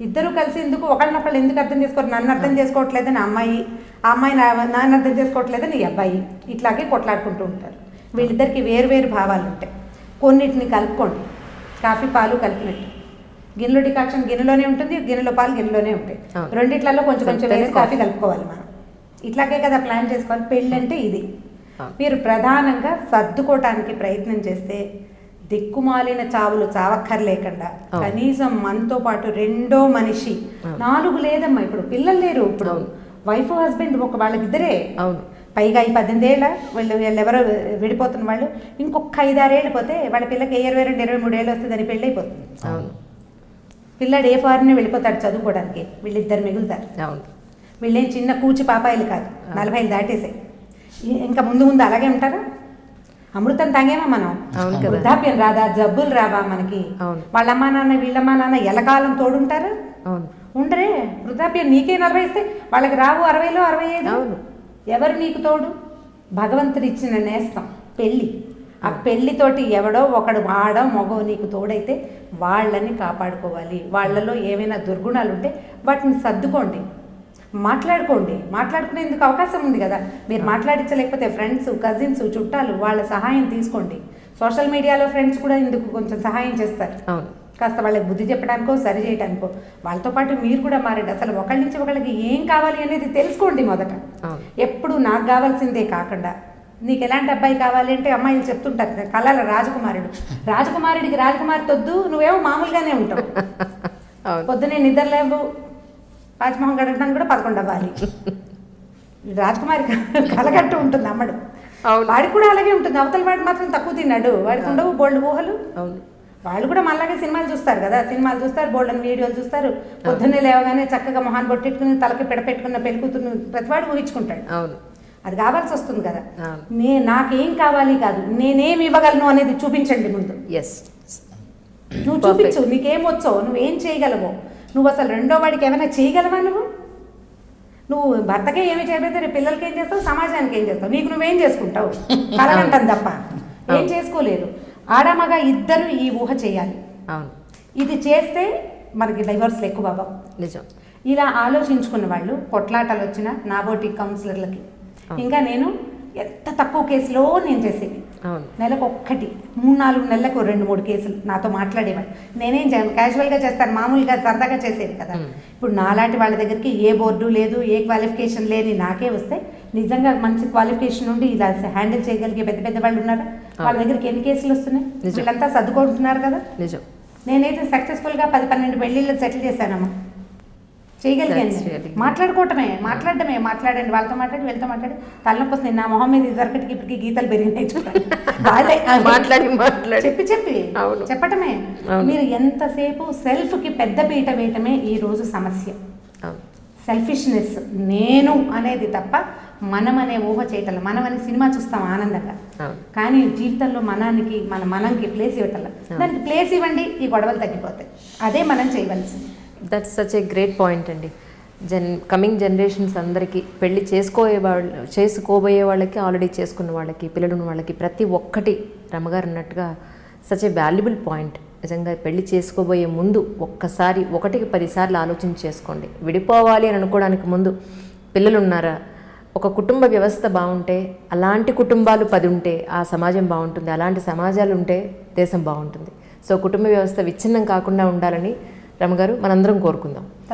ఇద్దరు కలిసి ఎందుకు ఒకళ్ళనొకళ్ళు ఎందుకు అర్థం చేసుకోరు? నన్ను అర్థం చేసుకోవట్లేదని అమ్మాయి, ఆ అమ్మాయి నాన్న అర్థం చేసుకోవట్లేదని ఈ అబ్బాయి, ఇట్లాగే కొట్లాడుకుంటూ ఉంటారు. వీళ్ళిద్దరికి వేరు భావాలు ఉంటాయి. కొన్నిటిని కలుపుకోండి, కాఫీ పాలు కలిపినట్టు. గిన్నెలో డికాక్షన్ గిన్నెలోనే ఉంటుంది, గిన్నెలో పాలు గిన్నెలోనే ఉంటాయి. రెండిట్లలో కొంచెం వేసి కాఫీ కలుపుకోవాలి మనం. ఇట్లాగే కదా ప్లాన్ చేసుకోవాలి. పెళ్ళి అంటే ఇది. మీరు ప్రధానంగా సర్దుకోవటానికి ప్రయత్నం చేస్తే దిక్కుమాలిన చావులు చావక్కర్లేకుండా కనీసం మనతో పాటు 2వ మనిషి, 4 లేదమ్మా, ఇప్పుడు పిల్లలు లేరు, ఇప్పుడు వైఫ్ హస్బెండ్ వాళ్ళకిద్దరే, పైగా ఈ 18 ఏళ్ళ వీళ్ళెవరో విడిపోతున్న వాళ్ళు ఇంకొక 5-6 ఏళ్ళు పోతే వాళ్ళ పిల్లకి 22-23 ఏళ్ళు వస్తే దాని పెళ్ళి అయిపోతుంది. పిల్లాడు ఏ ఫారిన్ వెళ్ళిపోతాడు చదువుకోవడానికి, వీళ్ళిద్దరు మిగులుతారు. వీళ్ళేం చిన్న కూచి పాపాయిలు కాదు, 40 దాటేసాయి. ఇంకా ముందు అలాగే ఉంటారా? అమృతం తాగేమా మనం? వృద్ధాప్యం రాదా? జబ్బులు రావా మనకి? వాళ్ళమ్మా నాన్న వీళ్ళమ్మా నాన్న ఎలకాలం తోడుంటారు? ఉండరే. వృద్ధాప్యం నీకే 40 ఇస్తే వాళ్ళకి రావు 60లో 65. ఎవరు నీకు తోడు? భగవంతుడు ఇచ్చిన నేస్తం పెళ్ళి. ఆ పెళ్లితోటి ఎవడో ఒకడు ఆడో మగో నీకు తోడైతే వాళ్ళని కాపాడుకోవాలి. వాళ్ళలో ఏమైనా దుర్గుణాలు ఉంటే వాటిని సర్దుకోండి, మాట్లాడుకోండి. మాట్లాడుకునేందుకు అవకాశం ఉంది కదా. మీరు మాట్లాడించలేకపోతే ఫ్రెండ్స్, కజిన్స్, చుట్టాలు వాళ్ళ సహాయం తీసుకోండి. సోషల్ మీడియాలో ఫ్రెండ్స్ కూడా ఇందుకు కొంచెం సహాయం చేస్తారు. కాస్త వాళ్ళకి బుద్ధి చెప్పడానికో సరి చేయడానికో. వాళ్ళతో పాటు మీరు కూడా మారండి. అసలు ఒకళ్ళ నుంచి ఒకళ్ళకి ఏం కావాలి అనేది తెలుసుకోండి మొదట. ఎప్పుడు నాకు కావాల్సిందే కాకుండా నీకు ఎలాంటి అబ్బాయి కావాలి అంటే అమ్మాయిలు చెప్తుంటారు కళల రాజకుమారుడికి రాజకుమారి తొద్దు, నువ్వేమో మామూలుగానే ఉంటావు. పొద్దునే నిద్రలేవు, రాజమోహన్ గడటానికి కూడా 11 అవ్వాలి. రాజకుమారి కలగట్టు ఉంటుంది అమ్మడు. వాడికి కూడా అలాగే ఉంటుంది. అవతల వాడు మాత్రం తక్కువ తిన్నాడు, వాడికి ఉండవు బోల్డ్ ఊహలు. వాళ్ళు కూడా మళ్ళాగే సినిమాలు చూస్తారు కదా, సినిమాలు చూస్తారు, బోల్డన్ వీడియోలు చూస్తారు. పొద్దున్నే లేవగానే చక్కగా మొహాన్ని బొట్టెట్టుకుని తలకి పెట్టుకున్న పెళ్లి కూతురు ప్రతివాడు ఊహించుకుంటాడు. అది కావాల్సి వస్తుంది కదా. నాకేం కావాలి కాదు, నేనేమి ఇవ్వగలను అనేది చూపించండి ముందు. నువ్వు చూపించు, నీకేం వచ్చో, నువ్వేం చేయగలవో. నువ్వు అసలు 2వ వాడికి ఏమైనా చేయగలవా? నువ్వు భర్తకే ఏమి చేయబోతే రేపు పిల్లలకి ఏం చేస్తావు, సమాజానికి ఏం చేస్తావు, నీకు నువ్వేం చేసుకుంటావు? కలగంటాను తప్ప ఏం చేసుకోలేరు. ఆడమగ ఇద్దరు ఈ ఊహ చేయాలి. ఇది చేస్తే మనకి డైవర్స్లు ఎక్కువ బాబా. నిజం. ఇలా ఆలోచించుకున్న వాళ్ళు కొట్లాటలు వచ్చిన నాబోటి కౌన్సిలర్లకి, ఇంకా నేను ఎంత తక్కువ కేసులో నేను చేసేది, నెలకు 1, 3-4 నెలలకు 2-3 కేసులు నాతో మాట్లాడేవాడు. నేనేం క్యాజువల్గా చేస్తాను, మామూలుగా సరదాగా చేసేది కదా. ఇప్పుడు నాలాంటి వాళ్ళ దగ్గరికి ఏ బోర్డు లేదు, ఏ క్వాలిఫికేషన్ లేని నాకే వస్తే నిజంగా మంచి క్వాలిఫికేషన్ ఉండి ఇలా హ్యాండిల్ చేయగలిగే పెద్ద వాళ్ళు ఉన్నారు. వాళ్ళ దగ్గరికి ఎన్ని కేసులు వస్తున్నాయి? వీళ్ళంతా సర్దుకుంటున్నారు కదా. నిజం. నేనైతే సక్సెస్ఫుల్గా 10-12 పెళ్ళిళ్ళు సెటిల్ చేశానమ్మా. చేయగలిగాను That's నేను. really మాట్లాడడమే మాట్లాడండి, వాళ్ళతో మాట్లాడి వీళ్ళతో మాట్లాడి తలనొప్పి వస్తుంది. నా మొహం మీద ఇదివరకటికి ఇప్పటికి గీతలు పెరిగినాయి చూడండి. వాళ్ళే మాట్లాడి చెప్పి అవును. చెప్పటమే. అవును. మీరు ఎంతసేపు సెల్ఫ్కి పెద్ద పీట వేయటమే ఈ రోజు సమస్య. అవును. సెల్ఫిష్నెస్, నేను అనేది తప్ప మనం అనే ఊహ చేయటం. మనం అనే సినిమా చూస్తాం ఆనందంగా, అవును. కానీ జీవితంలో మనంకి ప్లేస్ ఇవ్వటం. దానికి ప్లేస్ ఇవ్వండి, ఈ గొడవలు తగ్గిపోతాయి. అదే మనం చేయవలసింది. That's such a great point అండి. కమింగ్ జనరేషన్స్ అందరికీ పెళ్లి చేసుకోబోయే వాళ్ళకి, ఆల్రెడీ చేసుకున్న వాళ్ళకి, పిల్లలు ఉన్న వాళ్ళకి ప్రతి ఒక్కటి రమ్మగారు అన్నట్టుగా సచ్ ఏ వాల్యుబుల్ పాయింట్. నిజంగా పెళ్లి చేసుకోబోయే ముందు ఒక్కసారి 1కి 10 సార్లు ఆలోచన చేసుకోండి. విడిపోవాలి అని అనుకోవడానికి ముందు పిల్లలు ఉన్నారా, ఒక కుటుంబ వ్యవస్థ బాగుంటే, అలాంటి కుటుంబాలు 10 ఉంటే ఆ సమాజం బాగుంటుంది, అలాంటి సమాజాలు ఉంటే దేశం బాగుంటుంది. సో కుటుంబ వ్యవస్థ విచ్ఛిన్నం కాకుండా ఉండాలని రమ్మగారు మనందరం కోరుకుందాం.